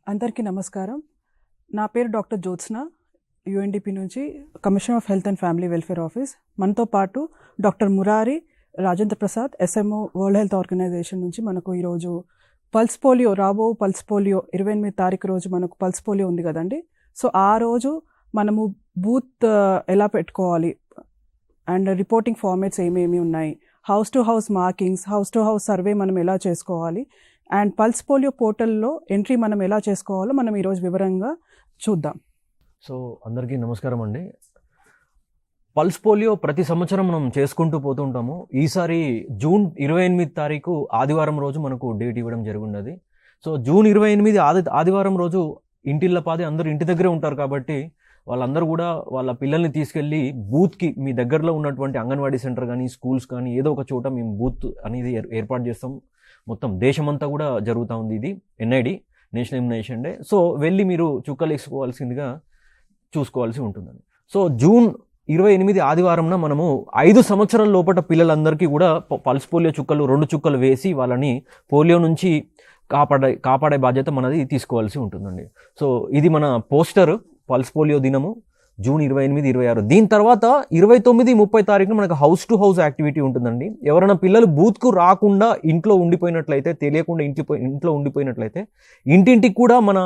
అందరికీ నమస్కారం. నా పేరు డాక్టర్ జ్యోత్స్న, యూఎన్డిపి నుంచి commissioner of health and family welfare office. మనతో పాటు doctor Murari Rajendra Prasad, SMO, World Health Organization నుంచి మనకు ఈరోజు పల్స్ పోలియో, పల్స్ పోలియో 28 తారీఖు రోజు మనకు పల్స్ పోలియో ఉంది కదండి. సో ఆ రోజు మనము బూత్ ఎలా పెట్టుకోవాలి అండ్ రిపోర్టింగ్ ఫార్మేట్స్ ఏమేమి ఉన్నాయి, house to house markings, house to house survey మనం ఎలా చేసుకోవాలి అండ్ పల్స్ పోలియో పోర్టల్లో ఎంట్రీ మనం ఎలా చేసుకోవాలో మనం ఈరోజు వివరంగా చూద్దాం. సో అందరికీ నమస్కారం అండి. పల్స్ పోలియో ప్రతి సంవత్సరం మనం చేసుకుంటూ పోతుంటాము. ఈసారి జూన్ 28 తారీఖు ఆదివారం రోజు మనకు డేట్ ఇవ్వడం జరిగినది. సో జూన్ 28 ఆదివారం రోజు ఇంటిల్లపాది అందరూ ఇంటి దగ్గరే ఉంటారు కాబట్టి వాళ్ళందరూ కూడా వాళ్ళ పిల్లల్ని తీసుకెళ్ళి బూత్కి, మీ దగ్గరలో ఉన్నటువంటి అంగన్వాడీ సెంటర్ కానీ స్కూల్స్ కానీ ఏదో ఒక చోట మేము బూత్ అనేది ఏర్పాటు చేస్తాం. మొత్తం దేశమంతా కూడా జరుగుతూ ఉంది. ఇది NID, national immunization day. So వెళ్ళి మీరు చుక్కలు వేసుకోవాల్సిందిగా చూసుకోవాల్సి ఉంటుందండి. సో జూన్ 28 ఆదివారంన మనము 5 సంవత్సరాల లోపల పిల్లలందరికీ కూడా పల్స్ పోలియో చుక్కలు 2 చుక్కలు వేసి వాళ్ళని పోలియో నుంచి కాపాడే బాధ్యత మనది తీసుకోవాల్సి ఉంటుందండి. సో ఇది మన పోస్టర్, పల్స్ పోలియో దినము జూన్ 28, 26. దీని తర్వాత 29, 30 తారీఖున మనకు హౌస్ టు హౌస్ యాక్టివిటీ ఉంటుందండి. ఎవరైనా పిల్లలు బూత్కు రాకుండా ఇంట్లో ఉండిపోయినట్లయితే, తెలియకుండా ఇంట్లో ఉండిపోయినట్లయితే ఇంటింటికి కూడా మన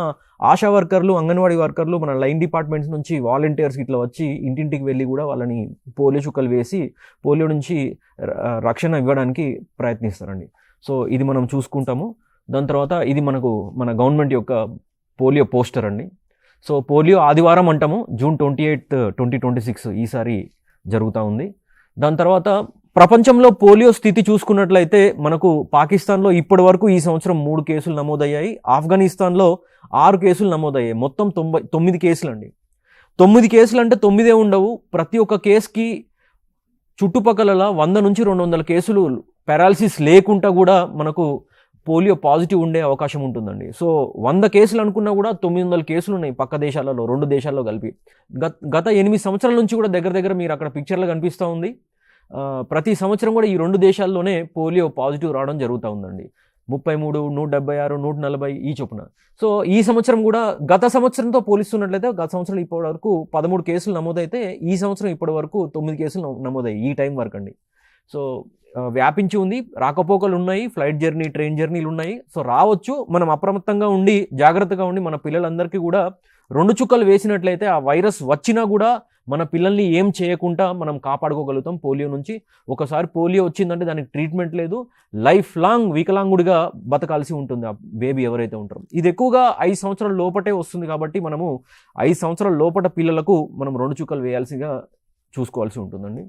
ఆశా వర్కర్లు, అంగన్వాడీ వర్కర్లు, మన లైన్ డిపార్ట్మెంట్స్ నుంచి వాలంటీర్స్ ఇట్లా వచ్చి ఇంటింటికి వెళ్ళి కూడా వాళ్ళని పోలియో చుక్కలు వేసి పోలియో నుంచి రక్షణ ఇవ్వడానికి ప్రయత్నిస్తారండి. సో ఇది మనం చూసుకుంటాము. దాని తర్వాత ఇది మన గవర్నమెంట్ యొక్క పోలియో పోస్టర్ అండి. సో పోలియో ఆదివారం అంటాము, జూన్ 28, 2026 ఈసారి జరుగుతూ ఉంది. దాని తర్వాత ప్రపంచంలో పోలియో స్థితి చూసుకున్నట్లయితే మనకు పాకిస్తాన్లో ఇప్పటి వరకు ఈ సంవత్సరం 3 కేసులు నమోదయ్యాయి. ఆఫ్ఘనిస్తాన్లో 6 కేసులు నమోదయ్యాయి. మొత్తం 9 కేసులు అండి. 9 కేసులు అంటే 9 ఉండవు. ప్రతి ఒక్క కేసుకి చుట్టుపక్కల 100 నుంచి 200 కేసులు పారాలసిస్ లేకుండా కూడా మనకు పోలియో పాజిటివ్ ఉండే అవకాశం ఉంటుందండి. సో 100 కేసులు అనుకున్నా కూడా 900 కేసులు ఉన్నాయి పక్క దేశాలలో, 2 దేశాల్లో కలిపి. గత 8 సంవత్సరాల నుంచి కూడా దగ్గర మీరు అక్కడ పిక్చర్లో కనిపిస్తూ ఉంది. ప్రతి సంవత్సరం కూడా ఈ 2 దేశాల్లోనే పోలియో పాజిటివ్ రావడం జరుగుతూ ఉందండి. 33, 176, 140 ఈ చొప్పున. సో ఈ సంవత్సరం కూడా గత సంవత్సరంతో పోలిస్తున్నట్లయితే గత సంవత్సరం ఇప్పటి వరకు 13 కేసులు నమోదైతే ఈ సంవత్సరం ఇప్పటి వరకు 9 కేసులు నమోదయ్యాయి ఈ టైం వరకు అండి. సో వ్యాపించి ఉంది. రాకపోకలు ఉన్నాయి, ఫ్లైట్ జర్నీ, ట్రైన్ జర్నీలు ఉన్నాయి. సో రావచ్చు. మనం అప్రమత్తంగా ఉండి జాగ్రత్తగా ఉండి మన పిల్లలందరికీ కూడా 2 చుక్కలు వేసినట్లయితే ఆ వైరస్ వచ్చినా కూడా మన పిల్లల్ని ఏం చేయకుండా మనం కాపాడుకోగలుగుతాం పోలియో నుంచి. ఒకసారి పోలియో వచ్చిందంటే దానికి ట్రీట్మెంట్ లేదు, లైఫ్ లాంగ్ వికలాంగుడిగా బతకాల్సి ఉంటుంది ఆ బేబీ ఎవరైతే ఉంటారో. ఇది ఎక్కువగా 5 సంవత్సరాల లోపటే వస్తుంది కాబట్టి మనము 5 సంవత్సరాల లోపట పిల్లలకు మనం 2 చుక్కలు వేయాల్సిగా చూసుకోవాల్సి ఉంటుందండి.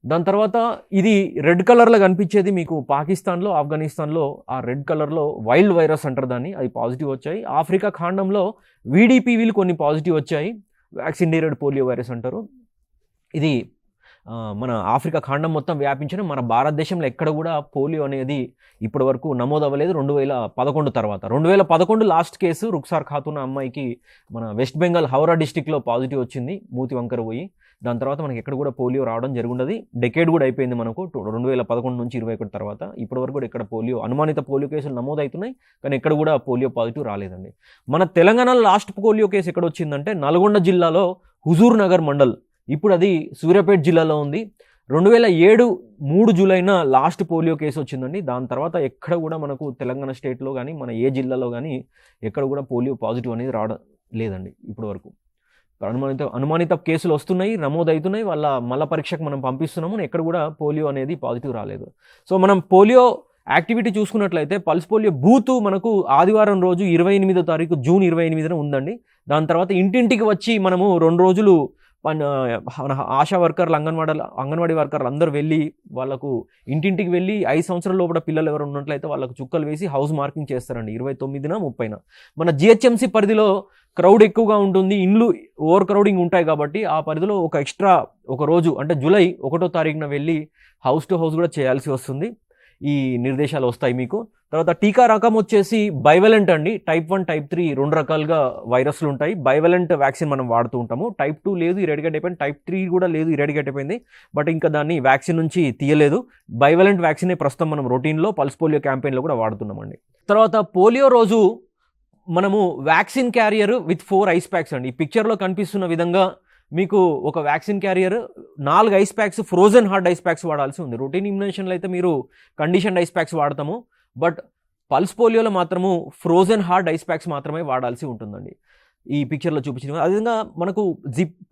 దాని తర్వాత ఇది రెడ్ కలర్లో కనిపించేది మీకు పాకిస్తాన్లో, ఆఫ్ఘనిస్తాన్లో ఆ రెడ్ కలర్లో వైల్డ్ వైరస్ అంటారు దాన్ని, అది పాజిటివ్ వచ్చాయి. ఆఫ్రికా ఖండంలో VDPVలు కొన్ని పాజిటివ్ వచ్చాయి, వ్యాక్సినేటెడ్ పోలియో వైరస్ అంటారు. ఇది మన ఆఫ్రికా ఖండం మొత్తం వ్యాపించిన, మన భారతదేశంలో ఎక్కడ కూడా పోలియో అనేది ఇప్పటి వరకు నమోదు అవ్వలేదు 2011 తర్వాత. 2011 లాస్ట్ కేసు రుక్సార్ ఖాతున్ అమ్మాయికి మన వెస్ట్ బెంగాల్ హౌరా డిస్టిక్లో పాజిటివ్ వచ్చింది, మూతి వంకర పోయి. దాని తర్వాత మనకి ఎక్కడ కూడా పోలియో రావడం జరుగుతుంది. డెకేడ్ కూడా అయిపోయింది మనకు 2011 నుంచి 2021 తర్వాత. ఇప్పటి వరకు కూడా ఇక్కడ అనుమానిత పోలియో కేసులు నమోదవుతున్నాయి, కానీ ఎక్కడ కూడా పోలియో పాజిటివ్ రాలేదండి. మన తెలంగాణలో లాస్ట్ పోలియో కేసు ఎక్కడ వచ్చిందంటే నల్గొండ జిల్లాలో హుజూర్ నగర్ మండల్, ఇప్పుడు అది సూర్యాపేట జిల్లాలో ఉంది. 2007 3 జూలైన లాస్ట్ పోలియో కేసు వచ్చిందండి. దాని తర్వాత ఎక్కడ కూడా మనకు తెలంగాణ స్టేట్లో కానీ మన ఏ జిల్లాలో కానీ ఎక్కడ కూడా పోలియో పాజిటివ్ అనేది రావడం లేదండి ఇప్పటి వరకు. అనుమానిత కేసులు వస్తున్నాయి, నమోదవుతున్నాయి, వాళ్ళ మళ్ళా పరీక్షకు మనం పంపిస్తున్నాము, ఎక్కడ కూడా పోలియో అనేది పాజిటివ్ రాలేదు. సో మనం పోలియో యాక్టివిటీ చూసుకున్నట్లయితే పల్స్ పోలియో బూత్ మనకు ఆదివారం రోజు 28వ తారీఖు జూన్ 28న ఉందండి. దాని తర్వాత ఇంటింటికి వచ్చి మనము 2 రోజులు ఆశా వర్కర్లు, అంగన్వాడీ వర్కర్లు అందరూ వెళ్ళి వాళ్ళకు ఇంటింటికి వెళ్ళి 5 సంవత్సరాల లోపల పిల్లలు ఎవరు ఉన్నట్లయితే వాళ్ళకు చుక్కలు వేసి హౌస్ మార్కింగ్ చేస్తారండి 29న, 30న. మన GHMC పరిధిలో క్రౌడ్ ఎక్కువగా ఉంటుంది, ఇండ్లు ఓవర్ క్రౌడింగ్ ఉంటాయి కాబట్టి ఆ పరిధిలో ఒక రోజు అంటే జూలై 1వ తారీఖున వెళ్ళి హౌస్ టు హౌస్ కూడా చేయాల్సి వస్తుంది. ఈ నిర్దేశాలు వస్తాయి మీకు. తర్వాత టీకా రకం వచ్చేసి బైవలెంట్ అండి. టైప్ 1, టైప్ 3 2 రకాలుగా వైరస్లు ఉంటాయి. బైవలెంట్ వ్యాక్సిన్ మనం వాడుతూ ఉంటాము. టైప్ 2 లేదు, ఇరాడికేట్ అయిపోయింది. టైప్ 3 కూడా లేదు, ఇరాడికేట్ అయిపోయింది. బట్ ఇంకా దాన్ని వ్యాక్సిన్ నుంచి తీయలేదు. బైవలెంట్ వ్యాక్సినే ప్రస్తుతం మనం రొటీన్లో పల్స్ పోలియో క్యాంపెయిన్లో కూడా వాడుతున్నామండి. తర్వాత పోలియో రోజు మనము vaccine carrier with 4 ice packs అండి. ఈ పిక్చర్లో కనిపిస్తున్న విధంగా మీకు ఒక vaccine carrier, 4 ice packs, frozen hard ice packs వాడాల్సి ఉంది. రొటీన్ ఇమ్యునేషన్లో అయితే మీరు కండిషన్డ్ ఐస్ ప్యాక్స్ వాడతాము, బట్ పల్స్ పోలియోలో మాత్రము ఫ్రోజన్ హార్డ్ ఐస్ ప్యాక్స్ మాత్రమే వాడాల్సి ఉంటుందండి. ఈ పిక్చర్లో చూపించిన అదేవిధంగా మనకు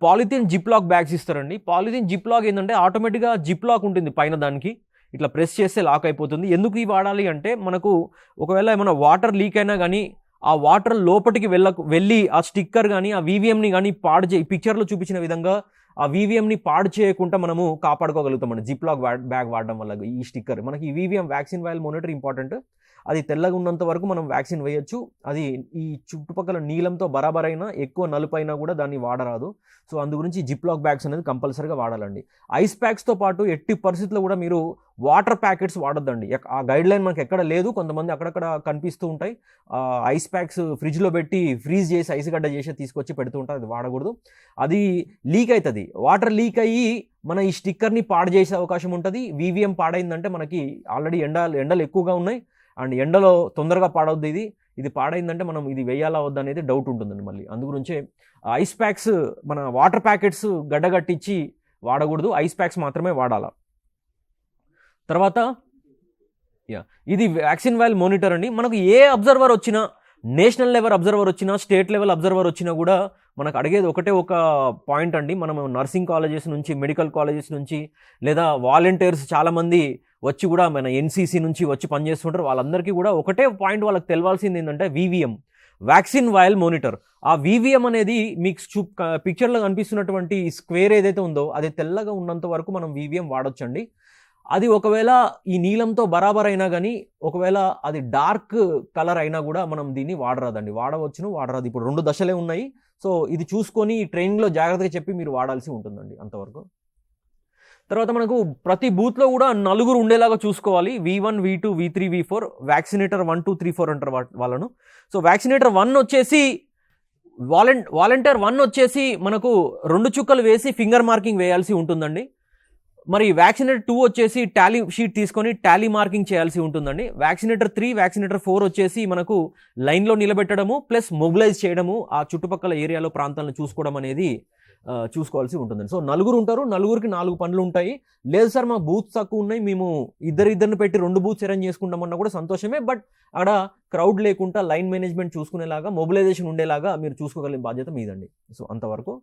పాలిథిన్ జిప్ లాక్ బ్యాగ్స్ ఇస్తారండి. పాలిథిన్ జిప్ లాక్ ఏంటంటే ఆటోమేటిక్గా జిప్ లాక్ ఉంటుంది పైన, దానికి ఇట్లా ప్రెస్ చేస్తే లాక్ అయిపోతుంది. ఎందుకు ఇవి వాడాలి అంటే మనకు ఒకవేళ ఏమైనా వాటర్ లీక్ అయినా కానీ ఆ వాటర్ లోపలికి వెళ్ళి ఆ స్టిక్కర్ కానీ ఆ వీవీఎంని కానీ పాడు చేయి, పిక్చర్లో చూపించిన విధంగా ఆ వీవీఎంని పాడు చేయకుండా మనము కాపాడుకోగలుగుతామండి జిప్ లాక్ బ్యాగ్ వాడడం వల్ల. ఈ స్టిక్కర్ మనకి ఈ వీవీఎం వ్యాక్సిన్ వైల్ మానిటర్ ఇంపార్టెంట్. అది తెల్లగా ఉన్నంత వరకు మనం వ్యాక్సిన్ వేయొచ్చు. అది ఈ చుట్టుపక్కల నీలంతో బరాబరైనా ఎక్కువ నలుపైనా కూడా దాన్ని వాడరాదు. సో అందు గురించి జిప్ లాక్ బ్యాగ్స్ అనేది కంపల్సరీగా వాడాలండి. ఐస్ ప్యాక్స్తో పాటు ఎట్టి పరిస్థితుల్లో కూడా మీరు వాటర్ ప్యాకెట్స్ వాడొద్దండి. ఆ గైడ్ లైన్ మనకి ఎక్కడ లేదు, కొంతమంది అక్కడక్కడ కనిపిస్తూ ఉంటాయి. ఐస్ ప్యాక్స్ ఫ్రిడ్జ్లో పెట్టి ఫ్రీజ్ చేసి ఐస్ గడ్డ చేసి తీసుకొచ్చి పెడుతూ ఉంటారు, అది వాడకూడదు. అది లీక్ అవుతుంది, వాటర్ లీక్ అయ్యి మన ఈ స్టిక్కర్ని పాడు చేసే అవకాశం ఉంటుంది. వీవీఎం పాడైందంటే మనకి ఆల్రెడీ ఎండలు ఎక్కువగా ఉన్నాయి అండ్ ఎండలో తొందరగా పాడవుద్ది. ఇది పాడైందంటే మనం ఇది వేయాలా వద్ద అనేది డౌట్ ఉంటుందండి మళ్ళీ. అందుగురించే ఐస్ ప్యాక్స్, మన వాటర్ ప్యాకెట్స్ గడ్డగట్టించి వాడకూడదు, ఐస్ ప్యాక్స్ మాత్రమే వాడాలా. తర్వాత ఇది వ్యాక్సిన్ వైల్ మానిటర్ అండి. మనకు ఏ అబ్జర్వర్ వచ్చినా, నేషనల్ లెవెల్ అబ్జర్వర్ వచ్చినా, స్టేట్ లెవెల్ అబ్జర్వర్ వచ్చినా కూడా మనకు అడిగేది ఒక పాయింట్ అండి. మనం నర్సింగ్ కాలేజెస్ నుంచి, మెడికల్ కాలేజెస్ నుంచి, లేదా వాలంటీర్స్ చాలామంది వచ్చి కూడా మన ఎన్సీసీ నుంచి వచ్చి పనిచేస్తుంటారు. వాళ్ళందరికీ కూడా ఒకటే పాయింట్ వాళ్ళకి తెలవాల్సింది ఏంటంటే వీవీఎం, వ్యాక్సిన్ వైల్ మానిటర్. ఆ వీవీఎం అనేది మీకు పిక్చర్లో కనిపిస్తున్నటువంటి స్క్వేర్ ఏదైతే ఉందో అది తెల్లగా ఉన్నంత వరకు మనం వీవీఎం వాడొచ్చండి. అది ఒకవేళ ఈ నీలంతో బరాబర్ అయినా కానీ, ఒకవేళ అది డార్క్ కలర్ అయినా కూడా మనం దీన్ని వాడరాదండి. వాడరాదు. ఇప్పుడు 2 దశలే ఉన్నాయి. సో ఇది చూసుకొని ట్రైనింగ్లో జాగ్రత్తగా చెప్పి మీరు వాడాల్సి ఉంటుందండి అంతవరకు. తర్వాత మనకు ప్రతి బూత్లో కూడా 4 ఉండేలాగా చూసుకోవాలి. V1, V2, V3, V4, vaccinator 1, 2, 3, 4 అంటారు వాళ్ళను. సో వ్యాక్సినేటర్ 1 వచ్చేసి వాలంటీర్ 1 వచ్చేసి మనకు 2 చుక్కలు వేసి ఫింగర్ మార్కింగ్ వేయాల్సి ఉంటుందండి. మరి వ్యాక్సినేటర్ 2 వచ్చేసి టాలీ షీట్ తీసుకొని టాలీ మార్కింగ్ చేయాల్సి ఉంటుందండి. వ్యాక్సినేటర్ 3, వ్యాక్సినేటర్ 4 వచ్చేసి మనకు లైన్లో నిలబెట్టడము ప్లస్ మొబిలైజ్ చేయడము, ఆ చుట్టుపక్కల ఏరియాలో ప్రాంతాలను చూసుకోవడం అనేది చూసుకోవాల్సి ఉంటుందండి. సో 4 ఉంటారు, 4కి 4 పనులు ఉంటాయి. లేదు సార్ మా బూత్స్ తక్కువ ఉన్నాయి, మేము ఇద్దరిని పెట్టి 2 బూత్స్ అరేంజ్ చేసుకుంటామన్నా కూడా సంతోషమే. బట్ అక్కడ క్రౌడ్ లేకుండా లైన్ మేనేజ్మెంట్ చూసుకునేలాగా, మొబిలైజేషన్ ఉండేలాగా మీరు చూసుకోగలిగిన బాధ్యత మీదండి. సో అంతవరకు.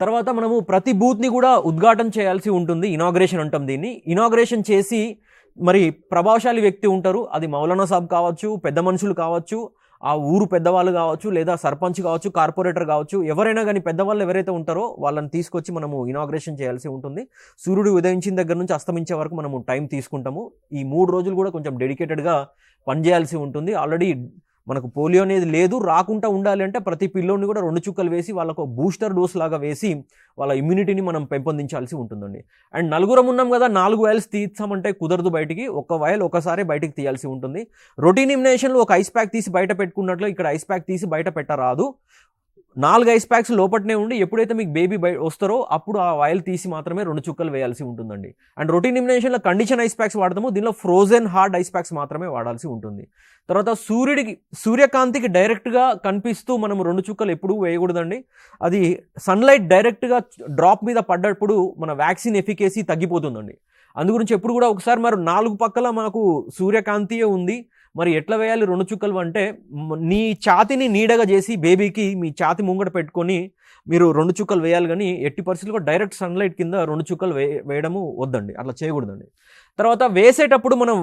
తర్వాత మనము ప్రతి బూత్ని కూడా ఉద్ఘాటన చేయాల్సి ఉంటుంది. ఇనాగ్రేషన్ అంటాం దీన్ని. ఇనాగ్రేషన్ చేసి మరి ప్రభావశాలి వ్యక్తి ఉంటారు, అది మౌలానా సాబ్ కావచ్చు, పెద్ద మనుషులు కావచ్చు, ఆ ఊరు పెద్దవాళ్ళు కావచ్చు, లేదా సర్పంచ్ కావచ్చు, కార్పొరేటర్ కావచ్చు, ఎవరైనా కానీ పెద్దవాళ్ళు ఎవరైతే ఉంటారో వాళ్ళని తీసుకొచ్చి మనము ఇనాగ్రేషన్ చేయాల్సి ఉంటుంది. సూర్యుడు ఉదయించిన దగ్గర నుంచి అస్తమించే వరకు మనము టైం తీసుకుంటాము. ఈ 3 రోజులు కూడా కొంచెం డెడికేటెడ్గా పనిచేయాల్సి ఉంటుంది. ఆల్రెడీ మనకు పోలియో అనేది లేదు, రాకుండా ఉండాలి అంటే ప్రతి పిల్లోని కూడా 2 చుక్కలు వేసి వాళ్ళకు బూస్టర్ డోస్ లాగా వేసి వాళ్ళ ఇమ్యూనిటీని మనం పెంపొందించాల్సి ఉంటుందండి. అండ్ 4 ఉన్నాం కదా, 4 వైల్స్ తీసామంటే కుదరదు, బయటికి ఒక వైల్ ఒకసారి బయటికి తీయాల్సి ఉంటుంది. రొటీన్ ఇమ్యునేషన్లో ఒక ఐస్ ప్యాక్ తీసి బయట పెట్టుకున్నట్లు ఇక్కడ ఐస్ ప్యాక్ తీసి బయట పెట్టరాదు. 4 ఐస్ ప్యాక్స్ లోపట్నే ఉండి ఎప్పుడైతే మీకు బేబీ వస్తారో అప్పుడు ఆ వైల్ తీసి మాత్రమే 2 చుక్కలు వేయాల్సి ఉంటుందండి. అండ్ రొటీన్ ఇమ్యునేషన్లో కండిషన్ ఐస్ ప్యాక్స్ వాడతాము, దీనిలో ఫ్రోజన్ హార్డ్ ఐస్ ప్యాక్స్ మాత్రమే వాడాల్సి ఉంటుంది. తర్వాత సూర్యకాంతికి డైరెక్ట్గా కనిపిస్తూ మనం 2 చుక్కలు ఎప్పుడూ వేయకూడదండి. అది సన్లైట్ డైరెక్ట్గా డ్రాప్ మీద పడ్డప్పుడు మన వ్యాక్సిన్ ఎఫికేసీ తగ్గిపోతుందండి. అందుగురించి ఎప్పుడు కూడా ఒకసారి మరి 4 పక్కల మాకు సూర్యకాంతియే ఉంది, మరి ఎట్లా వేయాలి 2 చుక్కలు అంటే, నీ ఛాతిని నీడగా చేసి బేబీకి మీ ఛాతి ముంగట పెట్టుకొని మీరు 2 చుక్కలు వేయాలి. కానీ ఎట్టి పరిస్థితుల్లో డైరెక్ట్ సన్లైట్ కింద 2 చుక్కలు వేయడము వద్దండి, అట్లా చేయకూడదండి. తర్వాత వేసేటప్పుడు మనం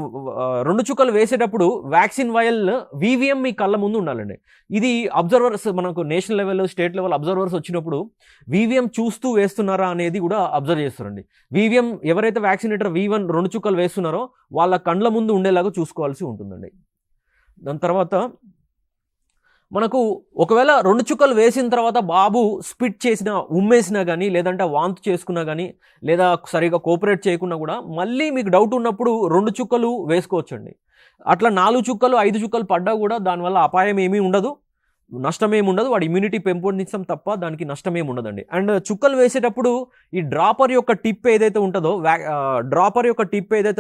2 చుక్కలు వేసేటప్పుడు వ్యాక్సిన్ వైల్ వీవీఎం మీ కళ్ళ ముందు ఉండాలండి. ఇది అబ్జర్వర్స్ మనకు national level, state level observers వచ్చినప్పుడు వీవీఎం చూస్తూ వేస్తున్నారా అనేది కూడా అబ్జర్వ్ చేస్తారండి. వీవీఎం ఎవరైతే వ్యాక్సినేటర్ V1 2 చుక్కలు వేస్తున్నారో వాళ్ళ కండ్ల ముందు ఉండేలాగా చూసుకోవాల్సి ఉంటుందండి. దాని తర్వాత మనకు ఒకవేళ 2 చుక్కలు వేసిన తర్వాత బాబు స్పిట్ చేసినా, ఉమ్మేసినా కానీ, లేదంటే వాంతు చేసుకున్నా కానీ, లేదా సరిగా కోఆపరేట్ చేయకున్నా కూడా మళ్ళీ మీకు డౌట్ ఉన్నప్పుడు 2 చుక్కలు వేసుకోవచ్చండి. అట్లా 4 చుక్కలు 5 చుక్కలు పడ్డా కూడా దానివల్ల అపాయం ఏమీ ఉండదు. నష్టమేమి ఉండదు, వాడి ఇమ్యూనిటీ పెంపొందించడం తప్ప దానికి నష్టమేమి ఉండదండి. అండ్ చుక్కలు వేసేటప్పుడు ఈ డ్రాపర్ యొక్క టిప్ ఏదైతే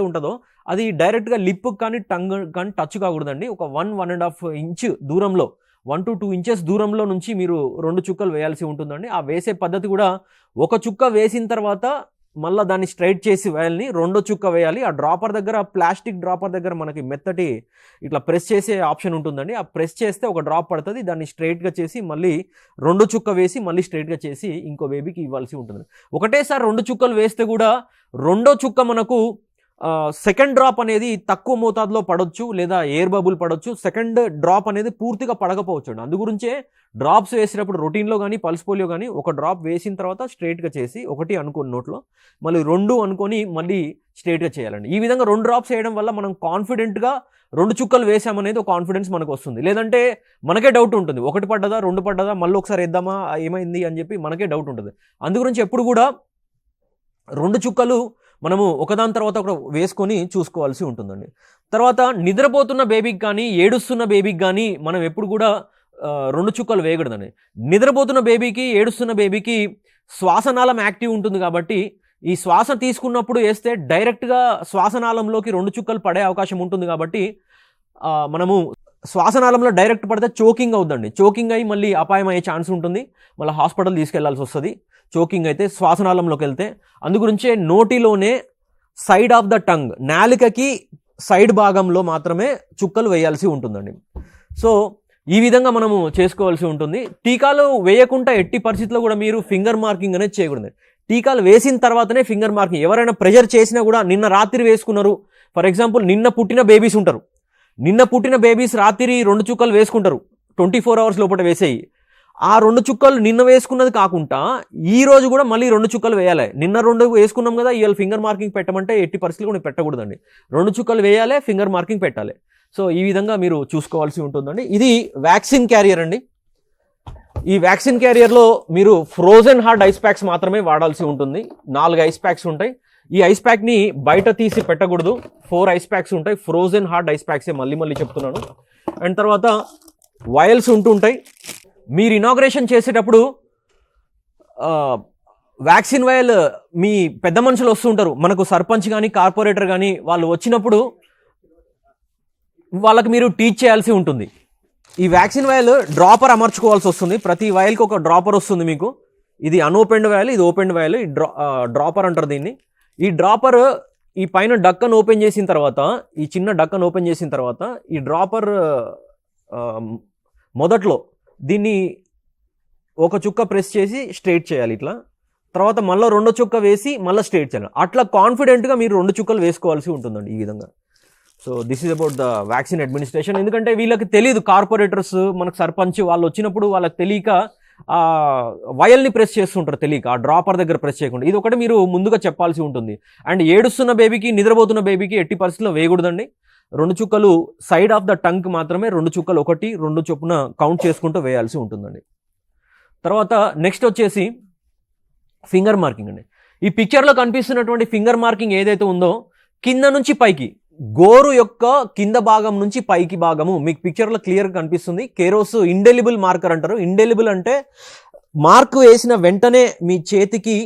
ఉంటుందో అది డైరెక్ట్గా లిప్ కానీ టంగ్ కానీ టచ్ కాకూడదండి. ఒక 1.5 ఇంచ్ దూరంలో 1 to 2 inches దూరంలో నుంచి మీరు 2 చుక్కలు వేయాల్సి ఉంటుందండి. ఆ వేసే పద్ధతి కూడా ఒక చుక్క వేసిన తర్వాత మళ్ళీ దాన్ని స్ట్రైట్ చేసి వేయాలని, 2వ చుక్క వేయాలి. ఆ డ్రాపర్ దగ్గర, ప్లాస్టిక్ డ్రాపర్ దగ్గర మనకి మెత్తటి ఇట్లా ప్రెస్ చేసే ఆప్షన్ ఉంటుందండి. ఆ ప్రెస్ చేస్తే ఒక డ్రాప్ పడుతుంది, దాన్ని స్ట్రైట్గా చేసి మళ్ళీ 2 చుక్క వేసి మళ్ళీ స్ట్రైట్గా చేసి ఇంకో బేబీకి ఇవ్వాల్సి ఉంటుంది. ఒకటేసారి 2 చుక్కలు వేస్తే కూడా 2వ చుక్క మనకు సెకండ్ డ్రాప్ అనేది తక్కువ మోతాదులో పడవచ్చు, లేదా ఎయిర్ బబుల్ పడవచ్చు. సెకండ్ డ్రాప్ అనేది పూర్తిగా పడకపోవచ్చు అండి. అందుగురించే డ్రాప్స్ వేసేటప్పుడు రొటీన్లో కానీ పల్స్ పోలియో కానీ ఒక డ్రాప్ వేసిన తర్వాత స్ట్రైట్గా చేసి, 1 అనుకోని నోట్లో, మళ్ళీ 2 అనుకొని మళ్ళీ స్ట్రైట్గా చేయాలండి. ఈ విధంగా 2 డ్రాప్స్ వేయడం వల్ల మనం కాన్ఫిడెంట్గా 2 చుక్కలు వేసామనేది ఒక కాన్ఫిడెన్స్ మనకు వస్తుంది. లేదంటే మనకే డౌట్ ఉంటుంది, 1 పడ్డదా 2 పడ్డదా, మళ్ళీ ఒకసారి వేద్దామా ఏమైంది అని చెప్పి మనకే డౌట్ ఉంటుంది. అందుగురించి ఎప్పుడు కూడా 2 చుక్కలు మనము ఒకదాని తర్వాత ఒకటి వేసుకొని చూసుకోవాల్సి ఉంటుందండి. తర్వాత నిద్రపోతున్న బేబీకి కానీ ఏడుస్తున్న బేబీకి కానీ మనం ఎప్పుడు కూడా 2 చుక్కలు వేయకూడదండి. నిద్రపోతున్న బేబీకి, ఏడుస్తున్న బేబీకి శ్వాసనాళం యాక్టివ్ ఉంటుంది కాబట్టి ఈ శ్వాస తీసుకున్నప్పుడు వేస్తే డైరెక్ట్గా శ్వాసనాళంలోకి 2 చుక్కలు పడే అవకాశం ఉంటుంది. కాబట్టి మనము శ్వాసనాళంలో డైరెక్ట్ పడితే చోకింగ్ అవుతుందండి. చోకింగ్ అయ్యి మళ్ళీ అపాయం అయ్యే ఛాన్స్ ఉంటుంది, మళ్ళీ హాస్పిటల్ తీసుకెళ్లాల్సి వస్తుంది చోకింగ్ అయితే, శ్వాసనాళంలోకి వెళ్తే. అందుగురించే నోటిలోనే సైడ్ ఆఫ్ ద టంగ్, నాలుకకి సైడ్ భాగంలో మాత్రమే చుక్కలు వేయాల్సి ఉంటుందండి. సో ఈ విధంగా మనము చేసుకోవాల్సి ఉంటుంది. టీకాలు వేయకుండా ఎట్టి పరిస్థితుల్లో కూడా మీరు ఫింగర్ మార్కింగ్ అనేది చేయకూడదు. టీకాలు వేసిన తర్వాతనే ఫింగర్ మార్కింగ్. ఎవరైనా ప్రెజర్ చేసినా కూడా, నిన్న రాత్రి వేసుకున్నారు, ఫర్ ఎగ్జాంపుల్ నిన్న పుట్టిన బేబీస్ ఉంటారు, నిన్న పుట్టిన బేబీస్ రాత్రి 2 చుక్కలు వేసుకుంటారు, 24 hours లోపల వేసేయి. ఆ 2 చుక్కలు నిన్న వేసుకున్నది కాకుండా ఈ రోజు కూడా మళ్ళీ 2 చుక్కలు వేయాలి. నిన్న 2 వేసుకున్నాం కదా, ఇవాళ ఫింగర్ మార్కింగ్ పెట్టమంటే ఎట్టి పరిస్థితులు కూడా పెట్టకూడదండి. 2 చుక్కలు వేయాలి, ఫింగర్ మార్కింగ్ పెట్టాలి. సో ఈ విధంగా మీరు చూసుకోవాల్సి ఉంటుందండి. ఇది వ్యాక్సిన్ క్యారియర్ అండి. ఈ వ్యాక్సిన్ క్యారియర్లో మీరు ఫ్రోజన్ హార్డ్ ఐస్ ప్యాక్స్ మాత్రమే వాడాల్సి ఉంటుంది. 4 ఐస్ ప్యాక్స్ ఉంటాయి. ఈ ఐస్ ప్యాక్ని బయట తీసి పెట్టకూడదు. 4 ఐస్ ప్యాక్స్ ఉంటాయి, ఫ్రోజన్ హార్డ్ ఐస్ ప్యాక్సే, మళ్ళీ చెప్తున్నాను. అండ్ తర్వాత వయల్స్ ఉంటుంటాయి. మీరు ఇనాగ్రేషన్ చేసేటప్పుడు వ్యాక్సిన్ వయల్ మీ పెద్ద మనుషులు వస్తుంటారు, మనకు సర్పంచ్ కానీ కార్పొరేటర్ కానీ, వాళ్ళు వచ్చినప్పుడు వాళ్ళకి మీరు టీచ్ చేయాల్సి ఉంటుంది. ఈ వ్యాక్సిన్ వయల్ డ్రాపర్ అమర్చుకోవాల్సి వస్తుంది. ప్రతి వయల్కి ఒక డ్రాపర్ వస్తుంది మీకు. ఇది అన్ఓపెన్డ్ వయల్, ఇది ఓపెన్డ్ వయల్. ఈ డ్రాపర్ అంటారు దీన్ని. ఈ డ్రాపర్ ఈ పైన డక్కన్ ఓపెన్ చేసిన తర్వాత, ఈ చిన్న డక్కన్ ఓపెన్ చేసిన తర్వాత ఈ డ్రాపర్ మొదట్లో దీన్ని ఒక చుక్క ప్రెస్ చేసి స్ట్రైట్ చేయాలి ఇట్లా. తర్వాత మళ్ళీ 2వ చుక్క వేసి మళ్ళీ స్ట్రైట్ చేయాలి. అట్లా కాన్ఫిడెంట్గా మీరు 2 చుక్కలు వేసుకోవాల్సి ఉంటుందండి ఈ విధంగా. So this is about the vaccine administration. ఎందుకంటే వీళ్ళకి తెలియదు, కార్పొరేటర్స్, మనకు సర్పంచ్ వాళ్ళు వచ్చినప్పుడు వాళ్ళకి తెలియక వయల్ని ప్రెస్ చేస్తుంటారు, తెలియక ఆ డ్రాపర్ దగ్గర ప్రెస్ చేయకుండా. ఇది ఒకటి మీరు ముందుగా చెప్పాల్సి ఉంటుంది. అండ్ ఏడుస్తున్న బేబీకి, నిద్రపోతున్న బేబీకి ఎట్టి పరిస్థితుల్లో వేయకూడదండి. 2 చుక్కలు సైడ్ ఆఫ్ ద టంక్ మాత్రమే, 2 చుక్కలు 1, 2 చొప్పున కౌంట్ చేసుకుంటూ వేయాల్సి ఉంటుందండి. తర్వాత నెక్స్ట్ వచ్చేసి ఫింగర్ మార్కింగ్ అండి. ఈ పిక్చర్లో కనిపిస్తున్నటువంటి ఫింగర్ మార్కింగ్ ఏదైతే ఉందో, కింద నుంచి పైకి, గోరు యొక్క కింద భాగం నుంచి పైకి భాగము మీకు పిక్చర్లో క్లియర్గా కనిపిస్తుంది. కేరోస్ ఇండెలిబుల్ మార్కర్ అంటారు. ఇండెలిబుల్ అంటే మార్క్ వేసిన వెంటనే మీ చేతికి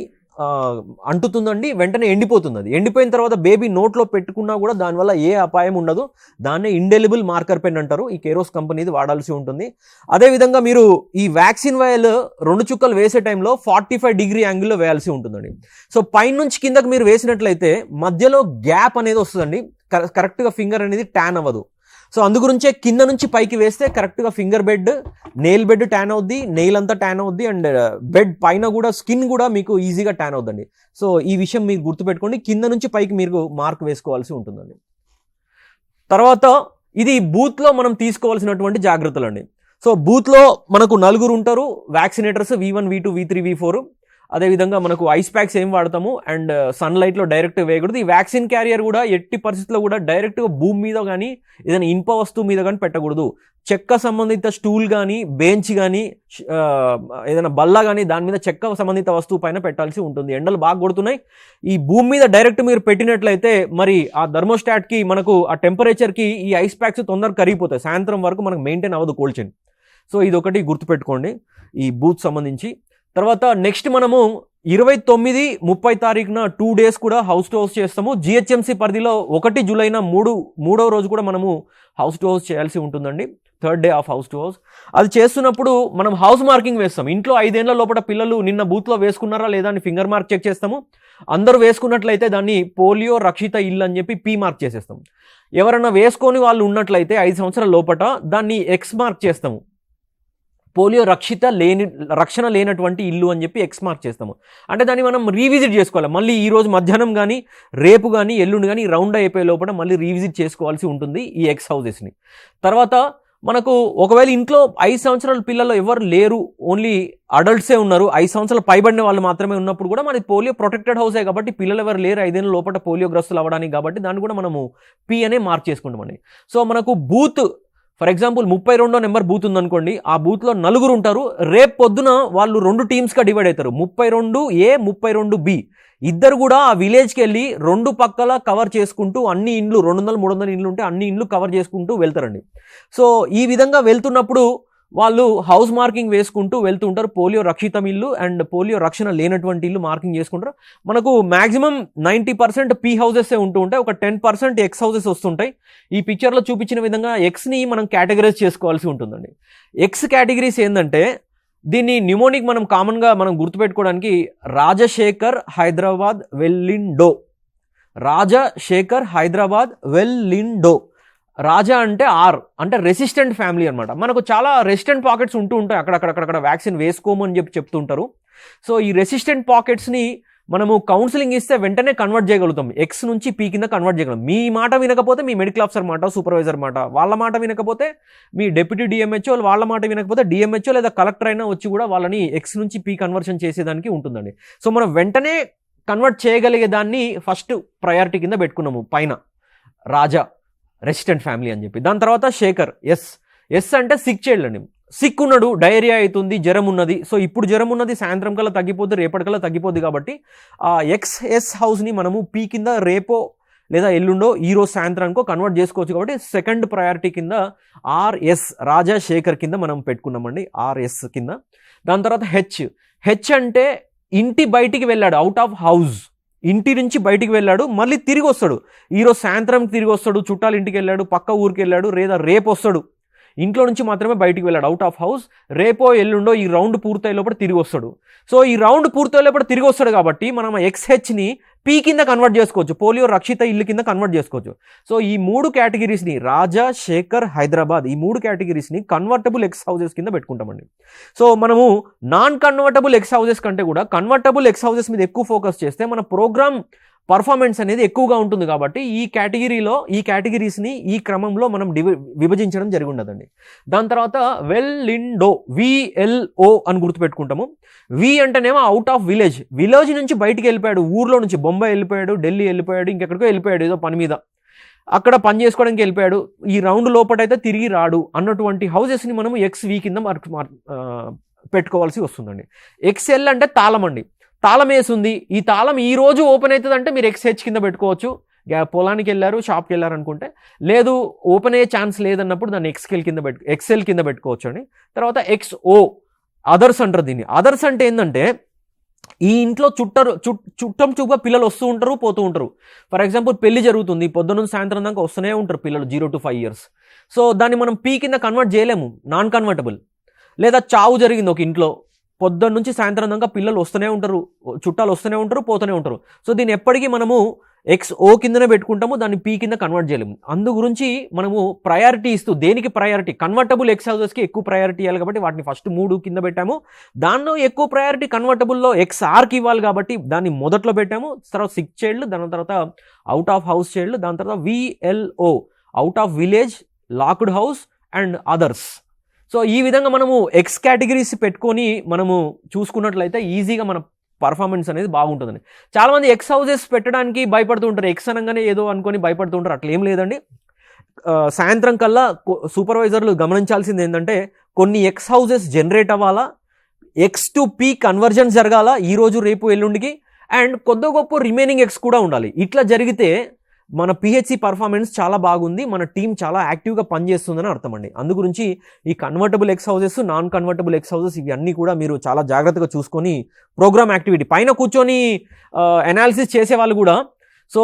అంటుతుందండి, వెంటనే ఎండిపోతుంది. అది ఎండిపోయిన తర్వాత బేబీ నోట్లో పెట్టుకున్నా కూడా దానివల్ల ఏ అపాయం ఉండదు. దాన్నే ఇండెలిబుల్ మార్కర్ పెన్ అంటారు. ఈ కేరోస్ కంపెనీది వాడాల్సి ఉంటుంది. అదేవిధంగా మీరు ఈ వ్యాక్సిన్ వయల్ 2 చుక్కలు వేసే టైంలో 45 degree యాంగిల్లో వేయాల్సి ఉంటుందండి. సో పైనుంచి కిందకు మీరు వేసినట్లయితే మధ్యలో గ్యాప్ అనేది వస్తుందండి, కరెక్ట్గా ఫింగర్ అనేది ట్యాన్ అవ్వదు. సో అందుగురించే కింద నుంచి పైకి వేస్తే కరెక్ట్గా finger bed, nail bed tan అవుద్ది, నెయిల్ అంతా ట్యాన్ అవుద్ది, అండ్ బెడ్ పైన కూడా స్కిన్ కూడా మీకు ఈజీగా ట్యాన్ అవుద్దండి. సో ఈ విషయం మీరు గుర్తుపెట్టుకోండి, కింద నుంచి పైకి మీరు మార్క్ వేసుకోవాల్సి ఉంటుందండి. తర్వాత ఇది బూత్లో మనం తీసుకోవాల్సినటువంటి జాగ్రత్తలు అండి. సో బూత్లో మనకు 4 ఉంటారు vaccinators, V1, V2, V3, V4. అదేవిధంగా మనకు ఐస్ ప్యాక్స్ ఏం వాడతాము, అండ్ సన్లైట్లో డైరెక్ట్ వేయకూడదు. ఈ వ్యాక్సిన్ క్యారియర్ కూడా ఎట్టి పరిస్థితుల్లో కూడా డైరెక్ట్గా భూమి మీద కానీ ఏదైనా ఇనుప వస్తువు మీద కానీ పెట్టకూడదు. చెక్క సంబంధిత స్టూల్ కానీ, బెంచ్ కానీ, ఏదైనా బల్ల కానీ దాని మీద చెక్క సంబంధిత వస్తువు పైన పెట్టాల్సి ఉంటుంది. ఎండలు బాగా కొడుతున్నాయి. ఈ భూమి మీద డైరెక్ట్ మీరు పెట్టినట్లయితే మరి ఆ థర్మోస్టాట్కి, మనకు ఆ టెంపరేచర్కి ఈ ఐస్ ప్యాక్స్ తొందరగా కరిగిపోతాయి. సాయంత్రం వరకు మనకు మెయింటైన్ అవ్వదు కోల్డ్ చైన్. సో ఇది ఒకటి గుర్తుపెట్టుకోండి ఈ బూత్ సంబంధించి. తర్వాత నెక్స్ట్ మనము 29, 30 తారీఖున 2 days కూడా హౌస్ టు హౌస్ చేస్తాము. జిహెచ్ఎంసీ పరిధిలో 1 జూలైన మూడవ రోజు కూడా మనము హౌస్ టు హౌస్ చేయాల్సి ఉంటుందండి. 3rd day of house to house. అది చేస్తున్నప్పుడు మనం హౌస్ మార్కింగ్ వేస్తాం. ఇంట్లో 5 ఏళ్ల లోపల పిల్లలు నిన్న బూత్లో వేసుకున్నారా లేదా అని ఫింగర్ మార్క్ చెక్ చేస్తాము. అందరూ వేసుకున్నట్లయితే దాన్ని పోలియో రక్షిత ఇల్లు అని చెప్పి పీ మార్క్ చేసేస్తాం. ఎవరన్నా వేసుకొని వాళ్ళు ఉన్నట్లయితే 5 సంవత్సరాల లోపల దాన్ని ఎక్స్ మార్క్ చేస్తాము. పోలియో రక్షణ లేనటువంటి ఇల్లు అని చెప్పి ఎక్స్ మార్క్ చేస్తాము. అంటే దాన్ని మనం రీవిజిట్ చేసుకోవాలి. మళ్ళీ ఈ రోజు మధ్యాహ్నం కానీ రేపు కానీ ఎల్లుండి కానీ రౌండ్ అయిపోయే లోపల మళ్ళీ రీవిజిట్ చేసుకోవాల్సి ఉంటుంది ఈ ఎక్స్ హౌసెస్ని. తర్వాత మనకు ఒకవేళ ఇంట్లో 5 సంవత్సరాల పిల్లలు ఎవరు లేరు, ఓన్లీ అడల్ట్సే ఉన్నారు, 5 సంవత్సరాలు పైబడిన వాళ్ళు మాత్రమే ఉన్నప్పుడు కూడా మనది పోలియో ప్రొటెక్టెడ్ హౌసే కాబట్టి పిల్లలు ఎవరు లేరు 5 ఏళ్ళ లోపల పోలియో గ్రస్తులు అవ్వడానికి, కాబట్టి దాన్ని కూడా మనము పి అనే మార్క్ చేసుకుంటామండి. సో మనకు బూత్ ఫర్ ఎగ్జాంపుల్ 32వ నెంబర్ బూత్ ఉందనుకోండి, ఆ బూత్లో 4 ఉంటారు. రేపు పొద్దున వాళ్ళు 2 టీమ్స్గా డివైడ్ అవుతారు. 32A, 32B. ఇద్దరు కూడా ఆ విలేజ్కి వెళ్ళి 2 పక్కల కవర్ చేసుకుంటూ అన్ని ఇండ్లు 200-300 ఇండ్లు ఉంటే అన్ని ఇండ్లు కవర్ చేసుకుంటూ వెళ్తారండి. సో ఈ విధంగా వెళ్తున్నప్పుడు వాళ్ళు హౌస్ మార్కింగ్ వేసుకుంటూ వెళ్తూ ఉంటారు. పోలియో రక్షితం ఇల్లు అండ్ పోలియో రక్షణ లేనటువంటి ఇల్లు మార్కింగ్ చేసుకుంటారు. మనకు మ్యాక్సిమం 90% పీ హౌసెస్ ఉంటూ ఉంటాయి, ఒక 10% ఎక్స్ హౌసెస్ వస్తుంటాయి. ఈ పిక్చర్లో చూపించిన విధంగా ఎక్స్ని మనం కేటగరైజ్ చేసుకోవాల్సి ఉంటుందండి. ఎక్స్ కేటగిరీస్ ఏంటంటే దీన్ని న్యూమోనిక్ మనం కామన్గా మనం గుర్తుపెట్టుకోవడానికి రాజశేఖర్ హైదరాబాద్ వెల్లిండో. రాజశేఖర్ హైదరాబాద్ వెల్లిండో. రాజా అంటే ఆర్ అంటే రెసిస్టెంట్ ఫ్యామిలీ అనమాట. మనకు చాలా రెసిస్టెంట్ పాకెట్స్ ఉంటూ ఉంటాయి, అక్కడక్కడ వ్యాక్సిన్ వేసుకోమని చెప్తుంటారు. సో ఈ రెసిస్టెంట్ పాకెట్స్ని మనము కౌన్సిలింగ్ ఇస్తే వెంటనే కన్వర్ట్ చేయగలుగుతాం, ఎక్స్ నుంచి పీ కింద కన్వర్ట్ చేయగలం. మీ మాట వినకపోతే మీ మెడికల్ ఆఫీసర్ మాట, సూపర్వైజర్ మాట, వాళ్ళ మాట వినకపోతే మీ డెప్యూటీ డిఎంహెచ్ఓ, వాళ్ళ మాట వినకపోతే డిఎంహెచ్ఓ లేదా కలెక్టర్ అయినా వచ్చి కూడా వాళ్ళని ఎక్స్ నుంచి పీ కన్వర్షన్ చేసేదానికి ఉంటుందండి. సో మనం వెంటనే కన్వర్ట్ చేయగలిగే దాన్ని ఫస్ట్ ప్రయారిటీ కింద పెట్టుకున్నాము పైన, రాజా రెసిస్టెంట్ ఫ్యామిలీ అని చెప్పి. దాని తర్వాత శేఖర్ ఎస్ అంటే సిక్ చైల్డ్ అండి. సిక్ ఉన్నాడు, డయేరియా అవుతుంది, జ్వరం ఉన్నది. సో ఇప్పుడు జ్వరం ఉన్నది, సాయంత్రం కల్లా తగ్గిపోద్ది, రేపటికల్లా తగ్గిపోద్ది. కాబట్టి ఆ ఎక్స్ హౌస్ని మనము పీ కింద రేపో లేదా ఎల్లుండో ఈ రోజు సాయంత్రానికో కన్వర్ట్ చేసుకోవచ్చు. కాబట్టి సెకండ్ ప్రయారిటీ కింద ఆర్ఎస్ రాజా శేఖర్ కింద మనం పెట్టుకున్నామండి, ఆర్ఎస్ కింద. దాని తర్వాత హెచ్ అంటే ఇంటి బయటికి వెళ్ళాడు, అవుట్ ఆఫ్ హౌస్. ఇంటి నుంచి బయటికి వెళ్ళాడు, మళ్ళీ తిరిగి వస్తాడు. ఈరోజు సాయంత్రం తిరిగి వస్తాడు, చుట్టాలు ఇంటికి వెళ్ళాడు, పక్క ఊరికి వెళ్ళాడు, లేదా రేపు వస్తాడు. ఇంట్లో నుంచి మాత్రమే బయటికి వెళ్ళాడు, అవుట్ ఆఫ్ హౌస్. రేపో ఎల్లుండో ఈ రౌండ్ పూర్తయ్యే లోపల తిరిగి వస్తాడు. సో ఈ రౌండ్ పూర్తయ్యే లోపల తిరిగి వస్తాడు కాబట్టి మనం ఎక్స్హెచ్ని పీ కింద కన్వర్ట్ చేసుకోవచ్చు, పోలియో రక్షిత ఇల్లు కింద కన్వర్ట్ చేసుకోవచ్చు. సో ఈ 3 కేటగిరీస్ని రాజా, శేఖర్, హైదరాబాద్, ఈ 3 కేటగిరీస్ని కన్వర్టబుల్ ఎక్స్ హౌసెస్ కింద పెట్టుకుంటామండి. సో మనము నాన్ కన్వర్టబుల్ ఎక్స్ హౌసెస్ కంటే కూడా కన్వర్టబుల్ ఎక్స్ హౌసెస్ మీద ఎక్కువ ఫోకస్ చేస్తే మన ప్రోగ్రామ్ పర్ఫార్మెన్స్ అనేది ఎక్కువగా ఉంటుంది. కాబట్టి ఈ కేటగిరీస్ని ఈ క్రమంలో మనం విభజించడం జరిగి ఉండదండి. దాని తర్వాత వెల్లిండో, VLO అని గుర్తుపెట్టుకుంటాము. వి అంటేనేమో అవుట్ ఆఫ్ విలేజ్ నుంచి బయటికి వెళ్ళిపోయాడు, ఊర్లో నుంచి బొంబాయి వెళ్ళిపోయాడు, ఢిల్లీ వెళ్ళిపోయాడు, ఇంకెక్కడికో వెళ్ళిపోయాడు ఏదో పని మీద, అక్కడ పని చేసుకోవడానికి వెళ్ళిపోయాడు, ఈ రౌండ్ లోపటైతే తిరిగి రాడు అన్నటువంటి హౌసెస్ని మనము XV కింద పెట్టుకోవాల్సి వస్తుందండి. XL అంటే తాళం అండి. తాళం వేసింది, ఈ తాళం ఈ రోజు ఓపెన్ అవుతుంది అంటే మీరు XH కింద పెట్టుకోవచ్చు. పొలానికి వెళ్ళారు, షాప్కి వెళ్ళారు అనుకుంటే, లేదు ఓపెన్ అయ్యే ఛాన్స్ లేదన్నప్పుడు దాన్ని XL కింద పెట్టుకోవచ్చు అండి. తర్వాత XO అదర్స్ అంటారు దీన్ని. అదర్స్ అంటే ఏంటంటే ఈ ఇంట్లో చుట్టం చూపుగా పిల్లలు వస్తూ ఉంటారు, పోతూ ఉంటారు. ఫర్ ఎగ్జాంపుల్ పెళ్లి జరుగుతుంది, పొద్దున్న సాయంత్రం దాకా వస్తూనే ఉంటారు పిల్లలు 0 to 5 years. సో దాన్ని మనం పీ కింద కన్వర్ట్ చేయలేము, నాన్ కన్వర్టబుల్. లేదా చావు జరిగింది ఒక ఇంట్లో, పొద్దున్న నుంచి సాయంత్రం దాకా పిల్లలు వస్తూనే ఉంటారు, చుట్టాలు వస్తూనే ఉంటారు, పోతూనే ఉంటారు. సో దీన్ని ఎప్పటికీ మనము XO కిందనే పెట్టుకుంటాము, దాన్ని పీ కింద కన్వర్ట్ చేయలేము. అందు గురించి మనము ప్రయారిటీ ఇస్తూ, దేనికి ప్రయారిటీ, కన్వర్టబుల్ ఎక్స్ హౌసెస్కి ఎక్కువ ప్రయారిటీ ఇవ్వాలి కాబట్టి వాటిని ఫస్ట్ 3 కింద పెట్టాము. దానిలో ఎక్కువ ప్రయారిటీ కన్వర్టబుల్లో XRకి ఇవ్వాలి కాబట్టి దాన్ని మొదట్లో పెట్టాము. తర్వాత సిక్ చైల్డ్, దాని తర్వాత అవుట్ ఆఫ్ హౌస్ చైల్డ్, దాని తర్వాత VLO out of village, locked house and others. So ఈ విధంగా మనము ఎక్స్ కేటగిరీస్ పెట్టుకొని మనము చూసుకున్నట్లయితే ఈజీగా మన పర్ఫార్మెన్స్ అనేది బాగుంటుందండి. చాలామంది ఎక్స్ హౌసెస్ పెట్టడానికి భయపడుతూ ఉంటారు, ఎక్స్ అనగానే ఏదో అనుకొని భయపడుతూ ఉంటారు. అట్లా ఏం లేదండి. సాయంత్రం కల్లా సూపర్వైజర్లు గమనించాల్సింది ఏంటంటే కొన్ని ఎక్స్ హౌసెస్ జనరేట్ అవ్వాలా, X to P కన్వర్జన్ జరగాల ఈ రోజు రేపు ఎల్లుండికి, అండ్ కొద్ది గొప్ప రిమైనింగ్ ఎక్స్ కూడా ఉండాలి. ఇట్లా జరిగితే మన పిహెచ్సి పర్ఫార్మెన్స్ చాలా బాగుంది, మన టీం చాలా యాక్టివ్గా పనిచేస్తుందని అర్థం అండి. అందు గురించి ఈ convertible X houses, non convertible X houses ఇవన్నీ కూడా మీరు చాలా జాగ్రత్తగా చూసుకొని ప్రోగ్రామ్ యాక్టివిటీ పైన కూర్చొని అనాలిసిస్ చేసే వాళ్ళు కూడా, సో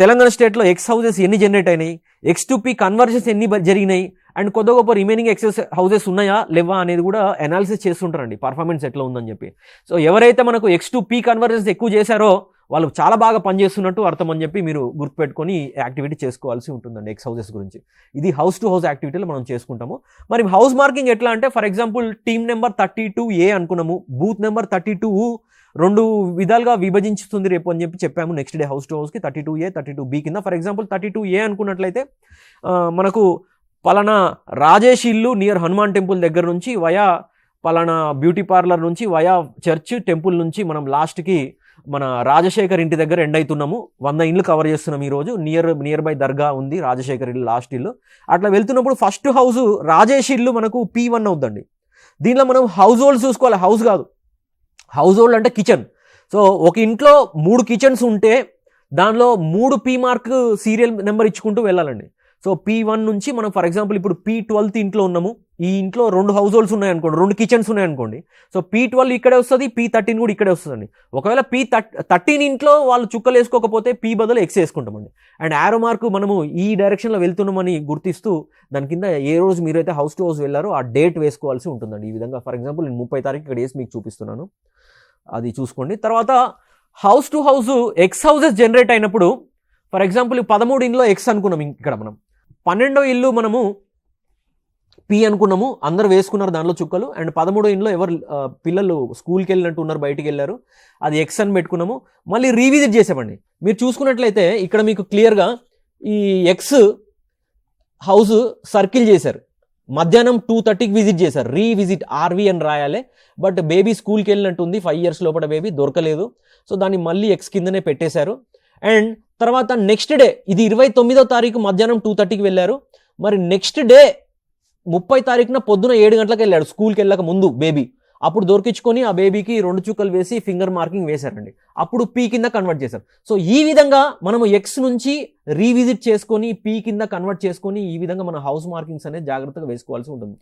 తెలంగాణ స్టేట్లో ఎక్స్ హౌసెస్ ఎన్ని జనరేట్ అయినాయి, X2P కన్వర్జన్స్ ఎన్ని జరిగినాయి, అండ్ కొద్ది గొప్ప రిమైనింగ్ ఎక్స్ హౌసెస్ ఉన్నాయా లేవా అనేది కూడా అనాలిసిస్ చేస్తుంటారండి, పర్ఫార్మెన్స్ ఎట్లా ఉందని చెప్పి. సో ఎవరైతే మనకు X2P కన్వర్జన్స్ ఎక్కువ చేశారో వాళ్ళు చాలా బాగా పనిచేస్తున్నట్టు అర్థం అని చెప్పి మీరు గుర్తుపెట్టుకొని యాక్టివిటీ చేసుకోవాల్సి ఉంటుందండి ఎక్స్ హౌసెస్ గురించి. ఇది హౌస్ టు హౌస్ యాక్టివిటీలో మనం చేసుకుంటాము. మరి హౌస్ మార్కింగ్ ఎట్లా అంటే, for example team number 32A అనుకున్నాము, బూత్ నెంబర్ 32 2 విధాలుగా విభజించుతుంది రేపు అని చెప్పాము. నెక్స్ట్ డే హౌస్ టు హౌస్కి 32A 32B కింద. ఫర్ ఎగ్జాంపుల్ 32A అనుకున్నట్లయితే మనకు పలానా రాజేష్ ఇల్లు నియర్ హనుమాన్ టెంపుల్ దగ్గర నుంచి వయా పలానా బ్యూటీ పార్లర్ నుంచి వయా చర్చ్ టెంపుల్ నుంచి మనం లాస్ట్కి మన రాజశేఖర్ ఇంటి దగ్గర ఎండ్ అవుతున్నాము. 100 ఇండ్లు కవర్ చేస్తున్నాం ఈరోజు. నియర్ బై దర్గా ఉంది రాజశేఖర్ ఇల్లు, లాస్ట్ ఇల్లు. అట్లా వెళ్తున్నప్పుడు ఫస్ట్ హౌస్ రాజేష్ ఇల్లు మనకు P1 అవుద్దండి. దీనిలో మనం హౌస్ హోల్డ్ చూసుకోవాలి, హౌస్ కాదు. హౌస్ హోల్డ్ అంటే కిచెన్. సో ఒక ఇంట్లో 3 కిచెన్స్ ఉంటే దానిలో 3 P మార్క్ సీరియల్ నెంబర్ ఇచ్చుకుంటూ వెళ్ళాలండి. సో P1 నుంచి మనం ఫర్ ఎగ్జాంపుల్ ఇప్పుడు P12 ఇంట్లో ఉన్నాము, ఈ ఇంట్లో 2 హౌస్ హోల్డ్స్ ఉన్నాయనుకోండి, 2 కిచెన్స్ ఉన్నాయనుకోండి. సో P12 ఇక్కడే వస్తుంది, P13 కూడా ఇక్కడే వస్తుందండి. ఒకవేళ P13 ఇంట్లో వాళ్ళు చుక్కలు వేసుకోకపోతే P బదులు X వేసుకుంటామండి. అండ్ యారో మార్క్ మనము ఈ డైరెక్షన్లో వెళ్తున్నామని గుర్తిస్తూ దాని కింద ఏ రోజు మీరైతే హౌస్ టు హౌస్ వెళ్ళారో ఆ డేట్ వేసుకోవాల్సి ఉంటుందండి. ఈ విధంగా ఫర్ ఎగ్జాంపుల్ నేను 30 తారీఖు ఇక్కడ వేసి మీకు చూపిస్తున్నాను, అది చూసుకోండి. తర్వాత house to house X houses generate అయినప్పుడు ఫర్ ఎగ్జాంపుల్ 13 ఇంట్లో ఎక్స్ అనుకున్నాం, ఇక్కడ మనం 12వ ఇల్లు మనము P అనుకున్నాము, అందరు వేసుకున్నారు దానిలో చుక్కలు. అండ్ 13వ ఇంట్లో ఎవరు పిల్లలు స్కూల్కి వెళ్ళినట్టు ఉన్నారు, బయటికి వెళ్ళారు, అది ఎక్స్ అని పెట్టుకున్నాము. మళ్ళీ రీవిజిట్ చేసామండి. మీరు చూసుకున్నట్లయితే ఇక్కడ మీకు క్లియర్గా ఈ ఎక్స్ హౌస్ సర్కిల్ చేశారు. మధ్యాహ్నం 2:30కి విజిట్ చేశారు, రీవిజిట్ RV అని రాయాలి. బట్ బేబీ స్కూల్కి వెళ్ళినట్టుంది, 5 years లోపల బేబీ దొరకలేదు. సో దాన్ని మళ్ళీ ఎక్స్ కిందనే పెట్టేశారు. అండ్ తర్వాత నెక్స్ట్ డే ఇది 29వ తారీఖు మధ్యాహ్నం 2:30కి వెళ్ళారు. మరి నెక్స్ట్ డే 30 తారీఖున పొద్దున 7 గంటలకు వెళ్ళాడు, స్కూల్కి వెళ్ళక ముందు బేబీ. అప్పుడు దొరికించుకొని ఆ బేబీకి 2 చుక్కలు వేసి ఫింగర్ మార్కింగ్ వేశారండి. అప్పుడు P కింద కన్వర్ట్ చేశారు. సో ఈ విధంగా మనము ఎక్స్ నుంచి రీవిజిట్ చేసుకొని P కింద కన్వర్ట్ చేసుకొని ఈ విధంగా మన హౌస్ మార్కింగ్స్ అనేది జాగ్రత్తగా వేసుకోవాల్సి ఉంటుంది.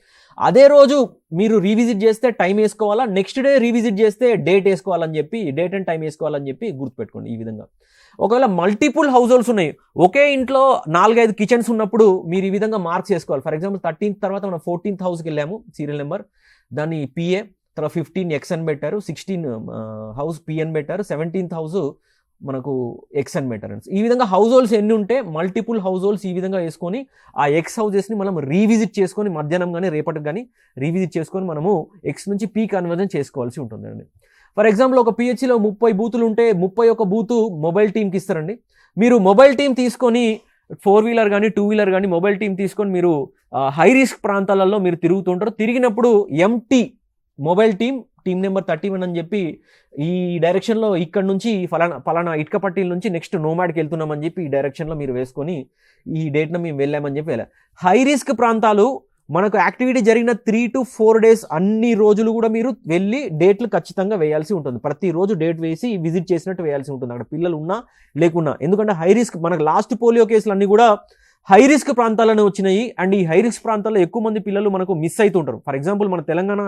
అదే రోజు మీరు రీవిజిట్ చేస్తే టైం వేసుకోవాలా, నెక్స్ట్ డే రీవిజిట్ చేస్తే డేట్ వేసుకోవాలని చెప్పి, డేట్ అండ్ టైం వేసుకోవాలని చెప్పి గుర్తుపెట్టుకోండి. ఈ విధంగా ఒకవేళ మల్టిపుల్ హౌస్ హోల్డ్స్ ఉన్నాయి, ఒకే ఇంట్లో 4-5 కిచెన్స్ ఉన్నప్పుడు మీరు ఈ విధంగా మార్క్స్ చేసుకోవాలి. ఫర్ ఎగ్జాంపుల్ 13th తర్వాత మనం 14th హౌస్కి వెళ్ళాము, సీరియల్ నెంబర్ దాన్ని PA, తర్వాత 15 X అని పెట్టారు, 16 హౌస్ P అని పెట్టారు, 17th హౌస్ మనకు X అని పెట్టారు. ఈ విధంగా హౌస్ హోల్డ్స్ ఎన్ని ఉంటే మల్టిపుల్ హౌస్ హోల్డ్స్ ఈ విధంగా వేసుకొని ఆ ఎక్స్ హౌజెస్ని మనం రీవిజిట్ చేసుకొని మధ్యాహ్నం కానీ రేపటికి కానీ రీవిజిట్ చేసుకొని మనము ఎక్స్ నుంచి P కన్వర్జన్ చేసుకోవాల్సి ఉంటుందండి. ఫర్ ఎగ్జాంపుల్ ఒక PHCలో 30 బూతులు ఉంటే 31 బూతు మొబైల్ టీంకి ఇస్తారండి. మీరు మొబైల్ టీం తీసుకొని 4-wheeler కానీ 2-wheeler కానీ మొబైల్ టీం తీసుకొని మీరు హై రిస్క్ ప్రాంతాలలో మీరు తిరుగుతుంటారు. తిరిగినప్పుడు MT మొబైల్ టీం నెంబర్ 31 అని చెప్పి ఈ డైరెక్షన్లో ఇక్కడ నుంచి ఫలానా ఇటుకపట్టీల నుంచి నెక్స్ట్ నోమాడ్కి వెళ్తున్నామని చెప్పి ఈ డైరెక్షన్లో మీరు వేసుకొని ఈ డేట్న మేము వెళ్ళామని చెప్పి వెళ్ళాం. హై రిస్క్ ప్రాంతాలు మనకు యాక్టివిటీ జరిగిన 3 to 4 days అన్ని రోజులు కూడా మీరు వెళ్ళి డేట్లు ఖచ్చితంగా వేయాల్సి ఉంటుంది. ప్రతిరోజు డేట్ వేసి విజిట్ చేసినట్టు వేయాల్సి ఉంటుంది, అక్కడ పిల్లలు ఉన్నా లేకున్నా. ఎందుకంటే హై రిస్క్ మనకు లాస్ట్ పోలియో కేసులు అన్నీ కూడా హై రిస్క్ ప్రాంతాలను వచ్చినాయి. అండ్ ఈ హై రిస్క్ ప్రాంతాల్లో ఎక్కువ మంది పిల్లలు మనకు మిస్ అవుతుంటారు. ఫర్ ఎగ్జాంపుల్ మన తెలంగాణ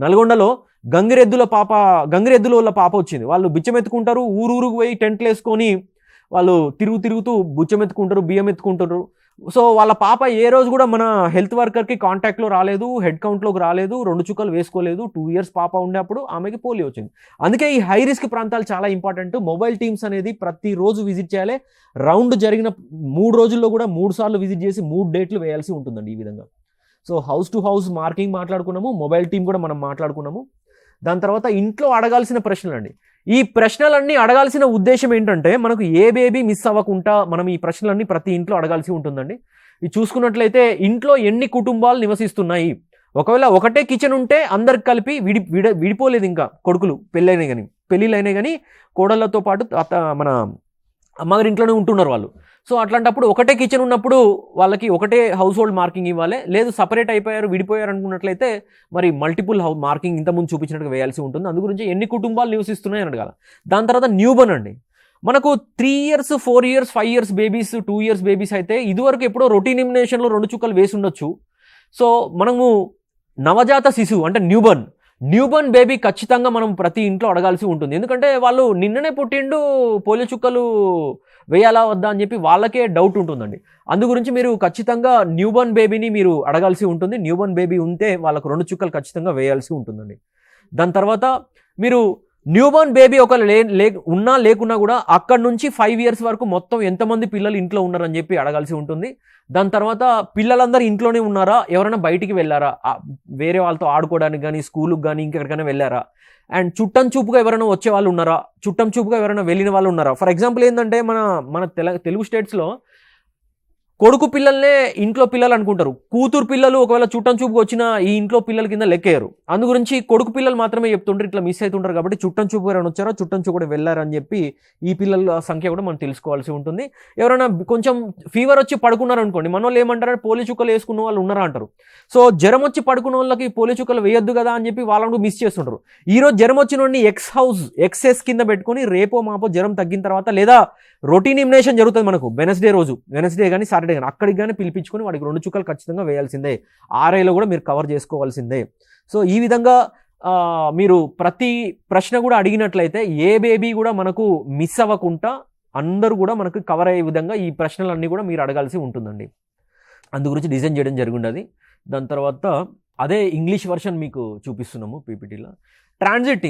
నల్గొండలో గంగిరెద్దుల వాళ్ళ పాప వచ్చింది. వాళ్ళు బిచ్చమెత్తుకుంటారు, ఊరూరుకు పోయి టెంట్లు వేసుకొని వాళ్ళు తిరుగుతూ బుచ్చమెత్తుకుంటారు, బియ్యం ఎత్తుకుంటారు. సో వాళ్ళ పాప ఏ రోజు కూడా మన హెల్త్ వర్కర్కి కాంటాక్ట్లో రాలేదు, హెడ్ కౌంట్లోకి రాలేదు, 2 చుక్కలు వేసుకోలేదు. 2 years పాప ఉండేప్పుడు ఆమెకి పోలియో వచ్చింది. అందుకే ఈ హై రిస్క్ ప్రాంతాలు చాలా ఇంపార్టెంట్. మొబైల్ టీమ్స్ అనేది ప్రతిరోజు విజిట్ చేయాలి. రౌండ్ జరిగిన 3 రోజుల్లో కూడా 3 సార్లు విజిట్ చేసి 3 డేట్లు వేయాల్సి ఉంటుందండి ఈ విధంగా. So house to house marking మాట్లాడుకున్నాము, మొబైల్ టీం కూడా మనం మాట్లాడుకున్నాము. దాని తర్వాత ఇంట్లో అడగాల్సిన ప్రశ్నలు అండి. ఈ ప్రశ్నలన్నీ అడగాల్సిన ఉద్దేశం ఏంటంటే మనకు ఏ బేబీ మిస్ అవ్వకుండా మనం ఈ ప్రశ్నలన్నీ ప్రతి ఇంట్లో అడగాల్సి ఉంటుందండి. ఇది చూసుకున్నట్లయితే ఇంట్లో ఎన్ని కుటుంబాలు నివసిస్తున్నాయి, ఒకవేళ ఒకటే కిచెన్ ఉంటే అందరికి కలిపి విడిపోలేదు, ఇంకా కొడుకులు పెళ్ళిళ్ళైనా కానీ కోడళ్ళతో పాటు మన అమ్మగారి ఇంట్లోనే ఉంటున్నారు వాళ్ళు. సో అట్లాంటప్పుడు ఒకటే కిచెన్ ఉన్నప్పుడు వాళ్ళకి ఒకటే హౌస్ హోల్డ్ మార్కింగ్ ఇవ్వాలి. లేదు సపరేట్ అయిపోయారు, విడిపోయారు అనుకున్నట్లయితే మరి మల్టిపుల్ మార్కింగ్ ఇంతకుముందు చూపించినట్టుగా వేయాల్సి ఉంటుంది. అందు గురించి ఎన్ని కుటుంబాలు నివసిస్తున్నాయి అని అడగాలి. దాని తర్వాత న్యూబర్న్ అండి. మనకు 3 years 4 years 5 years babies 2 years babies అయితే ఇదివరకు ఎప్పుడో రొటీన్ ఇమ్యునేషన్లో 2 చుక్కలు వేసి ఉండొచ్చు. సో మనము నవజాత శిశువు అంటే న్యూబర్న్ బేబీ ఖచ్చితంగా మనం ప్రతి ఇంట్లో అడగాల్సి ఉంటుంది. ఎందుకంటే వాళ్ళు నిన్ననే పుట్టిండు, పోలియో చుక్కలు వేయాలా వద్దా అని చెప్పి వాళ్ళకే డౌట్ ఉంటుందండి. అందు గురించి మీరు ఖచ్చితంగా న్యూబర్న్ బేబీని మీరు అడగాల్సి ఉంటుంది. న్యూబర్న్ బేబీ ఉంటే వాళ్ళకు 2 చుక్కలు ఖచ్చితంగా వేయాల్సి ఉంటుందండి. దాని తర్వాత మీరు న్యూబర్న్ బేబీ ఒకవేళ ఉన్నా లేకున్నా కూడా అక్కడ నుంచి 5 years వరకు మొత్తం ఎంతమంది పిల్లలు ఇంట్లో ఉన్నారని చెప్పి అడగాల్సి ఉంటుంది. దాని తర్వాత పిల్లలందరూ ఇంట్లోనే ఉన్నారా, ఎవరైనా బయటికి వెళ్ళారా, వేరే వాళ్ళతో ఆడుకోవడానికి కానీ స్కూల్కి కానీ ఇంకెక్కడికైనా వెళ్ళారా, అండ్ చుట్టం చూపుగా ఎవరైనా వచ్చే వాళ్ళు ఉన్నారా, చుట్టం చూపుగా ఎవరైనా వెళ్ళిన వాళ్ళు ఉన్నారా. ఫర్ ఎగ్జాంపుల్ ఏంటంటే మన తెలుగు స్టేట్స్లో కొడుకు పిల్లల్నే ఇంట్లో పిల్లలు అనుకుంటారు, కూతురు పిల్లలు ఒకవేళ చుట్టం చూపుగా వచ్చిన ఈ ఇంట్లో పిల్లల కింద లెక్కేయరు. అందు గురించి కొడుకు పిల్లలు మాత్రమే చెప్తుంటారు, ఇట్లా మిస్ అవుతుంటారు. కాబట్టి చుట్టం చూపు ఎవరైనా వచ్చారో చుట్టం చూపు కూడా వెళ్ళారని చెప్పి ఈ పిల్లల సంఖ్య కూడా మనం తెలుసుకోవాల్సి ఉంటుంది. ఎవరైనా కొంచెం ఫీవర్ వచ్చి పడుకున్నారు అనుకోండి, మన వాళ్ళు ఏమంటారంటే పోలియో చుక్కలు వేసుకున్న వాళ్ళు ఉన్నారా అంటారు. సో జ్వరం వచ్చి పడుకున్న వాళ్ళకి పోలియో చుక్కలు వేయొద్దు కదా అని చెప్పి వాళ్ళని మిస్ చేస్తుంటారు. ఈరోజు జ్వరం వచ్చిన వాడిని ఎక్సెస్ కింద పెట్టుకొని రేపో మాపో జ్వరం తగ్గిన తర్వాత, లేదా రొటీన్ ఇమ్యునేషన్ జరుగుతుంది మనకు వెనస్డే కానీ సాటర్డే కానీ, అక్కడికి కానీ పిలిపించుకొని వాడికి 2 చుక్కలు ఖచ్చితంగా వేయాల్సిందే. ఆర్ఐలో కూడా మీరు కవర్ చేసుకోవాల్సిందే. సో ఈ విధంగా మీరు ప్రతి ప్రశ్న కూడా అడిగినట్లయితే ఏ బేబీ కూడా మనకు మిస్ అవ్వకుండా అందరూ కూడా మనకు కవర్ అయ్యే విధంగా ఈ ప్రశ్నలన్నీ కూడా మీరు అడగాల్సి ఉంటుందండి. అందు గురించి డిజైన్ చేయడం జరిగినది. దాని తర్వాత అదే ఇంగ్లీష్ వర్షన్ మీకు చూపిస్తున్నాము పీపీటీలో. ట్రాన్సిట్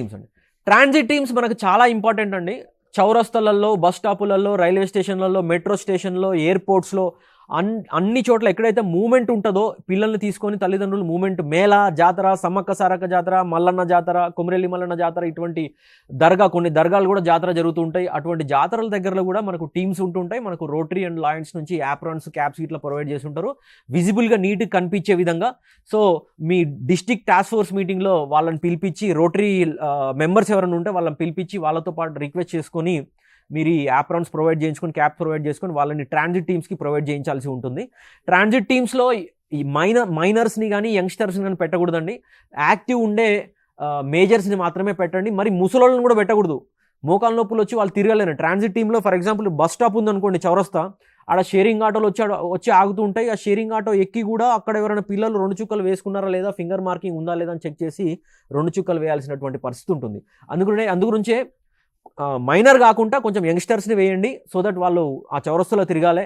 టీమ్స్ మనకు చాలా ఇంపార్టెంట్ అండి. చౌరస్తలలో, బస్ స్టాపులలో, రైల్వే స్టేషన్లలో, మెట్రో స్టేషన్లో, ఎయిర్పోర్ట్స్లో, అన్ని చోట్ల ఎక్కడైతే మూమెంట్ ఉంటుందో పిల్లల్ని తీసుకొని తల్లిదండ్రులు మూమెంట్, మేళ, జాతర, సమ్మక్క సారక్క జాతర, మల్లన్న జాతర, కొమరెల్లి మల్లన్న జాతర, ఇటువంటి కొన్ని దర్గాలు కూడా జాతర జరుగుతూ ఉంటాయి. అటువంటి జాతరల దగ్గరలో కూడా మనకు టీమ్స్ ఉంటుంటాయి. మనకు రోటరీ అండ్ లయన్స్ నుంచి యాప్రాన్స్, క్యాప్స్ ఇట్లా ప్రొవైడ్ చేసి ఉంటారు, విజిబుల్గా నీట్గా కనిపించే విధంగా. సో మీ డిస్ట్రిక్ట్ టాస్క్ ఫోర్స్ మీటింగ్లో వాళ్ళని పిలిపించి, రోటరీ మెంబర్స్ ఎవరైనా ఉంటే వాళ్ళని పిలిపించి వాళ్ళతో పాటు రిక్వెస్ట్ చేసుకొని మీరు ఈ యాప్రాన్స్ ప్రొవైడ్ చేయించుకొని, క్యాప్ ప్రొవైడ్ చేసుకొని వాళ్ళని ట్రాన్సిట్ టీమ్స్కి ప్రొవైడ్ చేయించాల్సి ఉంటుంది. ట్రాన్సిట్ టీమ్స్లో ఈ మైనర్స్ని కానీ యంగ్స్టర్స్ని కానీ పెట్టకూడదండి. యాక్టివ్ ఉండే మేజర్స్ని మాత్రమే పెట్టండి. మరి ముసలోళ్ళని కూడా పెట్టకూడదు. మోకాలు నొప్పులు వచ్చి వాళ్ళు తిరగలేరు. ట్రాన్సిట్ టీంలో ఫర్ ఎగ్జాంపుల్ బస్ స్టాప్ ఉందనుకోండి, చౌరస్తా, ఆడ షేరింగ్ ఆటోలు వచ్చి ఆగుతూ ఉంటాయి. ఆ షేరింగ్ ఆటో ఎక్కి కూడా అక్కడ ఎవరైనా పిల్లలు 2 చుక్కలు వేసుకున్నారా లేదా, ఫింగర్ మార్కింగ్ ఉందా లేదా అని చెక్ చేసి 2 చుక్కలు వేయాల్సినటువంటి పరిస్థితి ఉంటుంది. అందుగురించే మైనర్ కాకుండా కొంచెం యంగ్స్టర్స్ని వేయండి, సో దట్ వాళ్ళు ఆ చౌరస్తులో తిరగాలి.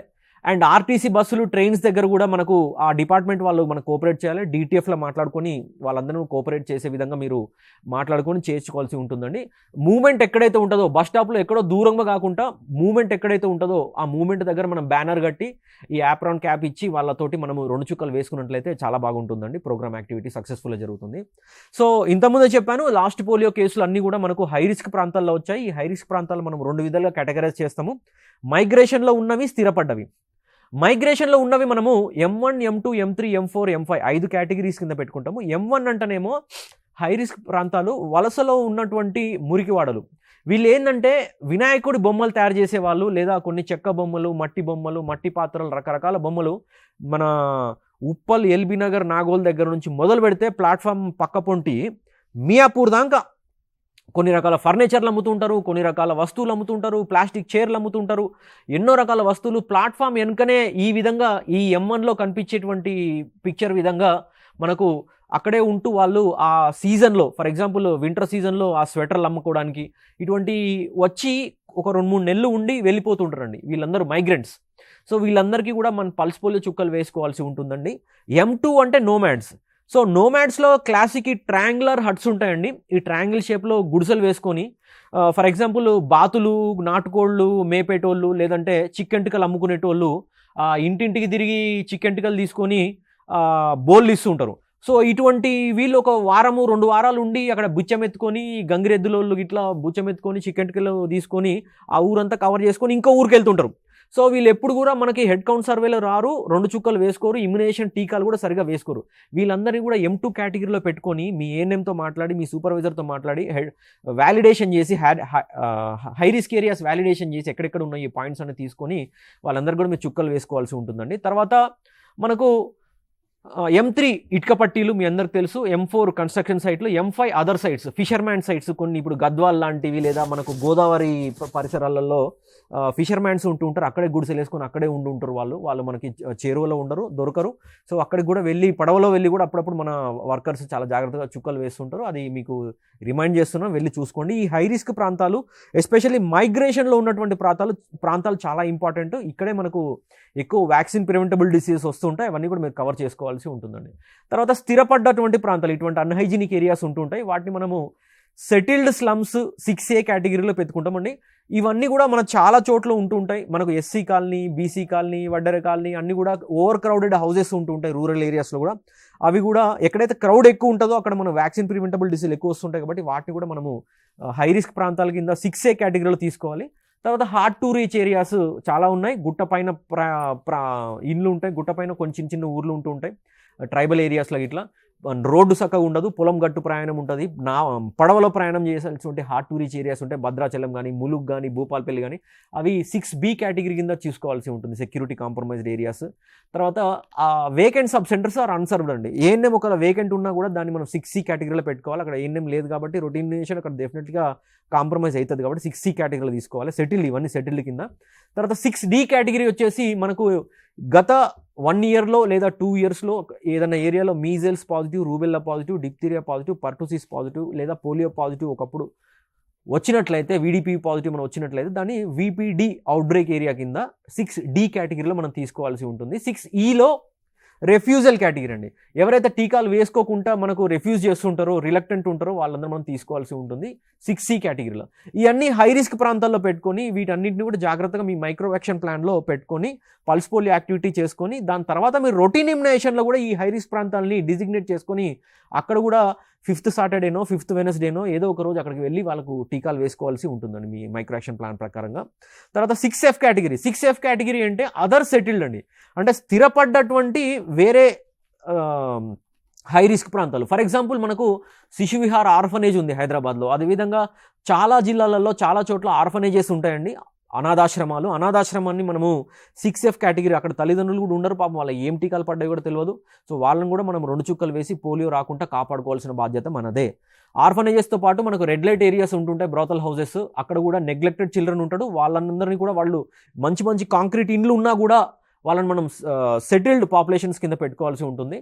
అండ్ ఆర్టీసీ బస్సులు, ట్రైన్స్ దగ్గర కూడా మనకు ఆ డిపార్ట్మెంట్ వాళ్ళు మనకు కోఆపరేట్ చేయాలి. డిటిఎఫ్లో మాట్లాడుకొని వాళ్ళందరూ కోఆపరేట్ చేసే విధంగా మీరు మాట్లాడుకొని చేర్చుకోవాల్సి ఉంటుందండి. మూమెంట్ ఎక్కడైతే ఉంటుందో, బస్ స్టాప్లో ఎక్కడో దూరంగా కాకుండా మూమెంట్ ఎక్కడైతే ఉంటుందో ఆ మూమెంట్ దగ్గర మనం బ్యానర్ కట్టి ఈ యాప్రాన్ క్యాప్ ఇచ్చి వాళ్ళతోటి మనము 2 చుక్కలు వేసుకున్నట్లయితే చాలా బాగుంటుందండి. ప్రోగ్రామ్ యాక్టివిటీ సక్సెస్ఫుల్గా జరుగుతుంది. సో ఇంతకుముందే చెప్పాను, లాస్ట్ పోలియో కేసులు అన్నీ కూడా మనకు హై రిస్క్ ప్రాంతాల్లో వచ్చాయి. ఈ హై రిస్క్ ప్రాంతాలు మనం 2 విధాలుగా కేటగరైజ్ చేస్తాము. మైగ్రేషన్లో ఉన్నవి, స్థిరపడ్డవి. మైగ్రేషన్లో ఉన్నవి మనము M1, M2, M3, M4, M5 5 categories కింద పెట్టుకుంటాము. M1 అంటేనేమో హై రిస్క్ ప్రాంతాలు, వలసలో ఉన్నటువంటి మురికివాడలు. వీళ్ళు ఏంటంటే వినాయకుడి బొమ్మలు తయారు చేసేవాళ్ళు, లేదా కొన్ని చెక్క బొమ్మలు, మట్టి పాత్రలు, రకరకాల బొమ్మలు మన ఉప్పల్, ఎల్బీ నగర్, నాగోల్ దగ్గర నుంచి మొదలు పెడితే ప్లాట్ఫామ్ పక్క పొంటి మియాపూర్ దాకా కొన్ని రకాల ఫర్నిచర్లు అమ్ముతుంటారు, కొన్ని రకాల వస్తువులు అమ్ముతుంటారు, ప్లాస్టిక్ చైర్లు అమ్ముతుంటారు, ఎన్నో రకాల వస్తువులు ప్లాట్ఫామ్ వెనుకనే ఈ విధంగా ఈ M1లో కనిపించేటువంటి పిక్చర్ విధంగా మనకు అక్కడే ఉంటూ వాళ్ళు ఆ సీజన్లో, ఫర్ ఎగ్జాంపుల్ వింటర్ సీజన్లో ఆ స్వెటర్లు అమ్ముకోవడానికి ఇటువంటి వచ్చి ఒక 2-3 నెలలు ఉండి వెళ్ళిపోతుంటారండి. వీళ్ళందరూ మైగ్రెంట్స్. సో వీళ్ళందరికీ కూడా మన పల్స్ పోలియో చుక్కలు వేసుకోవాల్సి ఉంటుందండి. M2 అంటే నోమాడ్స్. సో నోమాడ్స్లో క్లాసిక్ ఈ ట్రయాంగులర్ హట్స్ ఉంటాయండి. ఈ ట్రయాంగిల్ షేప్లో గుడిసెలు వేసుకొని ఫర్ ఎగ్జాంపుల్ బాతులు, నాటుకోళ్ళు మేపేటోళ్ళు, లేదంటే చిక్కెంటికలు అమ్ముకునేటోళ్ళు ఇంటింటికి తిరిగి చిక్కెంటికలు తీసుకొని బోళ్ళు ఇస్తూ ఉంటారు. సో ఇటువంటి వీళ్ళు ఒక 1-2 వారాలు ఉండి అక్కడ బుచ్చమెత్తుకొని, గంగిరెద్దులోళ్ళు ఇట్లా బుచ్చమెత్తుకొని చిక్కెంటికలు తీసుకొని ఆ ఊరంతా కవర్ చేసుకొని ఇంకో ఊరికి వెళ్తుంటారు. సో వీళ్ళు ఎప్పుడు కూడా మనకి హెడ్ కౌంట్ సర్వేలో రారు, 2 చుక్కలు వేసుకోరు, ఇమ్యునేషన్ టీకాలు కూడా సరిగా వేసుకోరు. వీళ్ళందరినీ కూడా M2 కేటగిరీలో పెట్టుకొని మీ ఏఎన్ఎంతో మాట్లాడి, మీ సూపర్వైజర్తో మాట్లాడి వ్యాలిడేషన్ చేసి, హై రిస్క్ ఏరియాస్ వ్యాలిడేషన్ చేసి ఎక్కడెక్కడ ఉన్న ఈ పాయింట్స్ అనేది తీసుకొని వాళ్ళందరూ కూడా మీరు చుక్కలు వేసుకోవాల్సి ఉంటుందండి. తర్వాత మనకు M3 ఇటుక పట్టీలు మీ అందరికి తెలుసు, M4 కన్స్ట్రక్షన్ సైట్లు, M5 other sites, fisherman sites కొన్ని ఇప్పుడు గద్వాల్ లాంటివి లేదా మనకు గోదావరి పరిసరాలలో ఫిషర్మ్యాన్స్ ఉంటూ ఉంటారు. అక్కడే గుడిసెలు వేసుకొని అక్కడే ఉంటారు. వాళ్ళు మనకి చేరువలో దొరకరు. సో అక్కడికి కూడా వెళ్ళి పడవలో వెళ్ళి కూడా అప్పుడప్పుడు మన వర్కర్స్ చాలా జాగ్రత్తగా చుక్కలు వేస్తుంటారు. అది మీకు రిమైండ్ చేస్తున్నాం, వెళ్ళి చూసుకోండి. ఈ హై రిస్క్ ప్రాంతాలు ఎస్పెషల్లీ మైగ్రేషన్లో ఉన్నటువంటి ప్రాంతాలు చాలా ఇంపార్టెంట్. ఇక్కడే మనకు ఎక్కువ వ్యాక్సిన్ ప్రివెంటబుల్ డిసీజెస్ వస్తుంటాయి. అవన్నీ కూడా మీరు కవర్ చేసుకోవాల్సి ఉంటుందండి. తర్వాత స్థిరపడ్డటువంటి ప్రాంతాలు, ఇటువంటి అన్హైజీనిక్ ఏరియాస్ ఉంటుంటాయి. వాటిని మనము సెటిల్డ్ స్లమ్స్ 6A కేటగిరీలో పెట్టుకుంటామండి. ఇవన్నీ కూడా మన చాలా చోట్ల ఉంటుంటాయి. మనకు SC కాలనీ, BC కాలనీ, వడ్డెర కాలనీ అన్నీ కూడా ఓవర్ క్రౌడెడ్ హౌసెస్ ఉంటుంటాయి రూరల్ ఏరియాస్లో కూడా. అవి కూడా ఎక్కడైతే క్రౌడ్ ఎక్కువ ఉంటుందో అక్కడ మనం వ్యాక్సిన్ ప్రివెంటబుల్ డిసీజ్ ఎక్కువ వస్తుంటాయి. కాబట్టి వాటిని కూడా మనము హై రిస్క్ ప్రాంతాల కింద 6A కేటగిరీలో తీసుకోవాలి. తర్వాత హార్డ్ టు రీచ్ ఏరియాస్ చాలా ఉన్నాయి. గుట్ట పైన ఇండ్లు ఉంటాయి, గుట్ట పైన కొన్ని చిన్న ఊర్లు ఉంటూ ఉంటాయి. ట్రైబల్ ఏరియాస్లో ఇట్లా రోడ్డు చక్కగా ఉండదు, పొలం గట్టు ప్రయాణం ఉంటుంది, పడవలో ప్రయాణం చేయాల్సి ఉంటే హార్డ్ టు రీచ్ ఏరియాస్ ఉంటాయి. భద్రాచలం కానీ, ములుగు కానీ, భూపాలపల్లి కానీ అవి 6B కేటగిరీ కింద చూసుకోవాల్సి ఉంటుంది, సెక్యూరిటీ కాంప్రమైజ్డ్ ఏరియాస్. తర్వాత vacant sub centers are unserved అండి. ఏఎన్ఎం ఒకవేళ వేకెంట్ ఉన్నా కూడా దాన్ని మనం 6C కేటగిరీలో పెట్టుకోవాలి. అక్కడ ఏఎన్ఎం లేదు కాబట్టి రొటీనేషన్ అక్కడ డెఫినెట్గా కాంప్రమైజ్ అవుతుంది కాబట్టి 6C కేటగిరీలో తీసుకోవాలి. ఇవన్నీ సెటిల్డ్ కింద. తర్వాత 6D కేటగిరీ వచ్చేసి మనకు గత 1 ఇయర్లో లేదా 2 ఇయర్స్లో ఏదైనా ఏరియాలో measles positive, rubella positive, diphtheria positive, pertussis positive లేదా పోలియో పాజిటివ్ ఒకప్పుడు వచ్చినట్లయితే, VDP పాజిటివ్ మనం వచ్చినట్లయితే దాన్ని VPD అవుట్బ్రేక్ ఏరియా కింద 6D కేటగిరీలో మనం తీసుకోవాల్సి ఉంటుంది. 6Eలో రెఫ్యూజల్ కేటగిరీ అండి. ఎవరైతే టీకాలు వేసుకోకుండా మనకు రెఫ్యూజ్ చేస్తుంటారో, రిలక్టెంట్ ఉంటారో వాళ్ళందరూ మనం తీసుకోవాల్సి ఉంటుంది 6C కేటగిరీలో. ఇవన్నీ హై రిస్క్ ప్రాంతాల్లో పెట్టుకొని వీటన్నిటిని కూడా జాగ్రత్తగా మీ మైక్రో యాక్షన్ ప్లాన్లో పెట్టుకొని పల్స్ పోలియో యాక్టివిటీ చేసుకొని దాని తర్వాత మీరు రొటీన్ ఇమ్యునైజేషన్లో కూడా ఈ హై రిస్క్ ప్రాంతాలని డిజిగ్నేట్ చేసుకొని అక్కడ కూడా 5th సాటర్డేనో 5th వెనస్డేనో ఏదో ఒక రోజు అక్కడికి వెళ్ళి వాళ్ళకు టీకాలు వేసుకోవాల్సి ఉంటుందండి మీ మైక్రో యాక్షన్ ప్లాన్ ప్రకారంగా. తర్వాత 6F కేటగిరీ. 6F కేటగిరీ అంటే అదర్ సెటిల్డ్ అండి. అంటే స్థిరపడ్డటువంటి వేరే హై రిస్క్ ప్రాంతాలు. ఫర్ ఎగ్జాంపుల్ మనకు శిశు విహార్ ఆర్ఫనేజ్ ఉంది హైదరాబాద్లో. అదేవిధంగా చాలా జిల్లాలలో చాలా చోట్ల ఆర్ఫనేజెస్ ఉంటాయండి, అనాథాశ్రమాన్ని మనము 6F కేటగిరీ. అక్కడ తల్లిదండ్రులు కూడా ఉండరు, పాపం వాళ్ళ ఏం టీకాలు పడ్డాయి కూడా తెలియదు. సో వాళ్ళని కూడా మనం 2 చుక్కలు వేసి పోలియో రాకుండా కాపాడుకోవాల్సిన బాధ్యత మనదే. ఆర్ఫనేజెస్తో పాటు మనకు రెడ్ లైట్ ఏరియాస్ ఉంటుంటాయి, బ్రోతల్ హౌసెస్. అక్కడ కూడా నెగ్లెక్టెడ్ చిల్డ్రన్ ఉంటాడు. వాళ్ళందరినీ కూడా వాళ్ళు మంచి కాంక్రీట్ ఇండ్లు ఉన్నా కూడా వాళ్ళని మనం సెటిల్డ్ పాపులేషన్స్ కింద పెట్టుకోవాల్సి ఉంటుంది.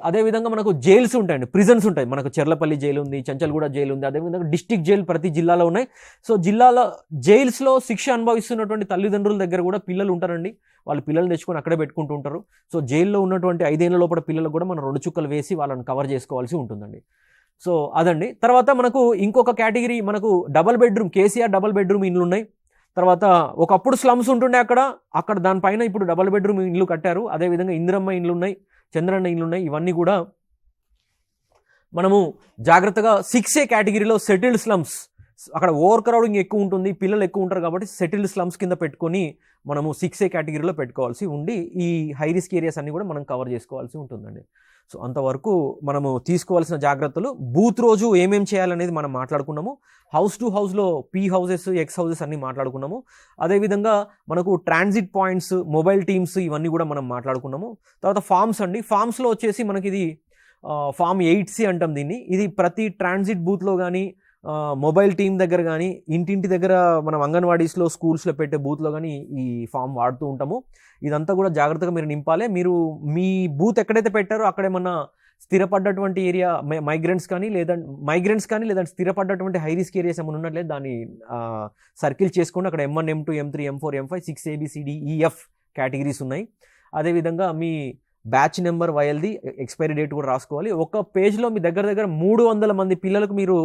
అదేవిధంగా మనకు జైల్స్ ఉంటాయండి, ప్రిజన్స్ ఉంటాయి. మనకు చెర్లపల్లి జైలు ఉంది, చెంచల్గూడ జైలు ఉంది, అదేవిధంగా డిస్ట్రిక్ట్ జైలు ప్రతి జిల్లాలో ఉన్నాయి. సో జిల్లాలో జైల్స్లో శిక్ష అనుభవిస్తున్నటువంటి తల్లిదండ్రుల దగ్గర కూడా పిల్లలు ఉంటారండి. వాళ్ళు పిల్లలు తెచ్చుకొని అక్కడే పెట్టుకుంటూ ఉంటారు. సో జైల్లో ఉన్నటువంటి 5 ఏళ్ల లోపల పిల్లలకు కూడా మనం 2 చుక్కలు వేసి వాళ్ళని కవర్ చేసుకోవాల్సి ఉంటుందండి. సో అదండి. తర్వాత మనకు ఇంకొక కేటగిరీ మనకు double bedroom, KCR double bedroom ఇండ్లు ఉన్నాయి. తర్వాత ఒకప్పుడు స్లమ్స్ ఉంటుండే అక్కడ దానిపైన ఇప్పుడు డబల్ బెడ్రూమ్ ఇండ్లు కట్టారు. అదేవిధంగా ఇందిరమ్మ ఇండ్లు ఉన్నాయి, చంద్రన్న ఇండ్లు ఉన్నాయి. ఇవన్నీ కూడా మనము జాగ్రత్తగా 6A కేటగిరీలో సెటిల్డ్ స్లమ్స్, అక్కడ ఓవర్ క్రౌడింగ్ ఎక్కువ ఉంటుంది, పిల్లలు ఎక్కువ ఉంటారు కాబట్టి సెటిల్డ్ స్లమ్స్ కింద పెట్టుకొని మనము 6A కేటగిరీలో పెట్టుకోవాల్సి ఉండి ఈ హై రిస్క్ ఏరియాస్ అన్ని కూడా మనం కవర్ చేసుకోవాల్సి ఉంటుందండి. సో అంతవరకు మనము తీసుకోవాల్సిన జాగ్రత్తలు. బూత్ రోజు ఏమేం చేయాలనేది మనం మాట్లాడుకున్నాము. హౌస్ టు హౌస్లో P హౌసెస్, X హౌసెస్ అన్నీ మాట్లాడుకున్నాము. అదేవిధంగా మనకు ట్రాన్సిట్ పాయింట్స్, మొబైల్ టీమ్స్ ఇవన్నీ కూడా మనం మాట్లాడుకున్నాము. తర్వాత ఫామ్స్ అండి. ఫామ్స్లో వచ్చేసి మనకి ఇది ఫామ్ 8C అంటాం దీన్ని. ఇది ప్రతి ట్రాన్సిట్ బూత్లో కానీ, మొబైల్ టీం దగ్గర కానీ, ఇంటింటి దగ్గర మనం అంగన్వాడీస్లో, స్కూల్స్లో పెట్టే బూత్లో కానీ ఈ ఫామ్ వాడుతూ ఉంటాము. ఇదంతా కూడా జాగ్రత్తగా మీరు నింపాలి. మీరు మీ బూత్ ఎక్కడైతే పెట్టారో అక్కడేమన్నా స్థిరపడ్డటువంటి ఏరియా మైగ్రెంట్స్ కానీ లేదా స్థిరపడ్డటువంటి హై రిస్క్ ఏరియాస్ ఏమైనా ఉన్నట్లయితే దాన్ని సర్కిల్ చేసుకోండి. అక్కడ M1, M2, M3, M4, M5, 6ABCDEF categories ఉన్నాయి. అదేవిధంగా మీ బ్యాచ్ నెంబర్, వైఎల్ది, ఎక్స్పైరీ డేట్ కూడా రాసుకోవాలి. ఒక పేజ్లో మీ దగ్గర 300 మంది పిల్లలకు మీరు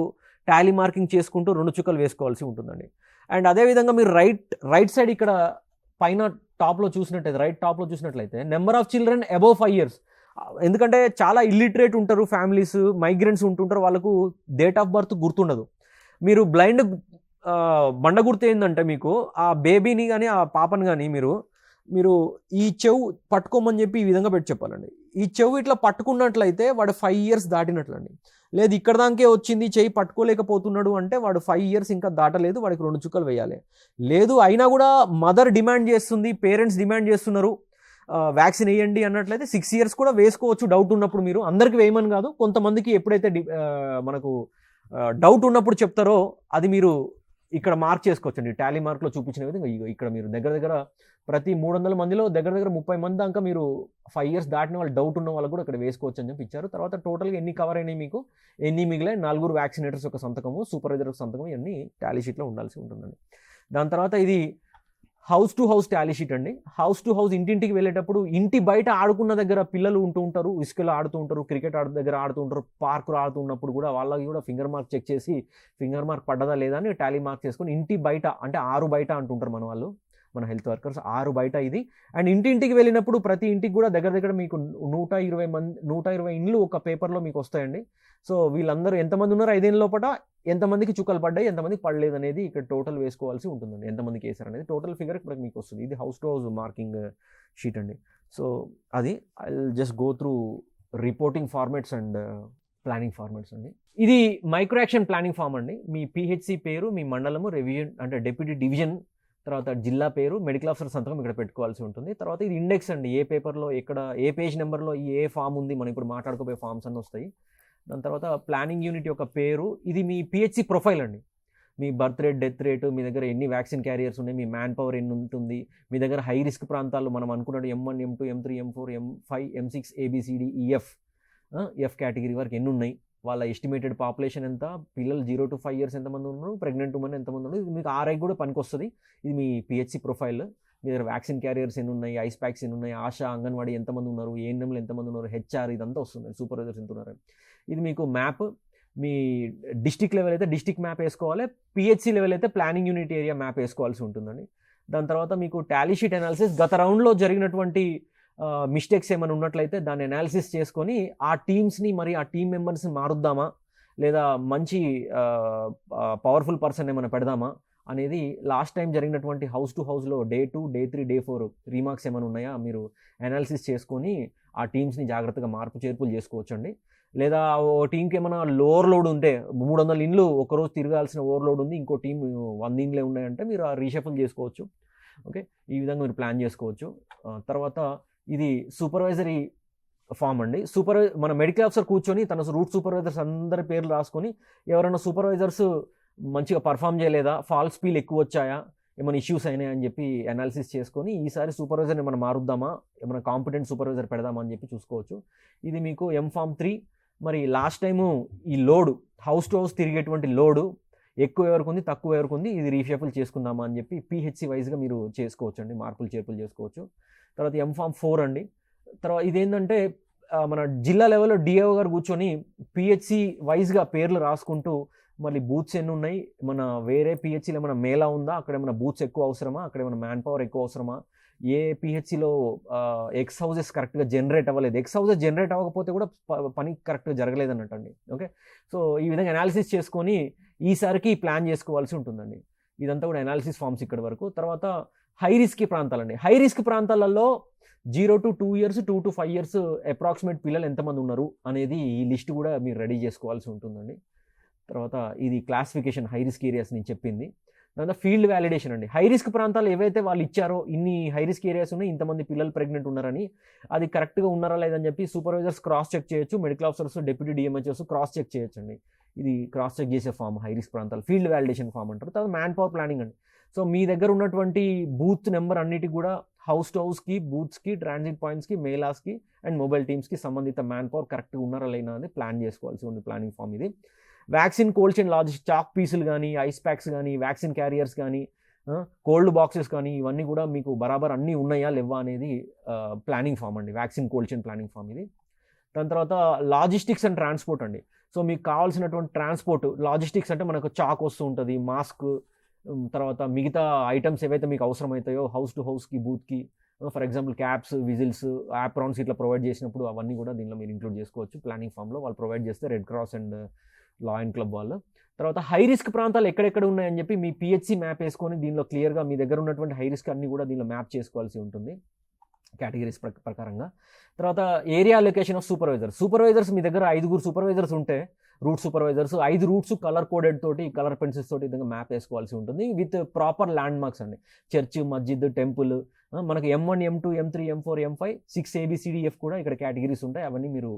టాలీ మార్కింగ్ చేసుకుంటూ 2 చుక్కలు వేసుకోవాల్సి ఉంటుందండి. అండ్ అదేవిధంగా మీరు రైట్ సైడ్ ఇక్కడ పైన టాప్లో చూసినట్లయితే number of children above 5 years. ఎందుకంటే చాలా ఇల్లిటరేట్ ఉంటారు ఫ్యామిలీస్, మైగ్రెంట్స్ ఉంటుంటారు, వాళ్ళకు డేట్ ఆఫ్ బర్త్ గుర్తుండదు. మీరు బ్లైండ్ బండ గుర్తు ఏంటంటే మీకు ఆ బేబీని కానీ ఆ పాపని కానీ మీరు ఈ చెవు పట్టుకోమని చెప్పి ఈ విధంగా పెట్టి చెప్పాలండి. ఈ చెవు ఇట్లా పట్టుకున్నట్లయితే వాడు 5 years దాటినట్లండి. లేదు ఇక్కడ దానికే వచ్చింది, చెయ్యి పట్టుకోలేకపోతున్నాడు అంటే వాడు 5 years ఇంకా దాటలేదు, వాడికి 2 చుక్కలు వేయాలి. లేదు అయినా కూడా మదర్ డిమాండ్ చేస్తుంది, పేరెంట్స్ డిమాండ్ చేస్తున్నారు, వ్యాక్సిన్ వేయండి అన్నట్లయితే 6 years కూడా వేసుకోవచ్చు డౌట్ ఉన్నప్పుడు. మీరు అందరికి వేయమని కాదు, కొంతమందికి ఎప్పుడైతే మనకు డౌట్ ఉన్నప్పుడు చెప్తారో అది మీరు ఇక్కడ మార్క్ చేసుకోవచ్చండి. టాలీ మార్క్లో చూపించిన విధంగా ఇక్కడ మీరు దగ్గర ప్రతి 300 మందిలో దగ్గర 30 మంది దాకా మీరు 5 years దాటిన వాళ్ళు డౌట్ ఉన్న వాళ్ళు కూడా ఇక్కడ వేసుకోవచ్చు అని చెప్పి ఇచ్చారు. తర్వాత టోటల్గా ఎన్ని కవర్ అయినాయి, మీకు ఎన్ని మిగిలాయి, 4 వ్యాక్సినేటర్స్ యొక్క సంతకము, సూపర్వైజర్ సంతకం, ఇవన్నీ టాలీ షీట్లో ఉండాల్సి ఉంటుందండి. దాని తర్వాత ఇది house to house Tally sheet అండి. హౌస్ టు హౌస్, ఇంటింటికి వెళ్ళేటప్పుడు ఇంటి బయట ఆడుకున్న దగ్గర పిల్లలు ఉంటూ ఉంటారు, ఇసుకలో ఆడుతూ ఉంటారు, క్రికెట్ దగ్గర ఆడుతూ ఉంటారు, పార్కులో ఆడుతున్నప్పుడు కూడా వాళ్ళకి కూడా ఫింగర్ మార్క్ చెక్ చేసి ఫింగర్ మార్క్ పడ్డదా లేదా అని టాలీ మార్క్ చేసుకొని ఇంటి బయట, అంటే 6 బయట అంటుంటారు మన వాళ్ళు, మన హెల్త్ వర్కర్స్ 6 బయట ఇది. అండ్ ఇంటింటికి వెళ్ళినప్పుడు ప్రతి ఇంటికి కూడా దగ్గర మీకు 120 ఇండ్లు ఒక పేపర్లో మీకు వస్తాయండి. సో వీళ్ళందరూ ఎంతమంది ఉన్నారు 5 ఏళ్ళ లోపల, ఎంతమందికి చుక్కలు పడ్డాయి, ఎంతమందికి పడలేదు అనేది ఇక్కడ టోటల్ వేసుకోవాల్సి ఉంటుందండి. ఎంతమందికి వేసారు అనేది టోటల్ ఫిగర్ ఇక్కడ మీకు వస్తుంది. ఇది house to house marking sheet అండి. సో అది I just go through reporting formats and planning formats అండి. ఇది మైక్రో యాక్షన్ ప్లానింగ్ ఫామ్ అండి. మీ పిహెచ్సి పేరు, మీ మండలము, రెవిజన్ అంటే డెప్యూటీ డివిజన్, తర్వాత జిల్లా పేరు, మెడికల్ ఆఫీసర్ సంతకం ఇక్కడ పెట్టుకోవాల్సి ఉంటుంది. తర్వాత ఇది ఇండెక్స్ అండి, ఏ పేపర్లో ఎక్కడ ఏ పేజ్ నెంబర్లో ఏ ఫామ్ ఉంది, మనం ఇప్పుడు మాట్లాడుకోబోయే ఫామ్స్ అన్నీ వస్తాయి. దాని తర్వాత ప్లానింగ్ యూనిట్ యొక్క పేరు, ఇది మీ పిహెచ్సి ప్రొఫైల్ అండి. మీ బర్త్ రేట్, డెత్ రేటు, మీ దగ్గర ఎన్ని వ్యాక్సిన్ క్యారియర్స్ ఉన్నాయి, మీ మ్యాన్ పవర్ ఎన్ని ఉంటుంది, మీ దగ్గర హై రిస్క్ ప్రాంతాలు మనం అనుకున్నట్టు M1, M2, M3, M4, M5, M6, ABCD, EF, F category వరకు ఎన్ని ఉన్నాయి, వాళ్ళ ఎస్టిమేటెడ్ పాపులేషన్ ఎంత, పిల్లలు 0 to 5 years ఎంతమంది ఉన్నారు, ప్రెగ్నెంట్ ఉమెన్ ఎంతమంది ఉన్నారు, ఇది మీకు RI కూడా పనికొస్తుంది. ఇది మీ పిహెచ్సి ప్రొఫైల్. మీ దగ్గర వ్యాక్సిన్ క్యారియర్స్ ఎన్ని ఉన్నాయి, ఐస్ ప్యాక్స్ ఎన్ని ఉన్నాయి, ఆశా, అంగన్వాడీ ఎంతమంది ఉన్నారు, ఏఎన్ఎంలు ఎంతమంది ఉన్నారు, HR ఇదంతా వస్తుంది, సూపర్వైజర్స్ ఎంత ఉన్నారు. ఇది మీకు మ్యాప్, మీ డిస్టిక్ లెవెల్ అయితే డిస్టిక్ మ్యాప్ వేసుకోవాలి, పిహెచ్సి లెవెల్ అయితే ప్లానింగ్ యూనిట్ ఏరియా మ్యాప్ వేసుకోవాల్సి ఉంటుందండి. దాని తర్వాత మీకు టాలీ షీట్ అనాలిసిస్, గత రౌండ్లో జరిగినటువంటి మిస్టేక్స్ ఏమైనా ఉన్నట్లయితే దాన్ని అనాలిసిస్ చేసుకొని ఆ టీమ్స్ని మరి ఆ టీమ్ మెంబర్స్ని మారుద్దామా, లేదా మంచి పవర్ఫుల్ పర్సన్ ఏమైనా పెడదామా అనేది లాస్ట్ టైం జరిగినటువంటి హౌస్ టు హౌస్లో Day 2, Day 3, Day 4 రీమార్క్స్ ఏమైనా ఉన్నాయా మీరు అనాలిసిస్ చేసుకొని ఆ టీమ్స్ని జాగ్రత్తగా మార్పు చేర్పులు చేసుకోవచ్చండి. లేదా ఓ టీంకి ఏమైనా లోవర్ లోడ్ ఉంటే 300 ఇండ్లు ఒకరోజు తిరగాల్సిన ఓవర్లోడ్ ఉంది, ఇంకో టీం 100 ఇండ్లే ఉన్నాయంటే మీరు ఆ రీషఫుల్ చేసుకోవచ్చు. ఓకే, ఈ విధంగా మీరు ప్లాన్ చేసుకోవచ్చు. తర్వాత ఇది సూపర్వైజరీ ఫామ్ అండి. మన మెడికల్ ఆఫీసర్ కూర్చొని తన రూట్ సూపర్వైజర్స్ అందరి పేర్లు రాసుకొని ఎవరైనా సూపర్వైజర్స్ మంచిగా పర్ఫామ్ చేయలేదా, ఫాల్స్ పీల్ ఎక్కువ వచ్చాయా, ఏమైనా ఇష్యూస్ అయినాయి అని చెప్పి అనాలిసిస్ చేసుకొని ఈసారి సూపర్వైజర్ని మనం మారుద్దామా, ఏమైనా కాంపిటెంట్ సూపర్వైజర్ పెడదామా అని చెప్పి చూసుకోవచ్చు. ఇది మీకు M-Form 3. మరి లాస్ట్ టైము ఈ లోడు, హౌస్ టు హౌస్ తిరిగేటువంటి లోడు ఎక్కువ ఎవరికి ఉంది, తక్కువ ఎవరికి ఉంది, ఇది రీషఫుల్ చేసుకుందామా అని చెప్పి పిహెచ్సి వైజ్గా మీరు చేసుకోవచ్చు అండి, మార్పులు చేర్పులు చేసుకోవచ్చు. తర్వాత M-Form 4 అండి. తర్వాత ఇదేంటంటే మన జిల్లా లెవెల్లో డిఓ గారు కూర్చొని పిహెచ్సి వైజ్గా పేర్లు రాసుకుంటూ మళ్ళీ బూత్స్ ఎన్ని ఉన్నాయి, మన వేరే పిహెచ్సిలో ఏమైనా మేళా ఉందా, అక్కడ ఏమైనా బూత్స్ ఎక్కువ అవసరమా, అక్కడ ఏమైనా మ్యాన్ పవర్ ఎక్కువ అవసరమా, ఏ పిహెచ్సిలో ఎక్స్ హౌసెస్ కరెక్ట్గా జనరేట్ అవ్వలేదు, ఎక్స్ హౌసెస్ జనరేట్ అవ్వకపోతే కూడా పని కరెక్ట్గా జరగలేదు అన్నట్టండి. ఓకే, సో ఈ విధంగా అనాలిసిస్ చేసుకొని ఈసారికి ప్లాన్ చేసుకోవాల్సి ఉంటుందండి. ఇదంతా కూడా అనాలిసిస్ ఫామ్స్ ఇక్కడ వరకు. తర్వాత హై రిస్క్ ప్రాంతాలండి. హై రిస్క్ ప్రాంతాలలో 0 to 2 years, 2 to 5 years approximate పిల్లలు ఎంతమంది ఉన్నారు అనేది ఈ లిస్ట్ కూడా మీరు రెడీ చేసుకోవాల్సి ఉంటుందండి. తర్వాత ఇది క్లాసిఫికేషన్ హై రిస్క్ ఏరియాస్ నేను చెప్పింది. దాంట్లో ఫీల్డ్ వ్యాలిడేషన్ అండి. హై రిస్క్ ప్రాంతాలు ఏవైతే వాళ్ళు ఇచ్చారో, ఇన్ని హై రిస్క్ ఏరియాస్ ఉన్నాయి, ఇంతమంది పిల్లలు ప్రెగ్నెంట్ ఉన్నారని, అది కరెక్ట్గా ఉన్నారా లేదని చెప్పి సూపర్వైజర్స్ క్రాస్ చెక్ చేయొచ్చు, medical officers, deputy DMHOs cross check చేయొచ్చండి. ఇది క్రాస్ చెక్ చేసే ఫామ్ హై రిస్క్ ప్రాంతాలు, ఫీల్డ్ వ్యాలిడేషన్ ఫామ్ అంటారు. తర్వాత మ్యాన్ పవర్ ప్లానింగ్ అండి. సో మీ దగ్గర ఉన్నటువంటి బూత్ నెంబర్ అన్నిటికి కూడా హౌస్ టు హౌస్కి, బూత్స్కి, ట్రాన్సిట్ పాయింట్స్కి, మేలాస్కి అండ్ మొబైల్ టీమ్స్కి సంబంధిత మ్యాన్ పవర్ కరెక్ట్గా ఉన్నారా లేనా అని ప్లాన్ చేసుకోవాల్సి ఉంది ప్లానింగ్ ఫామ్ ఇది. Vaccine cold chain logistic, chalk పీసులు కానీ, ఐస్ ప్యాక్స్ కానీ, వ్యాక్సిన్ క్యారియర్స్ కానీ, కోల్డ్ బాక్సెస్ కానీ, ఇవన్నీ కూడా మీకు బరాబర్ అన్నీ ఉన్నాయా లేవా అనేది ప్లానింగ్ ఫామ్ అండి, vaccine cold chain planning form ఇది. దాని తర్వాత లాజిస్టిక్స్ అండ్ ట్రాన్స్పోర్ట్ అండి. సో మీకు కావాల్సినటువంటి ట్రాన్స్పోర్ట్, లాజిస్టిక్స్ అంటే మనకు చాక్ వస్తూ ఉంటుంది, మాస్క్, తర్వాత మిగతా ఐటమ్స్ ఏవైతే మీకు అవసరమవుతాయో హౌస్ టు హౌస్కి, బూత్కి, for example caps, whistles, aprons ఇట్లా ప్రొవైడ్ చేసినప్పుడు అవన్నీ కూడా దీనిలో మీరు ఇంక్లూడ్ చేసుకోవచ్చు ప్లానింగ్ ఫామ్లో. వాళ్ళు ప్రొవైడ్ చేస్తే red cross and lion club వాళ్ళు. తర్వాత హై రిస్క్ ప్రాంతాలు ఎక్కడెక్కడ ఉన్నాయని చెప్పి మీ పిహెచ్సి మ్యాప్ వేసుకొని దీనిలో క్లియర్గా మీ దగ్గర ఉన్నటువంటి హై రిస్క్ అన్ని కూడా దీనిలో మ్యాప్ చేసుకోవాల్సి ఉంటుంది కేటగిరీస్ ప్రకారంగా. తర్వాత ఏరియా లొకేషన్ ఆఫ్ సూపర్వైజర్స్ మీ దగ్గర 5 సూపర్వైజర్స్ ఉంటే, route supervisors 5 routes colour coded తోటి, కలర్ పెన్సిల్స్ తోటి విధంగా మ్యాప్ వేసుకోవాల్సి ఉంటుంది విత్ ప్రాపర్ ల్యాండ్ మార్క్స్ అండి. చర్చ్, మస్జిద్, టెంపుల్, మనకు M1, M2, M3, M4, M5, 6 ABCDF కూడా ఇక్కడ కేటగిరీస్ ఉంటాయి. అవన్నీ మీరు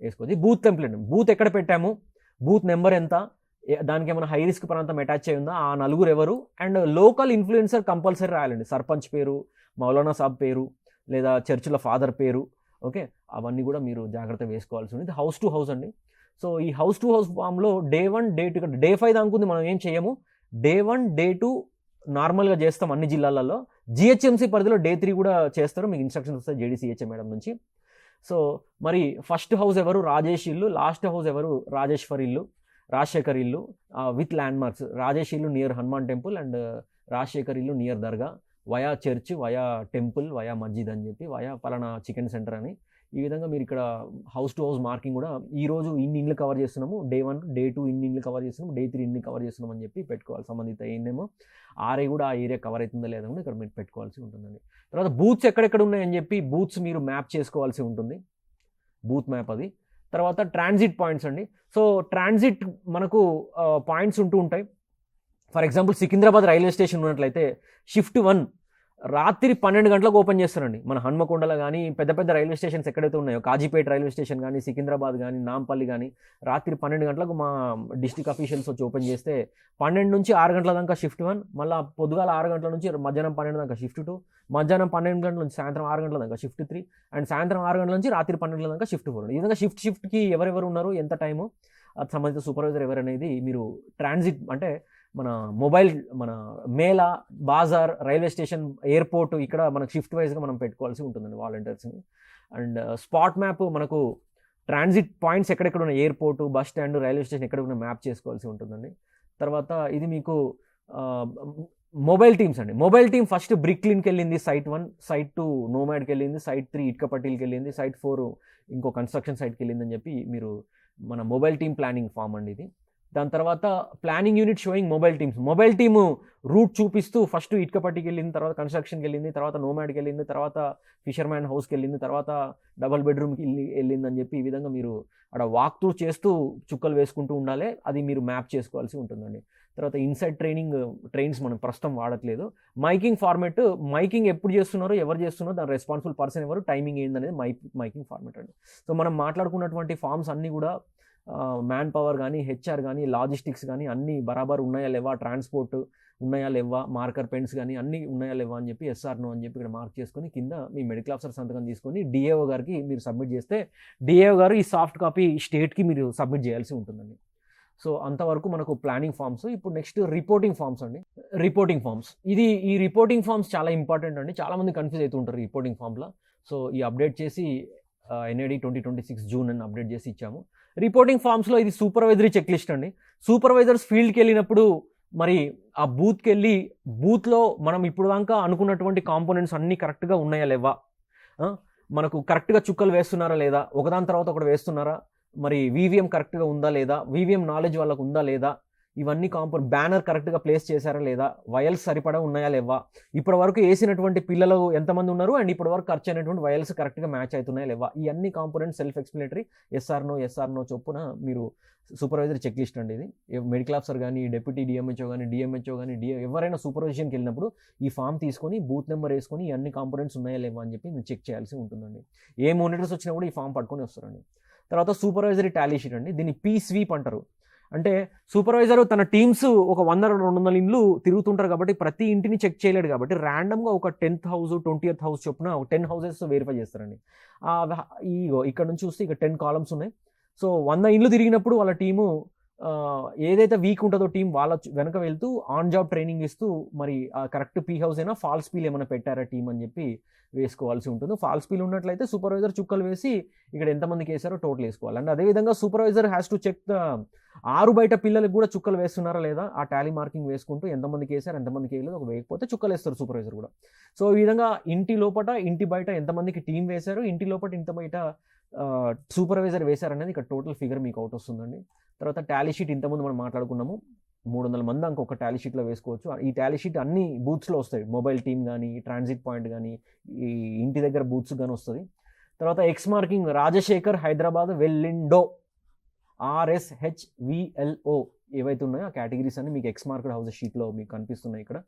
వేసుకోవచ్చు. బూత్ టెంప్లెట్, బూత్ ఎక్కడ పెట్టాము, బూత్ నెంబర్ ఎంత, దానికి ఏమైనా హై రిస్క్ ప్రాంతం అటాచ్ అయి ఉందా, ఆ నలుగురు ఎవరు, అండ్ లోకల్ ఇన్ఫ్లుయెన్సర్ కంపల్సరీ రాయాలండి. సర్పంచ్ పేరు, మౌలానా సాబ్ పేరు, లేదా చర్చిల ఫాదర్ పేరు. ఓకే, అవన్నీ కూడా మీరు జాగ్రత్త వేసుకోవాల్సి ఉంది. ఇది హౌస్ టు హౌస్ అండి. సో ఈ హౌస్ టు హౌస్ ఫామ్లో Day 1, Day 2, Day 5 దానికి మనం ఏం చేయము. Day 1, Day 2 నార్మల్గా చేస్తాం అన్ని జిల్లాలలో. జిహెచ్ఎంసీ పరిధిలో Day 3 కూడా చేస్తారు. మీకు ఇన్స్ట్రక్షన్స్ వస్తాయి JDCHM మేడం నుంచి. సో మరి ఫస్ట్ హౌస్ ఎవరు, రాజేష్ ఇల్లు. లాస్ట్ హౌస్ ఎవరు, రాజేశ్వర్ ఇల్లు, రాజశేఖర్ ఇల్లు విత్ ల్యాండ్ మార్క్స్. రాజేష్ ఇల్లు near Hanuman temple and Rajasekhar ఇల్లు near dargah, via church, via temple, via masjid అని చెప్పి, వయా పలానా చికెన్ సెంటర్ అని. ఈ విధంగా మీరు ఇక్కడ హౌస్ టు హౌస్ మార్కింగ్ కూడా ఈరోజు ఇన్ని ఇండ్లు కవర్ చేస్తున్నాము, Day 1, Day 2 ఇన్ని ఇండ్లు కవర్ చేస్తున్నాము, Day 3 ఇన్ని కవర్ చేస్తున్నాం అని చెప్పి పెట్టుకోవాలి. సంబంధిత ఏమో ఆర్ఐ కూడా ఆ ఏరియా కవర్ అవుతుందా లేదా కూడా ఇక్కడ మీరు పెట్టుకోవాల్సి ఉంటుందండి. తర్వాత బూత్స్ ఎక్కడెక్కడ ఉన్నాయని చెప్పి బూత్స్ మీరు మ్యాప్ చేసుకోవాల్సి ఉంటుంది, బూత్ మ్యాప్ అది. తర్వాత ట్రాన్సిట్ పాయింట్స్ అండి. సో ట్రాన్సిట్ మనకు పాయింట్స్ ఉంటూ ఉంటాయి. For example Secunderabad railway station ఉన్నట్లయితే షిఫ్ట్ 1 రాత్రి 12 గంటలకు ఓపెన్ చేస్తారండి. మన హన్మకొండలో కానీ పెద్ద పెద్ద రైల్వే స్టేషన్స్ ఎక్కడైతే ఉన్నాయో, కాజీపేట రైల్వే స్టేషన్ కానీ, సికింద్రాబాద్ కానీ, నాంపల్లి కానీ, రాత్రి 12 గంటలకు మా డిస్ట్రిక్ట్ అఫీషియల్స్ వచ్చి ఓపెన్ చేస్తే 12 నుంచి 6 గంటల దాకా షిఫ్ట్ 1, మళ్ళీ పొద్దుగాల 6 గంటల నుంచి మధ్యాహ్నం 12 దాకా షిఫ్ట్ 2, మధ్యాహ్నం 12 గంటల నుంచి సాయంత్రం 6 గంటల దాకా షిఫ్ట్ 3, అండ్ సాయంత్రం 6 గంటల నుంచి రాత్రి 12 గంటల దాకా షిఫ్ట్ 4. ఈ విధంగా షిఫ్ట్కి ఎవరెవరు ఉన్నారు, ఎంత టైము, అది సంబంధిత సూపర్వైజర్ ఎవరనేది మీరు ట్రాన్సిట్ అంటే మన మొబైల్, మన మేళా, బాజార్, రైల్వే స్టేషన్, ఎయిర్పోర్ట్, ఇక్కడ మనకు షిఫ్ట్ వైజ్గా మనం పెట్టుకోవాల్సి ఉంటుందండి వాలంటీర్స్ని. అండ్ స్పాట్ మ్యాప్ మనకు ట్రాన్సిట్ పాయింట్స్ ఎక్కడెక్కడ ఉన్నాయి, airport, bus stand, railway station ఎక్కడ ఉన్న మ్యాప్ చేసుకోవాల్సి ఉంటుందండి. తర్వాత ఇది మీకు మొబైల్ టీమ్స్ అండి. మొబైల్ టీమ్ ఫస్ట్ బ్రిక్లిన్కి వెళ్ళింది, Site 1, Site 2 నోమాడ్కి వెళ్ళింది, Site 3 ఇటుకపట్టిల్కి వెళ్ళింది, Site 4 ఇంకో కన్స్ట్రక్షన్ సైట్కి వెళ్ళిందని చెప్పి మీరు మన మొబైల్ టీమ్ ప్లానింగ్ ఫామ్ అండి ఇది. దాని తర్వాత planning unit showing mobile teams. Mobile team route చూపిస్తూ ఫస్ట్ ఇటుకపట్టికి వెళ్ళింది, తర్వాత కన్స్ట్రక్షన్కి వెళ్ళింది, తర్వాత నోమాడ్కి వెళ్ళింది, తర్వాత ఫిషర్మ్యాన్ హౌస్కి వెళ్ళింది, తర్వాత డబల్ బెడ్రూమ్కి వెళ్ళిందని చెప్పి ఈ విధంగా మీరు అక్కడ వాక్ త్రూ చేస్తూ చుక్కలు వేసుకుంటూ ఉండాలి. అది మీరు మ్యాప్ చేసుకోవాల్సి ఉంటుందండి. తర్వాత ఇన్సైడ్ ట్రైన్స్ మనం ప్రస్తుతం వాడట్లేదు. మైకింగ్ ఫార్మెట్, మైకింగ్ ఎప్పుడు చేస్తున్నారో, ఎవరు చేస్తున్నారో, దాని రెస్పాన్సిబుల్ పర్సన్ ఎవరు, టైమింగ్ ఏందనేది మైకింగ్ ఫార్మెట్ అండి. సో మనం మాట్లాడుకున్నటువంటి ఫార్మ్స్ అన్నీ కూడా మ్యాన్ పవర్ కానీ, హెచ్ఆర్ కానీ, లాజిస్టిక్స్ కానీ అన్నీ బరాబర్ ఉన్నాయా లేవా, ట్రాన్స్పోర్ట్ ఉన్నాయా లేవా, మార్కర్ పెన్స్ కానీ అన్నీ ఉన్నాయా లేవా అని చెప్పి SR నో అని చెప్పి ఇక్కడ మార్క్ చేసుకొని కింద మీ మెడికల్ ఆఫీసర్ సంతకం తీసుకొని DAO గారికి మీరు సబ్మిట్ చేస్తే DAO గారు ఈ సాఫ్ట్ కాపీ స్టేట్కి మీరు సబ్మిట్ చేయాల్సి ఉంటుందండి. సో అంతవరకు మనకు ప్లానింగ్ ఫామ్స్. ఇప్పుడు నెక్స్ట్ రిపోర్టింగ్ ఫామ్స్ అండి. రిపోర్టింగ్ ఫామ్స్, ఈ రిపోర్టింగ్ ఫామ్స్ చాలా ఇంపార్టెంట్ అండి. చాలామంది కన్ఫ్యూజ్ అవుతుంటారు రిపోర్టింగ్ ఫామ్లో. సో ఈ అప్డేట్ చేసి NAD 2026 జూన్ అని అప్డేట్ చేసి ఇచ్చాము. రిపోర్టింగ్ ఫామ్స్లో ఇది సూపర్వైజరీ చెక్ లిస్ట్ అండి. సూపర్వైజర్స్ ఫీల్డ్కి వెళ్ళినప్పుడు మరి ఆ బూత్కి వెళ్ళి బూత్లో మనం ఇప్పుడు దాకా అనుకున్నటువంటి కాంపోనెంట్స్ అన్నీ కరెక్ట్గా ఉన్నాయా లేవా, మనకు కరెక్ట్గా చుక్కలు వేస్తున్నారా లేదా, ఒకదాని తర్వాత ఒకటి వేస్తున్నారా, మరి VVM కరెక్ట్గా ఉందా లేదా, VVM నాలెడ్జ్ వాళ్ళకు ఉందా లేదా, ఇవన్నీ బ్యానర్ కరెక్ట్గా ప్లేస్ చేశారా లేదా, వైల్స్ సరిపడా ఉన్నాయా లేవా, ఇప్పటి వరకు వేసినటువంటి పిల్లలు ఎంతమంది ఉన్నారు, అండ్ ఇప్పటి వరకు ఖర్చు అయినటువంటి వైల్స్ కరెక్ట్గా మ్యాచ్ అవుతున్నాయా లేవా, ఈ అన్ని components self explanatory SR no చొప్పున మీరు సూపర్వైజర్ చెక్ లిస్ట్ అండి ఇది. మెడికల్ ఆఫీసర్ కానీ, డెప్యూటీ DMHO కానీ, DMHO కానీ, ఎవరైనా సూపర్విజన్కి వెళ్ళినప్పుడు ఈ ఫామ్ తీసుకొని బూత్ నెంబర్ వేసుకొని ఈ అన్ని కాంపోనెంట్స్ ఉన్నాయా లేవా అని చెప్పి మీరు చెక్ చేయాల్సి ఉంటుందండి. ఏ మానిటర్స్ వచ్చినా కూడా ఈ ఫామ్ పట్టుకొని వస్తారండి. తర్వాత సూపర్వైజరీ టాలీ షీట్ అండి. దీన్ని P-స్వీప్ అంటారు. అంటే సూపర్వైజర్ తన టీమ్స్ ఒక 100-200 ఇండ్లు తిరుగుతుంటారు కాబట్టి ప్రతి ఇంటిని చెక్ చేయలేడు కాబట్టి ర్యాండమ్గా ఒక 10th హౌస్ 20th హౌస్ చొప్పున 10 హౌసెస్ వెరిఫై చేస్తారండి. ఇక్కడ నుంచి చూస్తే ఇక 10 కాలమ్స్ ఉన్నాయి. సో 100 ఇండ్లు తిరిగినప్పుడు వాళ్ళ టీము ఏదైతే వీక్ ఉంటుందో టీం వాళ్ళ వెనక వెళ్తూ ఆన్ జాబ్ ట్రైనింగ్ ఇస్తూ మరి కరెక్ట్ P హౌస్ అయినా ఫాల్స్ పీల్ ఏమైనా పెట్టారా టీం అని చెప్పి వేసుకోవాల్సి ఉంటుంది. ఫాల్స్ పీల్ ఉన్నట్లయితే సూపర్వైజర్ చుక్కలు వేసి ఇక్కడ ఎంతమందికి వేసారో టోటల్ వేసుకోవాలి. అండ్ అదేవిధంగా సూపర్వైజర్ హ్యాస్ టు చెక్ 6 బయట పిల్లలకు కూడా చుక్కలు వేస్తున్నారా లేదా ఆ టాలీ మార్కింగ్ వేసుకుంటూ ఎంతమందికి వేసారు ఎంతమందికి వేయలేదు, ఒక వేయకపోతే చుక్కలు వేస్తారు సూపర్వైజర్ కూడా. సో ఈ విధంగా ఇంటి లోపల ఇంటి బయట ఎంతమందికి టీం వేశారు, ఇంటి లోపల ఇంత బయట సూపర్వైజర్ వేశారనేది ఇక్కడ టోటల్ ఫిగర్ మీకు అవుట్ వస్తుందండి. తర్వాత టాలీ షీట్ ఇంతకుముందు మనం మాట్లాడుకున్నాము 300 మంది ఇంకొక టాలీ షీట్లో వేసుకోవచ్చు. ఈ టాలీ షీట్ అన్ని బూత్స్లో వస్తాయి, మొబైల్ టీమ్ కానీ, ట్రాన్సిట్ పాయింట్ కానీ, ఈ ఇంటి దగ్గర బూత్స్ కానీ వస్తుంది. తర్వాత ఎక్స్ మార్కింగ్ రాజశేఖర్ హైదరాబాద్ వెల్లిండో RSHVLO ఏవైతే ఉన్నాయో ఆ కేటగిరీస్ అన్ని మీకు ఎక్స్ మార్క్డ్ హౌసెస్ షీట్లో మీకు కనిపిస్తున్నాయి ఇక్కడ.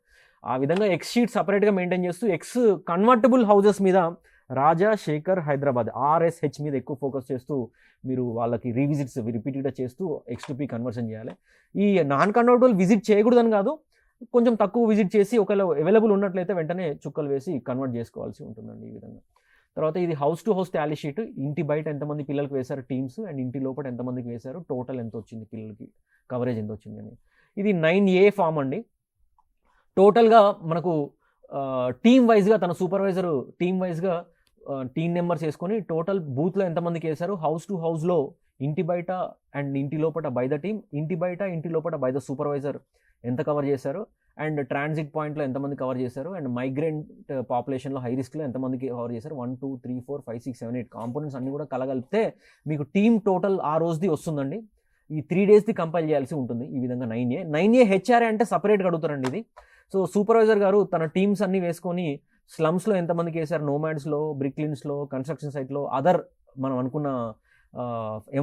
ఆ విధంగా ఎక్స్ షీట్ సపరేట్గా మెయింటైన్ చేస్తూ ఎక్స్ కన్వర్టబుల్ హౌసెస్ మీద రాజా, శేఖర్, హైదరాబాద్ RSH మీద ఎక్కువ ఫోకస్ చేస్తూ మీరు వాళ్ళకి రీవిజిట్స్ రిపీటెడ్గా చేస్తూ X2P కన్వర్షన్ చేయాలి. ఈ నాన్ కన్వర్టబుల్ విజిట్ చేయకూడదని కాదు, కొంచెం తక్కువ విజిట్ చేసి ఒకవేళ అవైలబుల్ ఉన్నట్లయితే వెంటనే చుక్కలు వేసి కన్వర్ట్ చేసుకోవాల్సి ఉంటుందండి ఈ విధంగా. తర్వాత ఇది house to house Tally sheet, ఇంటి బయట ఎంతమంది పిల్లలకి వేశారు టీమ్స్ అండ్ ఇంటి లోపల ఎంతమందికి వేశారు, టోటల్ ఎంత వచ్చింది పిల్లలకి, కవరేజ్ ఎంత వచ్చింది అని. ఇది 9A ఫామ్ అండి. టోటల్గా మనకు టీమ్ వైజ్గా తన సూపర్వైజర్ టీమ్ వైజ్గా టీమ్ నెంబర్స్ వేసుకొని టోటల్ బూత్లో ఎంతమందికి వేశారు, హౌస్ టు హౌస్లో ఇంటి బయట అండ్ ఇంటి లోపల బై ద టీమ్, ఇంటి బయట ఇంటి లోపల బై ద సూపర్వైజర్ ఎంత కవర్ చేశారు, అండ్ ట్రాన్సిట్ పాయింట్లో ఎంతమంది కవర్ చేశారు, అండ్ మైగ్రెంట్ పాపులేషన్లో హై రిస్క్లో ఎంతమందికి కవర్ చేశారు, 1 2 3 4 5 6 7 8 కాంపోనెంట్స్ అన్ని కూడా కలగలిపితే మీకు టీమ్ టోటల్ ఆ రోజుది వస్తుందండి. ఈ 3 డేస్ది కంపైల్ చేయాల్సి ఉంటుంది. ఈ విధంగా 9A HRA అంటే సపరేట్గా అడుగుతారండి ఇది. సో సూపర్వైజర్ గారు తన టీమ్స్ అన్ని వేసుకొని స్లమ్స్లో ఎంతమందికి వేశారు, నోమాడ్స్లో, బ్రిక్లిన్స్లో, కన్స్ట్రక్షన్ సైట్లో, అదర్ మనం అనుకున్న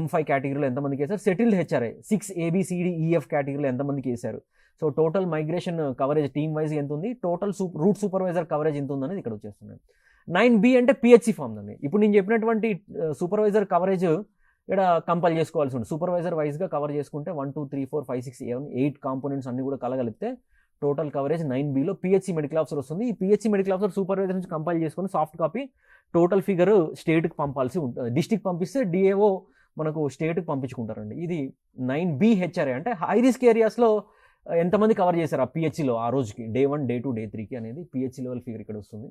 M5 కేటగిరీలో ఎంతమందికి వేశారు, సెటిల్డ్ HRA 6 ABCDEF కేటగిరీలో ఎంతమందికి వేశారు, so total migration coverage team wise ఎంత ఉంది, టోటల్ రూట్ సూపర్వైజర్ కవరేజ్ ఎంత ఉందనేది ఇక్కడ వచ్చేస్తున్నాయి. 9B అంటే PHC ఫామ్ అండి. ఇప్పుడు నేను చెప్పినటువంటి సూపర్వైజర్ కవరేజ్ ఇక్కడ కంపైల్ చేసుకోవాల్సి ఉంటుంది. సూపర్వైజర్ వైజ్గా కవర్ చేసుకుంటే 1 2 3 4 5 6 7 8 కాంపోనెంట్స్ అన్ని కూడా కలగలిపితే టోటల్ కవరేజ్ 9Bలో PHC మెడికల్ ఆఫీసర్ వస్తుంది. ఈ PHC మెడికల్ ఆఫీసర్ సూపర్వైజర్ నుంచి కంపైల్ చేసుకుని సాఫ్ట్ కాపీ టోటల్ ఫిగర్ స్టేట్కి పంపాల్సి ఉంటుంది. డిస్ట్రిక్ట్ పంపిస్తే DAO మనకు స్టేట్కి పంపించుకుంటారండి. ఇది 9B HRA అంటే హై రిస్క్ ఏరియాస్లో ఎంతమంది కవర్ చేశారు ఆ PHCలో ఆ రోజుకి, Day 1 Day 2 Day 3కి అనేది PHC లెవెల్ ఫిగర్ ఇక్కడ వస్తుంది.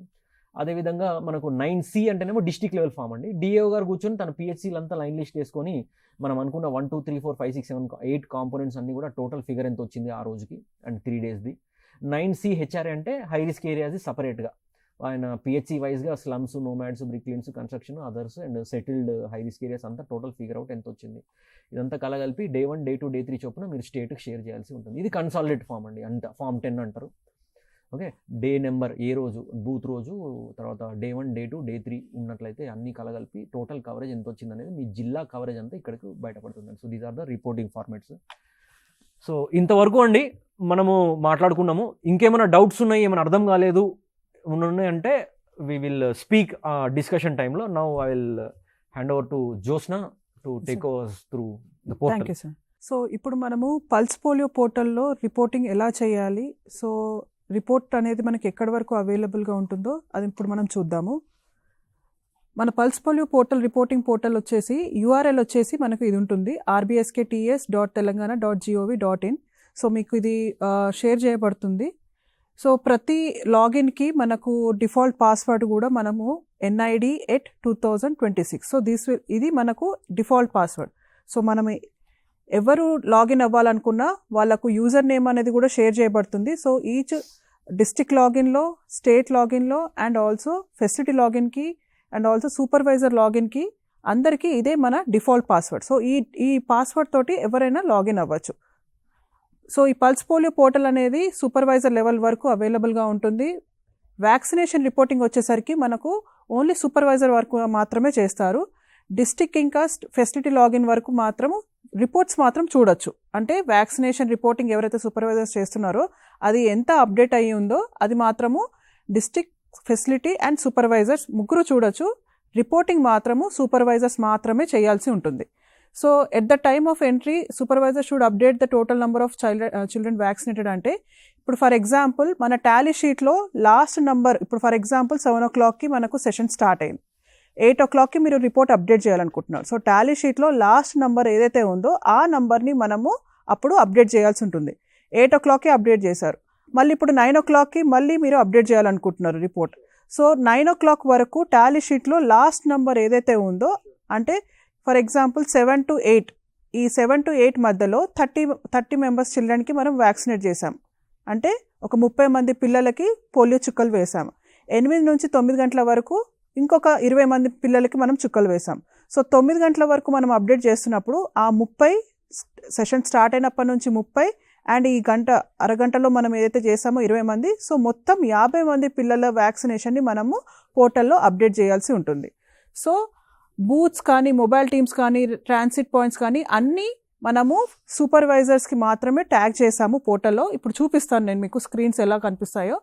అదేవిధంగా మనకు 9C అంటేనేమో డిస్ట్రిక్ట్ లెవెల్ ఫామ్ అండి. DAO గారు కూర్చొని తన PHCలంతా లైన్ లిస్ట్ వేసుకొని మనం అనుకున్న 1 2 3 4 5 6 7 8 కాంపోనెంట్స్ అన్ని కూడా టోటల్ ఫిగర్ ఎంత వచ్చింది ఆ రోజుకి అండ్ 3 డేస్ది. 9C HRA అంటే హై రిస్క్ ఏరియాది సపరేట్గా ఆయన PHC వైజ్గా slums, nomads, brick kilns, construction, others and settled high risk areas అంతా టోటల్ ఫిగర్ అవుట్ ఎంత వచ్చింది ఇదంతా కలగలిపి Day 1 Day 2 Day 3 చొప్పున మీరు స్టేట్కి షేర్ చేయాల్సి ఉంటుంది. ఇది కన్సాలిడేట్ ఫామ్ అండి, అంత ఫామ్ 10 అంటారు. ఓకే, డే నెంబర్ ఏ రోజు బూత్ రోజు, తర్వాత Day 1 Day 2 Day 3 ఉన్నట్లయితే అన్ని కలగలిపి టోటల్ కవరేజ్ ఎంత వచ్చింది అనేది మీ జిల్లా కవరేజ్ అంతా ఇక్కడికి బయటపడుతుంది. So these are the reporting formats. So ఇంతవరకు అండి మనము మాట్లాడుకున్నాము. ఇంకేమైనా డౌట్స్ ఉన్నాయి, ఏమైనా అర్థం కాలేదు ఉన్నాయంటే వి విల్ స్పీక్ డిస్కషన్ టైంలో. Now I will hand over to Josna to take over through the portal. Thank you sir. So ఇప్పుడు మనము పల్స్ పోలియో పోర్టల్లో రిపోర్టింగ్ ఎలా చేయాలి, సో రిపోర్ట్ అనేది మనకి ఎక్కడి వరకు అవైలబుల్గా ఉంటుందో అది ఇప్పుడు మనం చూద్దాము. మన pulse polio portal reporting portal వచ్చేసి URL వచ్చేసి మనకు ఇది ఉంటుంది, rbskts.telangana.gov.in. సో మీకు ఇది షేర్ చేయబడుతుంది. సో ప్రతి లాగిన్కి మనకు డిఫాల్ట్ పాస్వర్డ్ కూడా మనము NID@2026. సో ఇది మనకు డిఫాల్ట్ పాస్వర్డ్. సో మనం ఎవరు లాగిన్ అవ్వాలనుకున్నా వాళ్ళకు యూజర్ నేమ్ అనేది కూడా షేర్ చేయబడుతుంది. సో ఈచ్ డిస్ట్రిక్ట్ లాగిన్లో, స్టేట్ లాగిన్లో అండ్ ఆల్సో ఫెసిలిటీ లాగిన్కి అండ్ ఆల్సో సూపర్వైజర్ లాగిన్కి అందరికీ ఇదే మన డిఫాల్ట్ పాస్వర్డ్. సో ఈ పాస్వర్డ్ తోటి ఎవరైనా లాగిన్ అవ్వచ్చు. సో ఈ పల్స్ పోలియో పోర్టల్ అనేది సూపర్వైజర్ లెవెల్ వరకు అవైలబుల్గా ఉంటుంది. వ్యాక్సినేషన్ రిపోర్టింగ్ వచ్చేసరికి మనకు ఓన్లీ సూపర్వైజర్ వరకు మాత్రమే చేస్తారు. డిస్ట్రిక్ట్ ఇంకా ఫెసిలిటీ లాగిన్ వరకు మాత్రము రిపోర్ట్స్ మాత్రం చూడొచ్చు. అంటే వ్యాక్సినేషన్ రిపోర్టింగ్ ఎవరైతే సూపర్వైజర్స్ చేస్తున్నారో అది ఎంత అప్డేట్ అయ్యి ఉందో అది మాత్రము డిస్ట్రిక్ట్, ఫెసిలిటీ అండ్ సూపర్వైజర్స్ ముగ్గురు చూడొచ్చు. రిపోర్టింగ్ మాత్రము సూపర్వైజర్స్ మాత్రమే చేయాల్సి ఉంటుంది. So at the time of entry supervisor should update the total number of children vaccinated. అంటే ఇప్పుడు ఫర్ ఎగ్జాంపుల్ మన టాలీ షీట్లో లాస్ట్ నంబర్, ఇప్పుడు ఫర్ ఎగ్జాంపుల్ 7 o'clockకి మనకు సెషన్ స్టార్ట్ అయింది, 8 o'clockకి మీరు రిపోర్ట్ అప్డేట్ చేయాలనుకుంటున్నారు. సో టాలీ షీట్లో లాస్ట్ నంబర్ ఏదైతే ఉందో ఆ నంబర్ని మనము అప్పుడు అప్డేట్ చేయాల్సి ఉంటుంది. 8 o'clockకి అప్డేట్ చేశారు, మళ్ళీ ఇప్పుడు 9 o'clockకి మళ్ళీ మీరు అప్డేట్ చేయాలనుకుంటున్నారు రిపోర్ట్. సో 9 o'clock వరకు టాలీ షీట్లో లాస్ట్ నంబర్ ఏదైతే ఉందో, అంటే ఫర్ ఎగ్జాంపుల్ 7 to 8, ఈ 7 to 8 మధ్యలో 30 మెంబర్స్ చిల్డ్రన్కి మనం వ్యాక్సినేట్ చేసాం. అంటే ఒక 30 మంది పిల్లలకి పోలియో చుక్కలు వేసాం. 8 నుంచి 9 గంటల వరకు ఇంకొక 20 మంది పిల్లలకి మనం చుక్కలు వేసాం. సో 9 గంటల వరకు మనం అప్డేట్ చేస్తున్నప్పుడు ఆ 30 సెషన్ స్టార్ట్ అయినప్పటి నుంచి 30 అండ్ ఈ అరగంటలో మనం ఏదైతే చేసామో 20 మంది, సో మొత్తం 50 మంది పిల్లల వ్యాక్సినేషన్ని మనము పోర్టల్లో అప్డేట్ చేయాల్సి ఉంటుంది. సో బూత్స్ కానీ, మొబైల్ టీమ్స్ కానీ, ట్రాన్సిట్ పాయింట్స్ కానీ అన్నీ మనము సూపర్వైజర్స్కి మాత్రమే ట్యాగ్ చేసాము పోర్టల్లో. ఇప్పుడు చూపిస్తాను నేను మీకు స్క్రీన్స్ ఎలా కనిపిస్తాయో.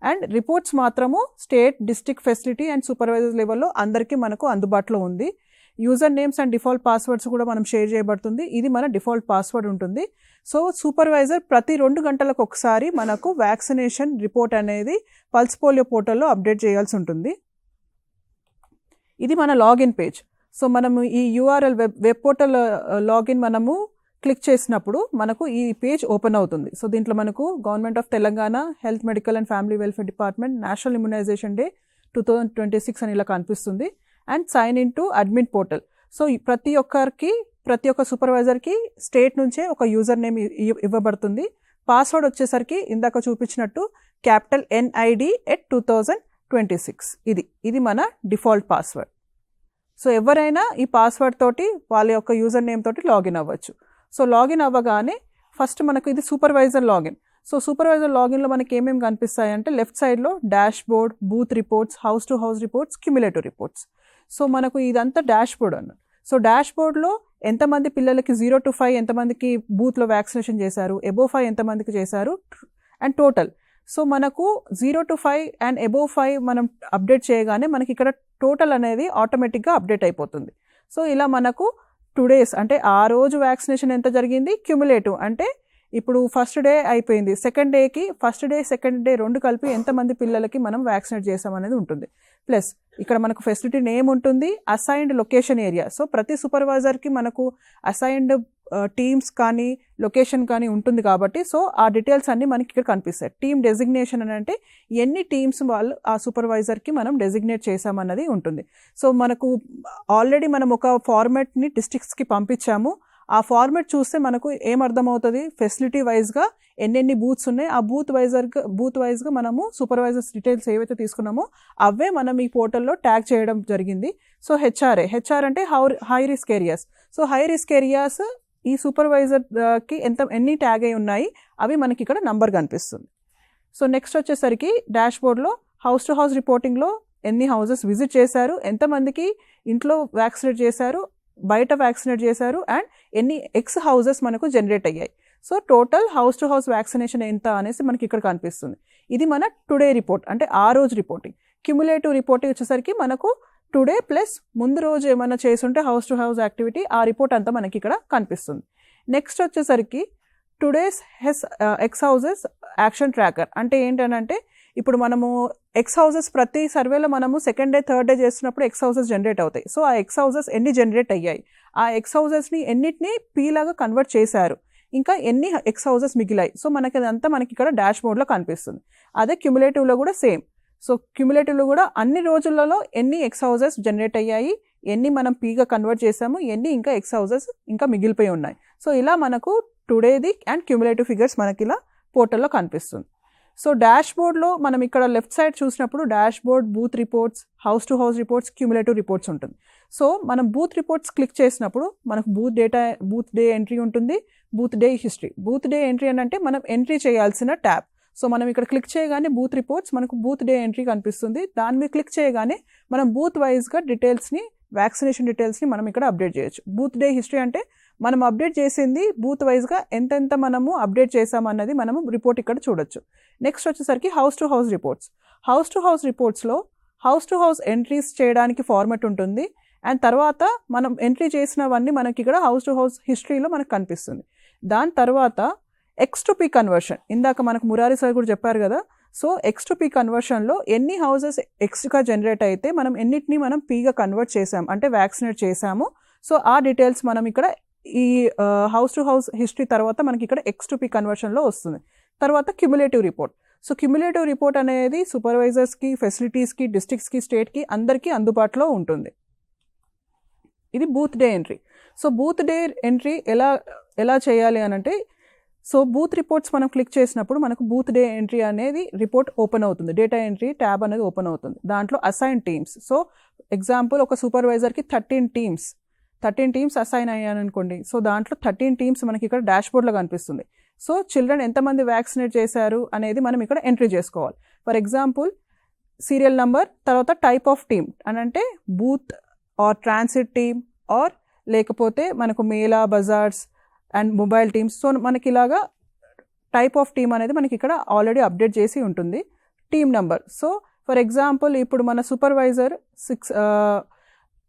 అండ్ రిపోర్ట్స్ మాత్రము state, district, facility and supervisors లెవెల్లో అందరికీ మనకు అందుబాటులో ఉంది. User names and default passwords కూడా మనం షేర్ చేయబడుతుంది. ఇది మన డిఫాల్ట్ పాస్వర్డ్ ఉంటుంది. సో సూపర్వైజర్ ప్రతి 2 గంటలకు ఒకసారి మనకు వ్యాక్సినేషన్ రిపోర్ట్ అనేది పల్స్ పోలియో పోర్టల్లో అప్డేట్ చేయాల్సి ఉంటుంది. ఇది మన లాగిన్ పేజ్. సో మనము ఈ యూఆర్ఎల్ వెబ్ పోర్టల్ లాగిన్ మనము క్లిక్ చేసినప్పుడు మనకు ఈ పేజ్ ఓపెన్ అవుతుంది. సో దీంట్లో మనకు government of Telangana health, medical and family welfare department national immunization day 2026 అని ఇలా కనిపిస్తుంది. And sign in to admin portal. So ప్రతి ఒక్క సూపర్వైజర్కి స్టేట్ నుంచే ఒక యూజర్ నేమ్ ఇవ్వబడుతుంది. పాస్వర్డ్ వచ్చేసరికి ఇందాక చూపించినట్టు క్యాపిటల్ NID@2026. ఇది మన డిఫాల్ట్ పాస్వర్డ్. సో ఎవరైనా ఈ పాస్వర్డ్ తోటి వాళ్ళ యొక్క యూజర్ నేమ్ తోటి లాగిన్ అవ్వచ్చు. సో లాగిన్ అవ్వగానే ఫస్ట్ మనకు ఇది సూపర్వైజర్ లాగిన్. సో సూపర్వైజర్ లాగిన్లో మనకి ఏమేమి కనిపిస్తాయంటే లెఫ్ట్ సైడ్లో dash board, booth reports, house to house reports, cumulative reports. So మనకు ఇదంతా డాష్ బోర్డ్ అన్నట్టు. సో డాష్ బోర్డ్లో ఎంతమంది పిల్లలకి 0 to 5 ఎంతమందికి బూత్లో వ్యాక్సినేషన్ చేశారు, అబోవ్ 5 ఎంతమందికి చేశారు అండ్ టోటల్. సో మనకు 0 to 5 అండ్ అబోవ్ 5 మనం అప్డేట్ చేయగానే మనకి ఇక్కడ టోటల్ అనేది ఆటోమేటిక్గా అప్డేట్ అయిపోతుంది. సో ఇలా మనకు 2 days అంటే ఆ రోజు వ్యాక్సినేషన్ ఎంత జరిగింది, క్యుములేటివ్ అంటే ఇప్పుడు ఫస్ట్ డే అయిపోయింది, సెకండ్ డేకి ఫస్ట్ డే సెకండ్ డే 2 కలిపి ఎంతమంది పిల్లలకి మనం వ్యాక్సినేట్ చేసామనేది ఉంటుంది. ప్లస్ ఇక్కడ మనకు ఫెసిలిటీ నేమ్ ఉంటుంది, అసైన్డ్ లొకేషన్ ఏరియా. సో ప్రతి సూపర్వైజర్కి మనకు అసైన్డ్ టీమ్స్ కానీ లొకేషన్ కానీ ఉంటుంది కాబట్టి సో ఆ డీటెయిల్స్ అన్నీ మనకి ఇక్కడ కనిపిస్తాయి. టీమ్ డెసిగ్నేషన్ అని అంటే ఎన్ని టీమ్స్ వాళ్ళు ఆ సూపర్వైజర్కి మనం డెసిగ్నేట్ చేసామన్నది ఉంటుంది. సో మనకు ఆల్రెడీ మనం ఒక ఫార్మాట్ని డిస్ట్రిక్ట్స్కి పంపించాము. ఆ ఫార్మాట్ చూస్తే మనకు ఏమర్థమవుతుంది, ఫెసిలిటీ వైజ్గా ఎన్నెన్ని బూత్స్ ఉన్నాయి, ఆ బూత్ వైజ్గా మనము సూపర్వైజర్స్ డీటెయిల్స్ ఏవైతే తీసుకున్నామో అవే మనం ఈ పోర్టల్లో ట్యాగ్ చేయడం జరిగింది. సో హెచ్ఆర్ అంటే high risk areas. So high risk areas ఈ సూపర్వైజర్కి ఎన్ని ట్యాగ్ అయి ఉన్నాయి అవి మనకి ఇక్కడ నంబర్ కనిపిస్తుంది. సో నెక్స్ట్ వచ్చేసరికి డాష్ బోర్డ్లో హౌస్ టు హౌస్ రిపోర్టింగ్లో ఎన్ని హౌసెస్ విజిట్ చేశారు, ఎంతమందికి ఇంట్లో వ్యాక్సినేట్ చేశారు, బయట వ్యాక్సినేట్ చేశారు అండ్ ఎన్ని ఎక్స్ హౌసెస్ మనకు జనరేట్ అయ్యాయి. So total house to house vaccination ఎంత అనేసి మనకి ఇక్కడ కనిపిస్తుంది. ఇది మన టుడే రిపోర్ట్ అంటే ఆ రోజు రిపోర్టింగ్. క్యుములేటివ్ రిపోర్టింగ్ వచ్చేసరికి మనకు టుడే ప్లస్ ముందు రోజు ఏమైనా చేసుంటే హౌస్ టు హౌస్ యాక్టివిటీ ఆ రిపోర్ట్ అంతా మనకి ఇక్కడ కనిపిస్తుంది. నెక్స్ట్ వచ్చేసరికి today's X houses action tracker అంటే ఏంటనంటే ఇప్పుడు మనము ఎక్స్ హౌసెస్ ప్రతి సర్వేలో మనము సెకండ్ డే థర్డ్ డే చేస్తున్నప్పుడు ఎక్స్ హౌసెస్ జనరేట్ అవుతాయి. సో ఆ ఎక్స్ హౌసెస్ ఎన్ని జనరేట్ అయ్యాయి, ఆ ఎక్స్ హౌసెస్ని ఎన్నిటిని పీలాగా కన్వర్ట్ చేశారు, ఇంకా ఎన్ని ఎక్స్ హౌసెస్ మిగిలాయి. సో మనకి అదంతా మనకి ఇక్కడ డాష్ బోర్డ్లో కనిపిస్తుంది. అదే క్యుములేటివ్లో కూడా సేమ్. సో క్యుములేటివ్లో కూడా అన్ని రోజులలో ఎన్ని ఎక్స్ హౌసెస్ జనరేట్ అయ్యాయి, ఎన్ని మనం పీగా కన్వర్ట్ చేసాము, ఎన్ని ఇంకా ఎక్స్ హౌసెస్ ఇంకా మిగిలిపోయి ఉన్నాయి. సో ఇలా మనకు టుడేది అండ్ క్యుములేటివ్ ఫిగర్స్ మనకి ఇలా పోర్టల్లో కనిపిస్తుంది. సో డాష్ బోర్డ్లో మనం ఇక్కడ లెఫ్ట్ సైడ్ చూసినప్పుడు dash board, booth reports, house to house reports, cumulative reports ఉంటుంది. సో మనం బూత్ రిపోర్ట్స్ క్లిక్ చేసినప్పుడు మనకు బూత్ డే ఎంట్రీ ఉంటుంది, booth day history. Booth day entry అని అంటే మనం ఎంట్రీ చేయాల్సిన ట్యాబ్. సో మనం ఇక్కడ క్లిక్ చేయగానే బూత్ రిపోర్ట్స్ మనకు బూత్ డే ఎంట్రీ కనిపిస్తుంది. దాని మీద క్లిక్ చేయగానే మనం బూత్ వైజ్గా డీటెయిల్స్ని, వ్యాక్సినేషన్ డీటెయిల్స్ని మనం ఇక్కడ అప్డేట్ చేయొచ్చు. బూత్ డే హిస్టరీ అంటే మనం అప్డేట్ చేసింది బూత్ వైజ్గా ఎంతెంత మనము అప్డేట్ చేసామన్నది మనము రిపోర్ట్ ఇక్కడ చూడొచ్చు. నెక్స్ట్ వచ్చేసరికి house to house reports. House to house రిపోర్ట్స్లో హౌస్ టు హౌస్ ఎంట్రీస్ చేయడానికి ఫార్మాట్ ఉంటుంది. అండ్ తర్వాత మనం ఎంట్రీ చేసినవన్నీ మనకి ఇక్కడ హౌస్ టు హౌస్ హిస్టరీలో మనకు కనిపిస్తుంది. దాని తర్వాత ఎక్స్ టు పీ కన్వర్షన్, ఇందాక మనకు మురారి సార్ కూడా చెప్పారు కదా. సో ఎక్స్ టు పీ కన్వర్షన్లో ఎన్ని హౌసెస్ ఎక్స్గా జనరేట్ అయితే మనం ఎన్నిటిని మనం పీగా కన్వర్ట్ చేసాం అంటే వ్యాక్సినేట్ చేసాము. సో ఆ డీటెయిల్స్ మనం ఇక్కడ ఈ హౌస్ టు హౌస్ హిస్టరీ తర్వాత మనకి ఇక్కడ ఎక్స్ టు పీ కన్వర్షన్లో వస్తుంది. తర్వాత cumulative report. So cumulative report అనేది సూపర్వైజర్స్కి, ఫెసిలిటీస్కి, డిస్ట్రిక్ట్స్కి, స్టేట్కి అందరికీ అందుబాటులో ఉంటుంది. ఇది booth day entry. So booth day entry ఎలా చేయాలి అని అంటే సో బూత్ రిపోర్ట్స్ మనం క్లిక్ చేసినప్పుడు మనకు బూత్ డే ఎంట్రీ అనేది రిపోర్ట్ ఓపెన్ అవుతుంది. డేటా ఎంట్రీ ట్యాబ్ అనేది ఓపెన్ అవుతుంది. దాంట్లో అసైన్ టీమ్స్. సో ఎగ్జాంపుల్ ఒక సూపర్వైజర్కి 13 టీమ్స్ అసైన్ అయ్యాను అనుకోండి. సో దాంట్లో 13 టీమ్స్ మనకి ఇక్కడ డాష్ బోర్డ్లో కనిపిస్తుంది. సో చిల్డ్రన్ ఎంతమంది వ్యాక్సినేట్ చేశారు అనేది మనం ఇక్కడ ఎంట్రీ చేసుకోవాలి. ఫర్ ఎగ్జాంపుల్ సీరియల్ నంబర్, తర్వాత టైప్ ఆఫ్ టీమ్ అని అంటే booth or transit team or లేకపోతే మనకు mela, bazaars, and mobile teams. So మనకి ఇలాగా టైప్ ఆఫ్ టీమ్ అనేది మనకి ఇక్కడ ఆల్రెడీ అప్డేట్ చేసి ఉంటుంది. Team number, so for example ఇప్పుడు మన సూపర్వైజర్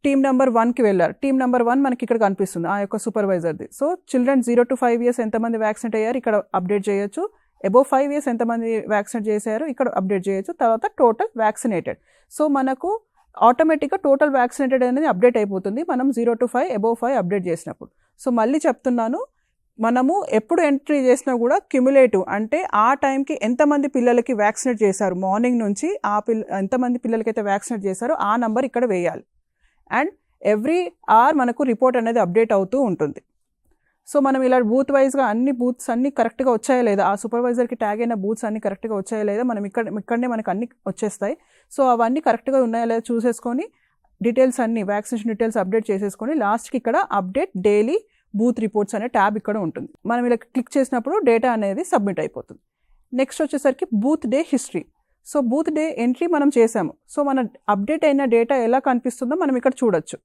టీమ్ నెంబర్ 1కి వెళ్ళారు. టీమ్ నెంబర్ 1 మనకి ఇక్కడ కనిపిస్తుంది ఆ యొక్క సూపర్వైజర్ది. సో చిల్డ్రన్ 0 to 5 years ఎంతమంది వ్యాక్సినేట్ అయ్యారు ఇక్కడ అప్డేట్ చేయొచ్చు. అబోవ్ 5 years ఎంతమంది వ్యాక్సినేట్ చేశారు ఇక్కడ అప్డేట్ చేయొచ్చు. తర్వాత టోటల్ వ్యాక్సినేటెడ్. సో మనకు ఆటోమేటిక్గా టోటల్ వ్యాక్సినేటెడ్ అనేది అప్డేట్ అయిపోతుంది మనం 0 to 5 అబోవ్ 5 అప్డేట్ చేసినప్పుడు. సో మళ్ళీ చెప్తున్నాను, మనము ఎప్పుడు ఎంట్రీ చేసినా కూడా క్యుములేటివ్ అంటే ఆ టైంకి ఎంతమంది పిల్లలకి వ్యాక్సినేట్ చేశారు, మార్నింగ్ నుంచి ఎంతమంది పిల్లలకైతే వ్యాక్సినేట్ చేశారో ఆ నంబర్ ఇక్కడ వేయాలి. అండ్ ఎవ్రీ అవర్ మనకు రిపోర్ట్ అనేది అప్డేట్ అవుతూ ఉంటుంది. సో మనం ఇలా బూత్ వైజ్గా అన్ని బూత్స్ అన్ని కరెక్ట్గా వచ్చాయా లేదా, ఆ సూపర్వైజర్కి ట్యాగ్ అయిన బూత్స్ అన్ని కరెక్ట్గా వచ్చాయా లేదా, మనం ఇక్కడనే మనకు అన్ని వచ్చేస్తాయి. సో అవన్నీ కరెక్ట్గా ఉన్నాయా లేదా చూసేసుకొని డీటెయిల్స్ అన్ని వ్యాక్సినేషన్ డీటెయిల్స్ అప్డేట్ చేసేసుకొని లాస్ట్కి ఇక్కడ అప్డేట్ డైలీ బూత్ రిపోర్ట్స్ అనే ట్యాబ్ ఇక్కడ ఉంటుంది. మనం ఇలా క్లిక్ చేసినప్పుడు డేటా అనేది సబ్మిట్ అయిపోతుంది. నెక్స్ట్ వచ్చేసరికి booth day history. So booth day entry మనం చేసాము. సో మన అప్డేట్ అయిన డేటా ఎలా కనిపిస్తుందో మనం ఇక్కడ చూడొచ్చు.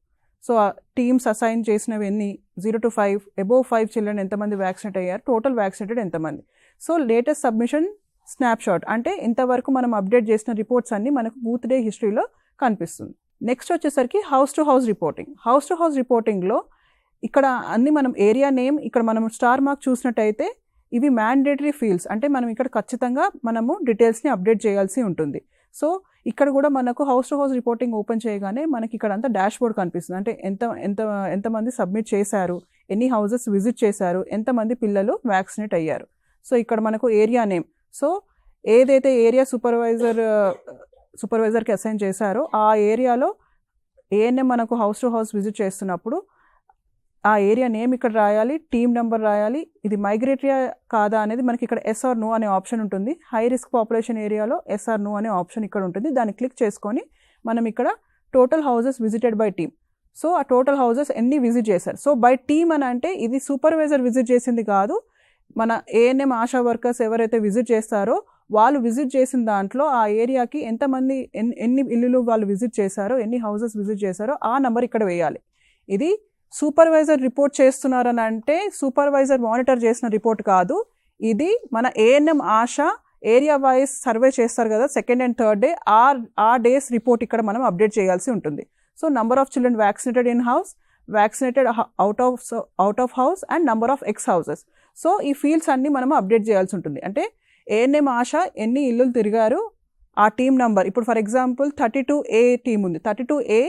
సో టీమ్స్ అసైన్ చేసినవి ఎన్ని, 0 to 5 అబోవ్ 5 చిల్డ్రన్ ఎంతమంది వ్యాక్సినేట్ అయ్యారు, టోటల్ వ్యాక్సినేటెడ్ ఎంతమంది. సో లేటెస్ట్ సబ్మిషన్ స్నాప్షాట్ అంటే ఇంతవరకు మనం అప్డేట్ చేసిన రిపోర్ట్స్ అన్ని మనకు బూత్ డే హిస్టరీలో కనిపిస్తుంది. నెక్స్ట్ వచ్చేసరికి house to house reporting. House to హౌస్ రిపోర్టింగ్లో ఇక్కడ అన్ని మనం ఏరియా నేమ్ ఇక్కడ మనం స్టార్ మార్క్ చూసినట్టయితే ఇవి మ్యాండేటరీ ఫీల్డ్స్ అంటే మనం ఇక్కడ ఖచ్చితంగా మనము డీటెయిల్స్ని అప్డేట్ చేయాల్సి ఉంటుంది. సో ఇక్కడ కూడా మనకు house to house reporting open చేయగానే మనకి ఇక్కడ అంతా డాష్ బోర్డ్ కనిపిస్తుంది. అంటే ఎంతమంది సబ్మిట్ చేశారు, ఎన్ని హౌసెస్ విజిట్ చేశారు, ఎంతమంది పిల్లలు వ్యాక్సినేట్ అయ్యారు. సో ఇక్కడ మనకు ఏరియా నేమ్, సో ఏదైతే ఏరియా సూపర్వైజర్కి అసైన్ చేశారో ఆ ఏరియాలో ఏఎన్ఎం మనకు హౌస్ టు హౌస్ విజిట్ చేస్తున్నప్పుడు ఆ ఏరియా నేమ్ ఇక్కడ రాయాలి, టీమ్ నెంబర్ రాయాలి. ఇది మైగ్రేటరీయా కాదా అనేది మనకి ఇక్కడ ఎస్ ఆర్ నో అనే ఆప్షన్ ఉంటుంది. హై రిస్క్ పాపులేషన్ ఏరియాలో ఎస్ ఆర్ నో అనే ఆప్షన్ ఇక్కడ ఉంటుంది. దాన్ని క్లిక్ చేసుకొని మనం ఇక్కడ total houses visited by team. So ఆ టోటల్ హౌసెస్ ఎన్ని విజిట్ చేశారు. సో బై టీమ్ అని అంటే ఇది సూపర్వైజర్ విజిట్ చేసింది కాదు, మన ఏఎన్ఎం ఆశా వర్కర్స్ ఎవరైతే విజిట్ చేస్తారో వాళ్ళు విజిట్ చేసిన దాంట్లో ఆ ఏరియాకి ఎంతమంది ఎన్ని ఇల్లులు వాళ్ళు విజిట్ చేశారో, ఎన్ని హౌసెస్ విజిట్ చేశారో ఆ నెంబర్ ఇక్కడ వేయాలి. ఇది సూపర్వైజర్ రిపోర్ట్ చేస్తున్నారని అంటే సూపర్వైజర్ మానిటర్ చేసిన రిపోర్ట్ కాదు, ఇది మన ANM ASHA area wise survey చేస్తారు కదా సెకండ్ అండ్ థర్డ్ డే, ఆ డేస్ రిపోర్ట్ ఇక్కడ మనం అప్డేట్ చేయాల్సి ఉంటుంది. So number of children vaccinated in house, vaccinated out of house and number of X houses. So ఈ ఫీల్డ్స్ అన్ని మనం అప్డేట్ చేయాల్సి ఉంటుంది. అంటే ఏఎన్ఎం ఆశా ఎన్ని ఇల్లులు తిరిగారు, ఆ టీమ్ నంబర్. ఇప్పుడు ఫర్ ఎగ్జాంపుల్ 32A టీమ్ ఉంది, 32A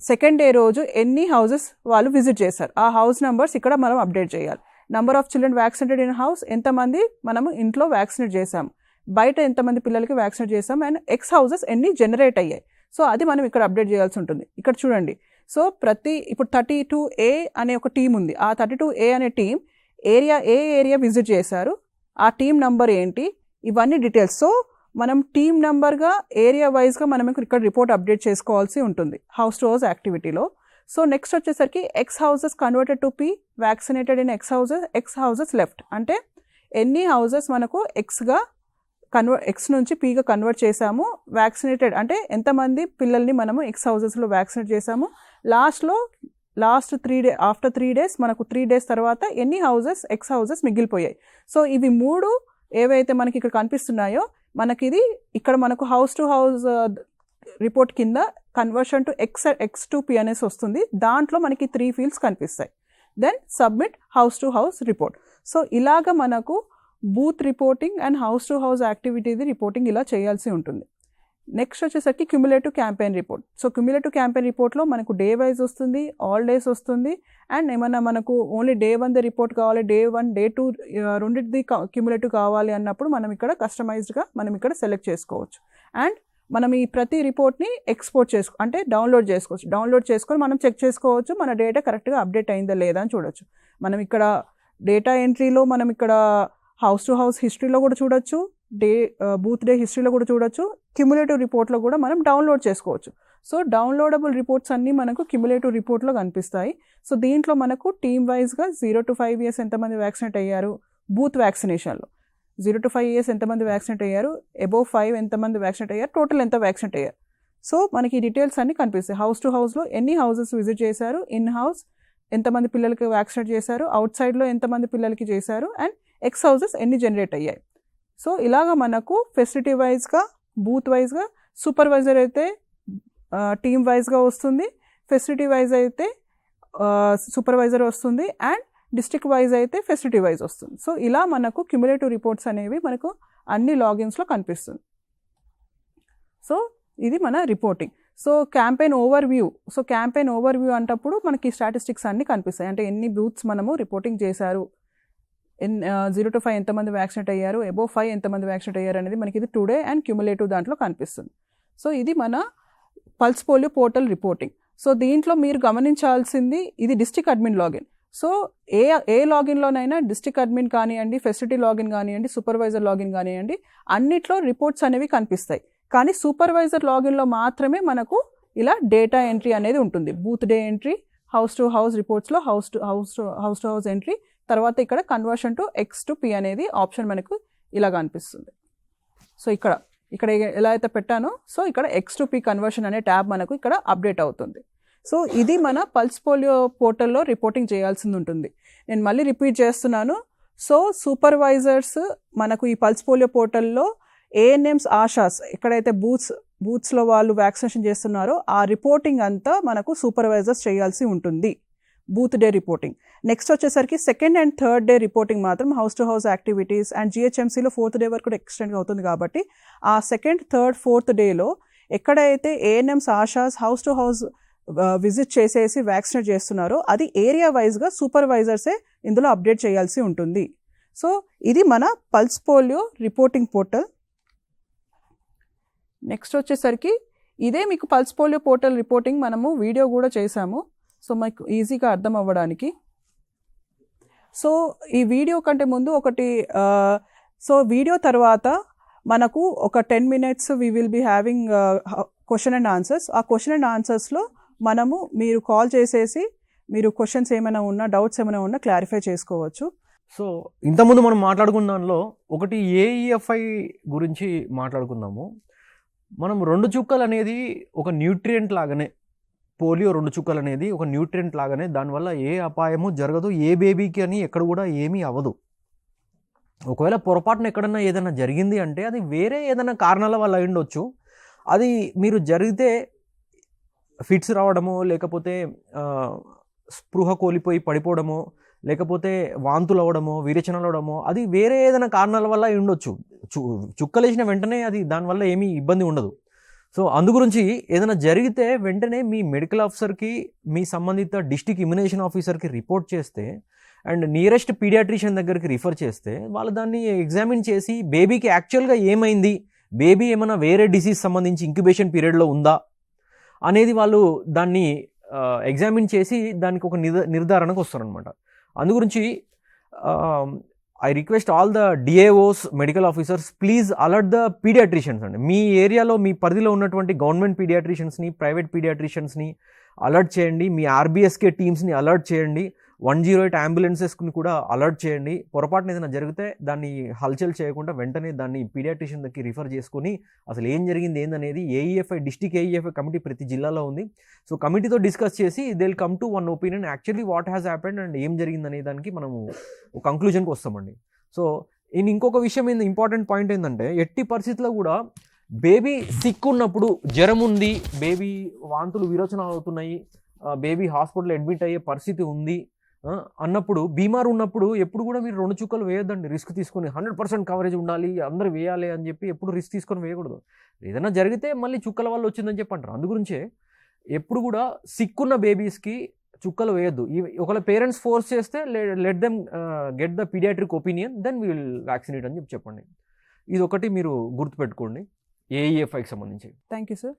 సెకండ్ డే రోజు ఎన్ని హౌసెస్ వాళ్ళు విజిట్ చేశారు ఆ హౌస్ నెంబర్స్ ఇక్కడ మనం అప్డేట్ చేయాలి. Number of children vaccinated in house, ఎంతమంది మనము ఇంట్లో వ్యాక్సినేట్ చేసాము, బయట ఎంతమంది పిల్లలకి వ్యాక్సినేట్ చేసాం, అండ్ ఎక్స్ హౌసెస్ ఎన్ని జనరేట్ అయ్యాయి. సో అది మనం ఇక్కడ అప్డేట్ చేయాల్సి ఉంటుంది. ఇక్కడ చూడండి, సో ఇప్పుడు 32A అనే ఒక టీం ఉంది. ఆ 32A అనే టీం ఏరియా విజిట్ చేశారు, ఆ టీం నంబర్ ఏంటి, ఇవన్నీ డీటెయిల్స్. సో మనం టీమ్ నెంబర్గా ఏరియా వైజ్గా మనం ఇక్కడ రిపోర్ట్ అప్డేట్ చేసుకోవాల్సి ఉంటుంది హౌస్ టు హౌస్ యాక్టివిటీలో. సో నెక్స్ట్ వచ్చేసరికి X houses converted to P, vaccinated in X houses left. అంటే ఎన్ని హౌసెస్ మనకు ఎక్స్ నుంచి పీగా కన్వర్ట్ చేసాము, వ్యాక్సినేటెడ్ అంటే ఎంతమంది పిల్లల్ని మనము ఎక్స్ హౌసెస్లో వ్యాక్సినేట్ చేసాము, ఆఫ్టర్ 3 days మనకు 3 days తర్వాత ఎన్ని హౌసెస్ ఎక్స్ హౌసెస్ మిగిలిపోయాయి. సో ఇవి 3 ఏవైతే మనకి ఇక్కడ కనిపిస్తున్నాయో మనకి ఇది ఇక్కడ మనకు హౌస్ టు హౌస్ రిపోర్ట్ కింద conversion to X to P అనేసి వస్తుంది. దాంట్లో మనకి 3 ఫీల్డ్స్ కనిపిస్తాయి. Then submit house to house report. So ఇలాగ మనకు booth reporting and house to house యాక్టివిటీది రిపోర్టింగ్ ఇలా చేయాల్సి ఉంటుంది. నెక్స్ట్ వచ్చేసరికి cumulative campaign report. So cumulative campaign రిపోర్ట్లో మనకు డే వైజ్ వస్తుంది, ఆల్ డేస్ వస్తుంది, అండ్ ఏమన్నా మనకు ఓన్లీ డే 1 రిపోర్ట్ కావాలి, డే 1 డే 2 రెండింటిది క్యుములేటివ్ కావాలి అన్నప్పుడు మనం ఇక్కడ కస్టమైజ్డ్గా మనం ఇక్కడ సెలెక్ట్ చేసుకోవచ్చు. అండ్ మనం ఈ ప్రతి రిపోర్ట్ని ఎక్స్పోర్ట్ అంటే డౌన్లోడ్ చేసుకోవచ్చు. డౌన్లోడ్ చేసుకొని మనం చెక్ చేసుకోవచ్చు మన డేటా కరెక్ట్గా అప్డేట్ అయిందా లేదా అని చూడొచ్చు. మనం ఇక్కడ డేటా ఎంట్రీలో మనం ఇక్కడ హౌస్ టు హౌస్ హిస్టరీలో కూడా చూడొచ్చు, బూత్ డే హిస్టరీలో కూడా చూడొచ్చు, క్యుములేటివ్ రిపోర్ట్లో కూడా మనం డౌన్లోడ్ చేసుకోవచ్చు. సో డౌన్లోడబుల్ రిపోర్ట్స్ అన్నీ మనకు క్యుములేటివ్ రిపోర్ట్లో కనిపిస్తాయి. సో దీంట్లో మనకు టీమ్ వైజ్గా 0 to 5 years ఎంతమంది వ్యాక్సినేట్ అయ్యారు, బూత్ వ్యాక్సినేషన్లో 0 to 5 years ఎంతమంది వ్యాక్సినేట్ అయ్యారు, అబోవ్ 5 ఎంతమంది వ్యాక్సినేట్ అయ్యారు, టోటల్ ఎంత వ్యాక్సినేట్ అయ్యారు. సో మనకి డీటెయిల్స్ అన్నీ కనిపిస్తాయి. హౌస్ టు హౌస్లో ఎన్ని హౌసెస్ విజిట్ చేశారు, ఇన్ హౌస్ ఎంతమంది పిల్లలకి వ్యాక్సినేట్ చేశారు, అవుట్ సైడ్లో ఎంతమంది పిల్లలకి చేశారు, అండ్ ఎక్స్ హౌసెస్ ఎన్ని జనరేట్ అయ్యాయి. సో ఇలాగా మనకు ఫెసిలిటీ వైజ్గా, బూత్ వైజ్గా, సూపర్వైజర్ అయితే టీమ్ వైజ్గా వస్తుంది, ఫెసిలిటీ వైజ్ అయితే సూపర్వైజర్ వస్తుంది, అండ్ డిస్ట్రిక్ట్ వైజ్ అయితే ఫెసిలిటీ వైజ్ వస్తుంది. సో ఇలా మనకు క్యుములేటివ్ రిపోర్ట్స్ అనేవి మనకు అన్ని లాగిన్స్లో కనిపిస్తుంది. సో ఇది మన రిపోర్టింగ్. సో క్యాంపెయిన్ ఓవర్వ్యూ అంటప్పుడు మనకి స్టాటిస్టిక్స్ అన్నీ కనిపిస్తాయి. అంటే ఎన్ని బూత్స్ మనము రిపోర్టింగ్ చేశారు, 0 to 5 ఎంతమంది వ్యాక్సినేట్ అయ్యారు, అబోవ్ 5 ఎంతమంది వ్యాక్సినేట్ అయ్యారు అనేది మనకి ఇది టుడే అండ్ క్యుములేటివ్ దాంట్లో కనిపిస్తుంది. సో ఇది మన pulse polio portal reporting. So దీంట్లో మీరు గమనించాల్సింది ఇది డిస్ట్రిక్ట్ అడ్మిన్ లాగిన్. సో ఏ లాగిన్లోనైనా డిస్ట్రిక్ట్ అడ్మిన్ కానివ్వండి, ఫెసిలిటీ లాగిన్ కానివ్వండి, సూపర్వైజర్ లాగిన్ కానివ్వండి, అన్నిట్లో రిపోర్ట్స్ అనేవి కనిపిస్తాయి. కానీ సూపర్వైజర్ లాగిన్లో మాత్రమే మనకు ఇలా డేటా ఎంట్రీ అనేది ఉంటుంది. Booth day entry, house to house రిపోర్ట్స్లో హౌస్ టు హౌస్ ఎంట్రీ, తర్వాత ఇక్కడ conversion to X to P అనేది ఆప్షన్ మనకు ఇలా కనిపిస్తుంది. సో ఇక్కడ ఎలా అయితే పెట్టానో, సో ఇక్కడ X to P కన్వర్షన్ అనే ట్యాబ్ మనకు ఇక్కడ అప్డేట్ అవుతుంది. సో ఇది మన పల్స్ పోలియో పోర్టల్లో రిపోర్టింగ్ చేయాల్సింది ఉంటుంది. నేను మళ్ళీ రిపీట్ చేస్తున్నాను. సో సూపర్వైజర్స్ మనకు ఈ పల్స్ పోలియో పోర్టల్లో ANMs, ఆశాస్ ఎక్కడైతే బూత్స్లో వాళ్ళు వ్యాక్సినేషన్ చేస్తున్నారో ఆ రిపోర్టింగ్ అంతా మనకు సూపర్వైజర్స్ చేయాల్సి ఉంటుంది, బూత్ డే రిపోర్టింగ్. నెక్స్ట్ వచ్చేసరికి second and third day reporting మాత్రం house to house activities and GHMCలో 4th డే వరకు కూడా ఎక్స్టెండ్ అవుతుంది. కాబట్టి ఆ సెకండ్, థర్డ్, 4th డేలో ఎక్కడైతే ANMs, ASHAs house to house visit చేసేసి వ్యాక్సినేట్ చేస్తున్నారో అది ఏరియా వైజ్గా సూపర్వైజర్సే ఇందులో అప్డేట్ చేయాల్సి ఉంటుంది. సో ఇది మన pulse polio reporting portal. Next వచ్చేసరికి ఇదే మీకు పల్స్ పోలియో పోర్టల్ రిపోర్టింగ్ మనము వీడియో కూడా చేశాము. సో మీకు ఈజీగా అర్థం అవ్వడానికి. సో ఈ వీడియో కంటే ముందు సో వీడియో తర్వాత మనకు ఒక 10 minutes we will be having question and answers. ఆ క్వశ్చన్ అండ్ ఆన్సర్స్లో మీరు కాల్ చేసేసి మీరు క్వశ్చన్స్ ఏమైనా ఉన్నా, డౌట్స్ ఏమైనా ఉన్నా క్లారిఫై చేసుకోవచ్చు. సో ఇంతకుముందు మనం మాట్లాడుకున్న దానిలో ఒకటి AEFI గురించి మాట్లాడుకున్నాము. మనం 2 చుక్కలు అనేది ఒక న్యూట్రియంట్ లాగానే, పోలియో 2 చుక్కలు అనేది ఒక న్యూట్రియంట్ లాగానే, దానివల్ల ఏ అపాయము జరగదు, ఏ బేబీకి అని ఎక్కడ కూడా ఏమీ అవ్వదు. ఒకవేళ పొరపాటున ఎక్కడన్నా ఏదైనా జరిగింది అంటే అది వేరే ఏదైనా కారణాల వల్ల అయి ఉండొచ్చు. అది మీరు జరిగితే ఫిట్స్ రావడమో, లేకపోతే స్పృహ కోల్పోయి పడిపోవడమో, లేకపోతే వాంతులు అవ్వడమో, విరేచనలు అవ్వడమో, అది వేరే ఏదైనా కారణాల వల్ల అయి ఉండొచ్చు. చుక్కలేసిన వెంటనే అది దానివల్ల ఏమీ ఇబ్బంది ఉండదు. సో అందు గురించి ఏదైనా జరిగితే వెంటనే మీ మెడికల్ ఆఫీసర్కి, మీ సంబంధిత డిస్ట్రిక్ట్ ఇమ్యునేషన్ ఆఫీసర్కి రిపోర్ట్ చేస్తే అండ్ నియరెస్ట్ పీడియాట్రిషియన్ దగ్గరికి రిఫర్ చేస్తే వాళ్ళు దాన్ని ఎగ్జామిన్ చేసి బేబీకి యాక్చువల్గా ఏమైంది, బేబీ ఏమైనా వేరే డిసీజ్ సంబంధించి ఇంక్యుబేషన్ పీరియడ్లో ఉందా అనేది వాళ్ళు దాన్ని ఎగ్జామిన్ చేసి దానికి ఒక నిర్ధారణకు వస్తారనమాట. అందు గురించి I request all the DAOs, medical officers, please alert the paediatricians అండి. మీ ఏరియాలో, మీ పరిధిలో ఉన్నటువంటి గవర్నమెంట్ పీడియాట్రిషియన్స్ని, ప్రైవేట్ పీడియాట్రిషియన్స్ని అలర్ట్ చేయండి. మీ RBSK టీమ్స్ని అలర్ట్ చేయండి. 108 అంబులెన్సెస్ని కూడా అలర్ట్ చేయండి. పొరపాటున ఏదైనా జరిగితే దాన్ని హల్చల్ చేయకుండా వెంటనే దాన్ని పీడియాట్రిషియన్ దగ్గరికి రిఫర్ చేసుకొని అసలు ఏం జరిగింది ఏందనేది AEFI, డిస్ట్రిక్ట్ AEFI కమిటీ ప్రతి జిల్లాలో ఉంది. సో కమిటీతో డిస్కస్ చేసి they will come to one opinion, actually what has happened and ఏం జరిగింది అనే దానికి మనము ఒక కంక్లూజన్కి వస్తామండి. సో ఇంకొక విషయం ఇంపార్టెంట్ పాయింట్ ఏంటంటే, ఎట్టి పరిస్థితుల్లో కూడా బేబీ సిక్ ఉన్నప్పుడు, జ్వరం ఉంది, బేబీ వాంతులు విరోచనాలు అవుతున్నాయి, బేబీ హాస్పిటల్ అడ్మిట్ అయ్యే పరిస్థితి ఉంది అన్నప్పుడు, బీమార్ ఉన్నప్పుడు ఎప్పుడు కూడా మీరు 2 చుక్కలు వేయొద్దండి. రిస్క్ తీసుకొని 100% కవరేజ్ ఉండాలి, అందరూ వేయాలి అని చెప్పి ఎప్పుడు రిస్క్ తీసుకొని వేయకూడదు. ఏదైనా జరిగితే మళ్ళీ చుక్కల వల్ల వచ్చిందని చెప్పి అంటారు. అందుగురించే ఎప్పుడు కూడా సిక్ ఉన్న బేబీస్కి చుక్కలు వేయొద్దు. ఒకవేళ పేరెంట్స్ ఫోర్స్ చేస్తే let them get the paediatric opinion, then we will vaccinate అని చెప్పండి. ఇది ఒకటి మీరు గుర్తుపెట్టుకోండి AEFIకి సంబంధించి. Thank you sir.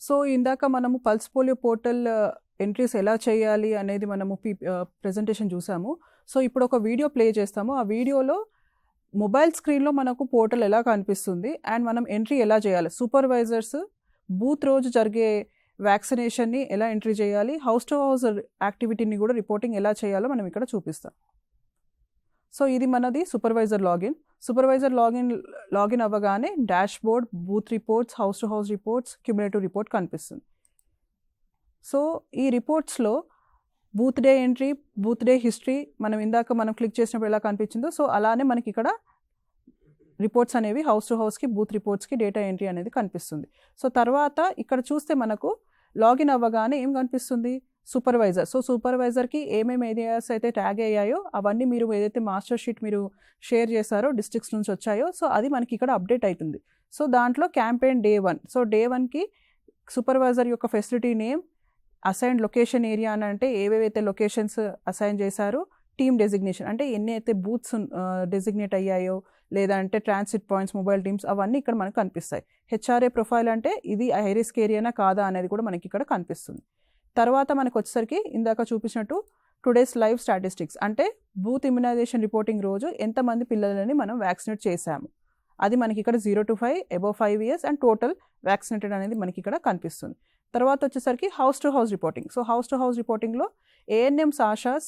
సో ఇందాక మనము పల్స్ పోలియో పోర్టల్ ఎంట్రీస్ ఎలా చేయాలి అనేది మనము ప్రెజెంటేషన్ చూసాము. సో ఇప్పుడు ఒక వీడియో ప్లే చేస్తాము. ఆ వీడియోలో మొబైల్ స్క్రీన్లో మనకు పోర్టల్ ఎలా కనిపిస్తుంది అండ్ మనం ఎంట్రీ ఎలా చేయాలి, సూపర్వైజర్స్ బూత్ రోజు జరిగే వ్యాక్సినేషన్ని ఎలా ఎంట్రీ చేయాలి, హౌస్ టు హౌస్ యాక్టివిటీని కూడా రిపోర్టింగ్ ఎలా చేయాలో మనం ఇక్కడ చూపిస్తాం. సో ఇది మనది సూపర్వైజర్ లాగిన్. సూపర్వైజర్ లాగిన్ అవ్వగానే dashboard, booth reports, house to house reports, cumulative report కనిపిస్తుంది. సో ఈ రిపోర్ట్స్లో booth day entry, booth day history మనం క్లిక్ చేసినప్పుడు ఎలా కనిపించిందో సో అలానే మనకి ఇక్కడ రిపోర్ట్స్ అనేవి హౌస్ టు హౌస్కి బూత్ రిపోర్ట్స్కి డేటా ఎంట్రీ అనేది కనిపిస్తుంది. సో తర్వాత ఇక్కడ చూస్తే మనకు లాగిన్ అవ్వగానే ఏం కనిపిస్తుంది, సూపర్వైజర్. సో సూపర్వైజర్కి ఏమేమి ఏరియాస్ అయితే ట్యాగ్ అయ్యాయో అవన్నీ మీరు ఏదైతే మాస్టర్ షీట్ మీరు షేర్ చేశారో డిస్ట్రిక్ట్స్ నుంచి వచ్చాయో సో అది మనకి ఇక్కడ అప్డేట్ అవుతుంది. సో దాంట్లో క్యాంపెయిన్ డే 1. సో డే 1కి సూపర్వైజర్ యొక్క facility name, assigned location area అని అంటే ఏవేవైతే లొకేషన్స్ అసైన్ చేశారో, టీమ్ డెసిగ్నేషన్ అంటే ఎన్ని అయితే బూత్స్ డెసిగ్నేట్ అయ్యాయో లేదంటే ట్రాన్సిట్ పాయింట్స్, మొబైల్ టీమ్స్ అవన్నీ ఇక్కడ మనకు కనిపిస్తాయి. హెచ్ఆర్ఏ ప్రొఫైల్ అంటే ఇది హై రిస్క్ ఏరియానా కాదా అనేది కూడా మనకి ఇక్కడ కనిపిస్తుంది. తర్వాత మనకు వచ్చేసరికి ఇందాక చూపించినట్టు టుడేస్ లైవ్ స్టాటిస్టిక్స్ అంటే బూత్ ఇమ్యునైజేషన్ రిపోర్టింగ్ రోజు ఎంతమంది పిల్లలని మనం వ్యాక్సినేట్ చేశాము అది మనకి ఇక్కడ 0 to 5, above 5 years and total vaccinated అనేది మనకి ఇక్కడ కనిపిస్తుంది. తర్వాత వచ్చేసరికి house to house reporting. So house to హౌస్ రిపోర్టింగ్లో ఏఎన్ఎంస్, ఆశాస్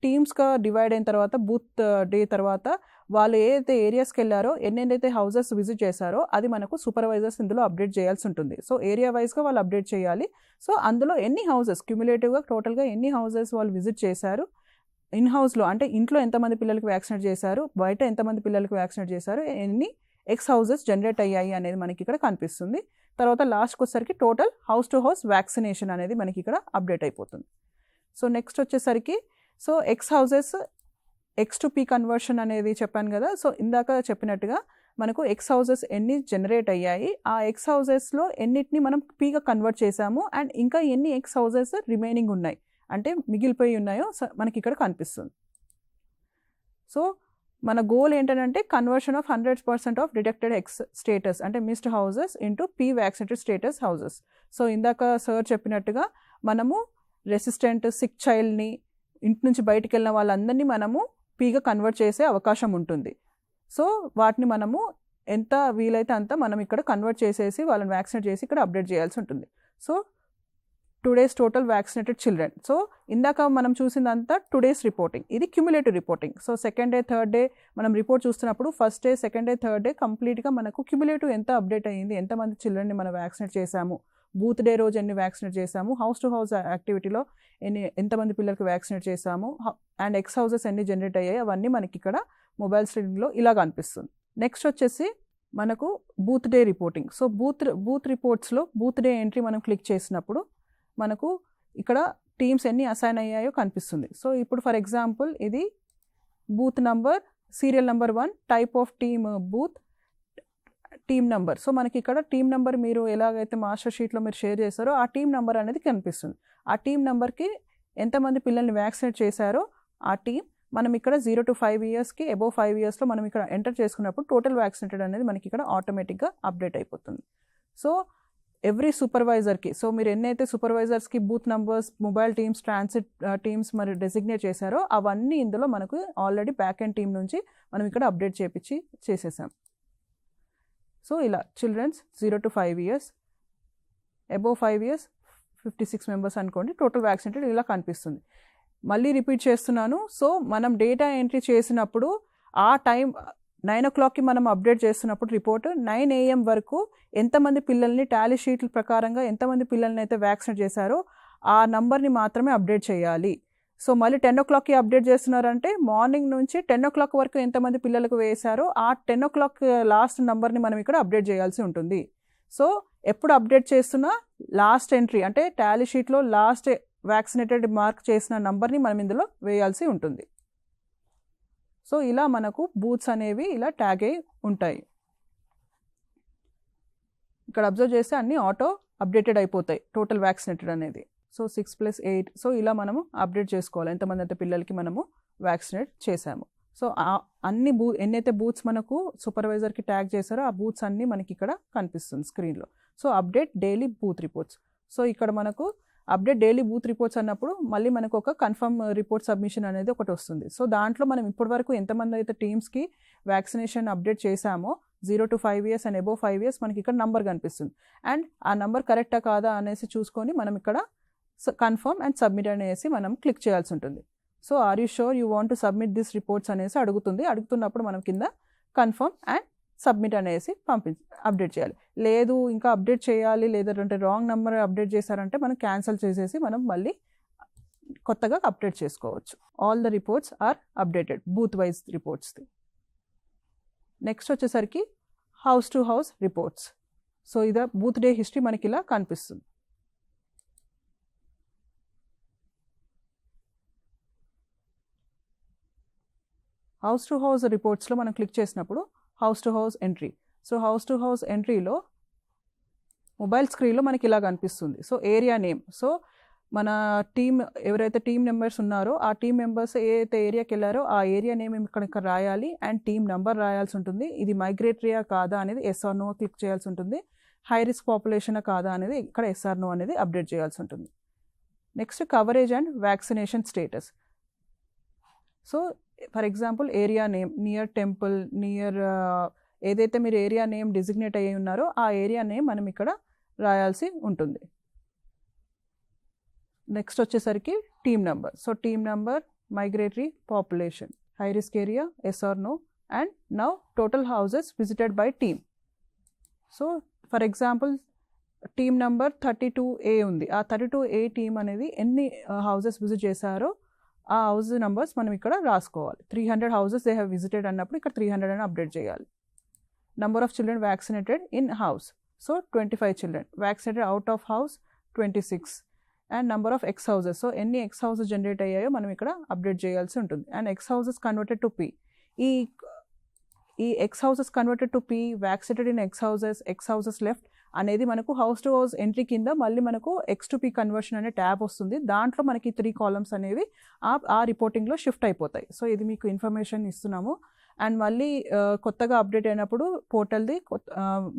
టీమ్స్గా డివైడ్ అయిన తర్వాత బూత్ డే తర్వాత వాళ్ళు ఏదైతే ఏరియాస్కి వెళ్ళారో ఎన్నెన్నైతే హౌసెస్ విజిట్ చేశారో అది మనకు సూపర్వైజర్స్ ఇందులో అప్డేట్ చేయాల్సి ఉంటుంది. సో ఏరియా వైజ్గా వాళ్ళు అప్డేట్ చేయాలి. సో అందులో ఎన్ని హౌసెస్ క్యుములేటివ్గా టోటల్గా ఎన్ని హౌసెస్ వాళ్ళు విజిట్ చేశారు, ఇన్ హౌస్లో అంటే ఇంట్లో ఎంతమంది పిల్లలకి వ్యాక్సినేట్ చేశారు, బయట ఎంతమంది పిల్లలకి వ్యాక్సినేట్ చేశారు, ఎన్ని ఎక్స్ హౌసెస్ జనరేట్ అయ్యాయి అనేది మనకి ఇక్కడ కనిపిస్తుంది. తర్వాత లాస్ట్కి వచ్చేసరికి total house to house vaccination అనేది మనకి ఇక్కడ అప్డేట్ అయిపోతుంది. సో నెక్స్ట్ వచ్చేసరికి so X houses X to P conversion అనేది చెప్పాను కదా. సో ఇందాక చెప్పినట్టుగా మనకు ఎక్స్ హౌసెస్ ఎన్ని జనరేట్ అయ్యాయి, ఆ ఎక్స్ హౌసెస్లో ఎన్నిటిని మనం పీగా కన్వర్ట్ చేసాము అండ్ ఇంకా ఎన్ని ఎక్స్ హౌసెస్ రిమైనింగ్ ఉన్నాయి అంటే మిగిలిపోయి ఉన్నాయో మనకి ఇక్కడ కనిపిస్తుంది. సో మన గోల్ ఏంటంటే conversion of 100% of detected X status అంటే missed houses into P vaccinated status houses. So ఇందాక సార్ చెప్పినట్టుగా మనము రెసిస్టెంట్ సిక్ చైల్డ్ని ఇంటి నుంచి బయటికి వెళ్ళిన వాళ్ళందరినీ మనము పీగా కన్వర్ట్ చేసే అవకాశం ఉంటుంది. సో వాటిని మనము ఎంత వీలైతే అంత మనం ఇక్కడ కన్వర్ట్ చేసేసి వాళ్ళని వ్యాక్సినేట్ చేసి ఇక్కడ అప్డేట్ చేయాల్సి ఉంటుంది. So today's total vaccinated children. So ఇందాక మనం చూసిందంతా టుడేస్ రిపోర్టింగ్, ఇది cumulative reporting. So second day third day మనం రిపోర్ట్ చూస్తున్నప్పుడు first day second day third day కంప్లీట్గా మనకు క్యుములేటివ్ ఎంత అప్డేట్ అయ్యింది, ఎంతమంది చిల్డ్రన్ని మనం వ్యాక్సినేట్ చేశాము, బూత్ డే రోజు ఎన్ని వ్యాక్సినేట్ చేశాము, హౌస్ టు హౌస్ యాక్టివిటీలో ఎంతమంది పిల్లలకి వ్యాక్సినేట్ చేశాము అండ్ ఎక్స్ హౌసెస్ ఎన్ని జనరేట్ అయ్యాయి అవన్నీ మనకి ఇక్కడ మొబైల్ స్క్రీన్లో ఇలా కనిపిస్తుంది. నెక్స్ట్ వచ్చేసి మనకు booth day reporting. So booth రిపోర్ట్స్లో బూత్ డే ఎంట్రీ మనం క్లిక్ చేసినప్పుడు మనకు ఇక్కడ టీమ్స్ ఎన్ని అసైన్ అయ్యాయో కనిపిస్తుంది. సో ఇప్పుడు ఫర్ ఎగ్జాంపుల్ ఇది booth number, serial number 1, type of team booth, team number. So మనకి ఇక్కడ టీమ్ నెంబర్ మీరు ఎలాగైతే మాస్టర్ షీట్లో మీరు షేర్ చేస్తారో ఆ టీమ్ నెంబర్ అనేది కనిపిస్తుంది. ఆ టీమ్ నెంబర్కి ఎంతమంది పిల్లల్ని వ్యాక్సినేట్ చేశారో ఆ టీమ్ మనం ఇక్కడ 0 to 5 yearsకి అబవ్ 5 yearsలో మనం ఇక్కడ ఎంటర్ చేసుకున్నప్పుడు టోటల్ వ్యాక్సినేటెడ్ అనేది మనకి ఇక్కడ ఆటోమేటిక్గా అప్డేట్ అయిపోతుంది. సో ఎవ్రీ సూపర్వైజర్కి సో మీరు ఎన్నైతే సూపర్వైజర్స్కి booth numbers, mobile teams, transit teams మరి డెసిగ్నేట్ చేశారో అవన్నీ ఇందులో మనకు ఆల్రెడీ బ్యాక్ ఎండ్ టీమ్ నుంచి మనం ఇక్కడ అప్డేట్ చేసేసాం. సో ఇలా children's 0 to 5 years, above 5 years 56 members అనుకోండి, టోటల్ వ్యాక్సినేటెడ్ ఇలా కనిపిస్తుంది. మళ్ళీ రిపీట్ చేస్తున్నాను. సో మనం డేటా ఎంట్రీ చేసినప్పుడు ఆ టైం 9 o'clockకి మనం అప్డేట్ చేస్తున్నప్పుడు రిపోర్ట్ 9 AM వరకు ఎంతమంది పిల్లల్ని టాలీ షీట్ల ప్రకారంగా ఎంతమంది పిల్లల్ని అయితే వ్యాక్సినేట్ చేశారో ఆ నంబర్ని మాత్రమే అప్డేట్ చేయాలి. సో మళ్ళీ 10 o'clockకి అప్డేట్ చేస్తున్నారంటే మార్నింగ్ నుంచి 10 o'clock వరకు ఎంతమంది పిల్లలకు వేశారో ఆ 10 o'clock లాస్ట్ నెంబర్ని మనం ఇక్కడ అప్డేట్ చేయాల్సి ఉంటుంది. సో ఎప్పుడు అప్డేట్ చేస్తున్నా లాస్ట్ ఎంట్రీ అంటే టాలీ షీట్లో లాస్ట్ వ్యాక్సినేటెడ్ మార్క్ చేసిన నంబర్ని మనం ఇందులో వేయాల్సి ఉంటుంది. సో ఇలా మనకు బూత్స్ అనేవి ఇలా ట్యాగ్ అయి ఉంటాయి. ఇక్కడ అబ్జర్వ్ చేస్తే అన్నీ ఆటో అప్డేటెడ్ అయిపోతాయి టోటల్ వ్యాక్సినేటెడ్ అనేది. సో 6 + 8 సో ఇలా మనము అప్డేట్ చేసుకోవాలి ఎంతమంది అయితే పిల్లలకి మనము వ్యాక్సినేట్ చేసాము. సో అన్ని ఎన్నైతే బూత్స్ మనకు సూపర్వైజర్కి ట్యాగ్ చేశారో ఆ బూత్స్ అన్నీ మనకి ఇక్కడ కనిపిస్తుంది స్క్రీన్లో. So update daily booth reports. So ఇక్కడ మనకు అప్డేట్ డైలీ బూత్ రిపోర్ట్స్ అన్నప్పుడు మళ్ళీ మనకు ఒక కన్ఫర్మ్ రిపోర్ట్ సబ్మిషన్ అనేది ఒకటి వస్తుంది. సో దాంట్లో మనం ఇప్పటివరకు ఎంతమంది అయితే టీమ్స్కి వ్యాక్సినేషన్ అప్డేట్ చేశామో 0 to 5 years and above 5 years మనకి ఇక్కడ నంబర్ కనిపిస్తుంది. అండ్ ఆ నంబర్ కరెక్టా కాదా అనేసి చూసుకొని మనం ఇక్కడ కన్ఫర్మ్ అండ్ సబ్మిట్ అనేసి మనం క్లిక్ చేయాల్సి ఉంటుంది. So are you sure you want to submit this reports అనేసి అడుగుతున్నప్పుడు మనం కింద కన్ఫర్మ్ అండ్ సబ్మిట్ అనేసి అప్డేట్ చేయాలి. లేదు ఇంకా అప్డేట్ చేయాలి లేదంటే రాంగ్ నెంబర్ అప్డేట్ చేశారంటే మనం క్యాన్సిల్ చేసేసి మనం మళ్ళీ కొత్తగా అప్డేట్ చేసుకోవచ్చు. All the reports are updated, booth wise రిపోర్ట్స్ది. నెక్స్ట్ వచ్చేసరికి house to house reports. So ఇది బూత్ డే హిస్టరీ మనకి ఇలా కనిపిస్తుంది. హౌస్ టు హౌస్ రిపోర్ట్స్లో మనం క్లిక్ చేసినప్పుడు house to house entry. So house to house ఎంట్రీలో మొబైల్ స్క్రీన్లో మనకి ఇలా కనిపిస్తుంది. సో ఏరియా నేమ్, సో మన టీమ్ ఎవరైతే టీమ్ మెంబర్స్ ఉన్నారో ఆ టీమ్ మెంబర్స్ ఏ అయితే ఏరియాకి వెళ్ళారో ఆ ఏరియా నేమ్ ఇక్కడ రాయాలి అండ్ టీమ్ నెంబర్ రాయాల్సి ఉంటుంది. ఇది మైగ్రేటరీయా కాదా అనేది ఎస్ఆర్ నో క్లిక్ చేయాల్సి ఉంటుంది. హై రిస్క్ పాపులేషనా కాదా అనేది ఇక్కడ ఎస్ఆర్ నో అనేది అప్డేట్ చేయాల్సి ఉంటుంది. Next coverage and vaccination status. So for example area name near temple, near ఏదైతే మీరు ఏరియా నేమ్ డిజిగ్నేట్ అయ్యి ఉన్నారో ఆ ఏరియా నేమ్ మనం ఇక్కడ రాయాల్సి ఉంటుంది. నెక్స్ట్ వచ్చేసరికి team number. So team number, migratory, population, high risk area, yes or no, and now total houses visited by team. So for example team number 32A ఉంది. ఆ 32A టీమ్ అనేది ఎన్ని houses visit చేశారో ఆ house numbers మనం ఇక్కడ రాసుకోవాలి. 300 houses they have visited అన్నప్పుడు ఇక్కడ 300 అని అప్డేట్ చేయాలి. Number of children vaccinated in house, so 25 children. Vaccinated out of house 26. And number of X houses, so ఎన్ని ఎక్స్ హౌసెస్ జనరేట్ అయ్యాయో మనం ఇక్కడ అప్డేట్ చేయాల్సి ఉంటుంది. And X houses converted to P, ఈ X houses converted to P, vaccinated in X houses left అనేది మనకు house to house entry కింద మళ్ళీ మనకు ఎక్స్ టు పీ కన్వర్షన్ అనే ట్యాబ్ వస్తుంది. దాంట్లో మనకి 3 కాలమ్స్ అనేవి ఆ రిపోర్టింగ్లో షిఫ్ట్ అయిపోతాయి. సో ఇది మీకు ఇన్ఫర్మేషన్ ఇస్తున్నాము. అండ్ మళ్ళీ కొత్తగా అప్డేట్ అయినప్పుడు పోర్టల్ది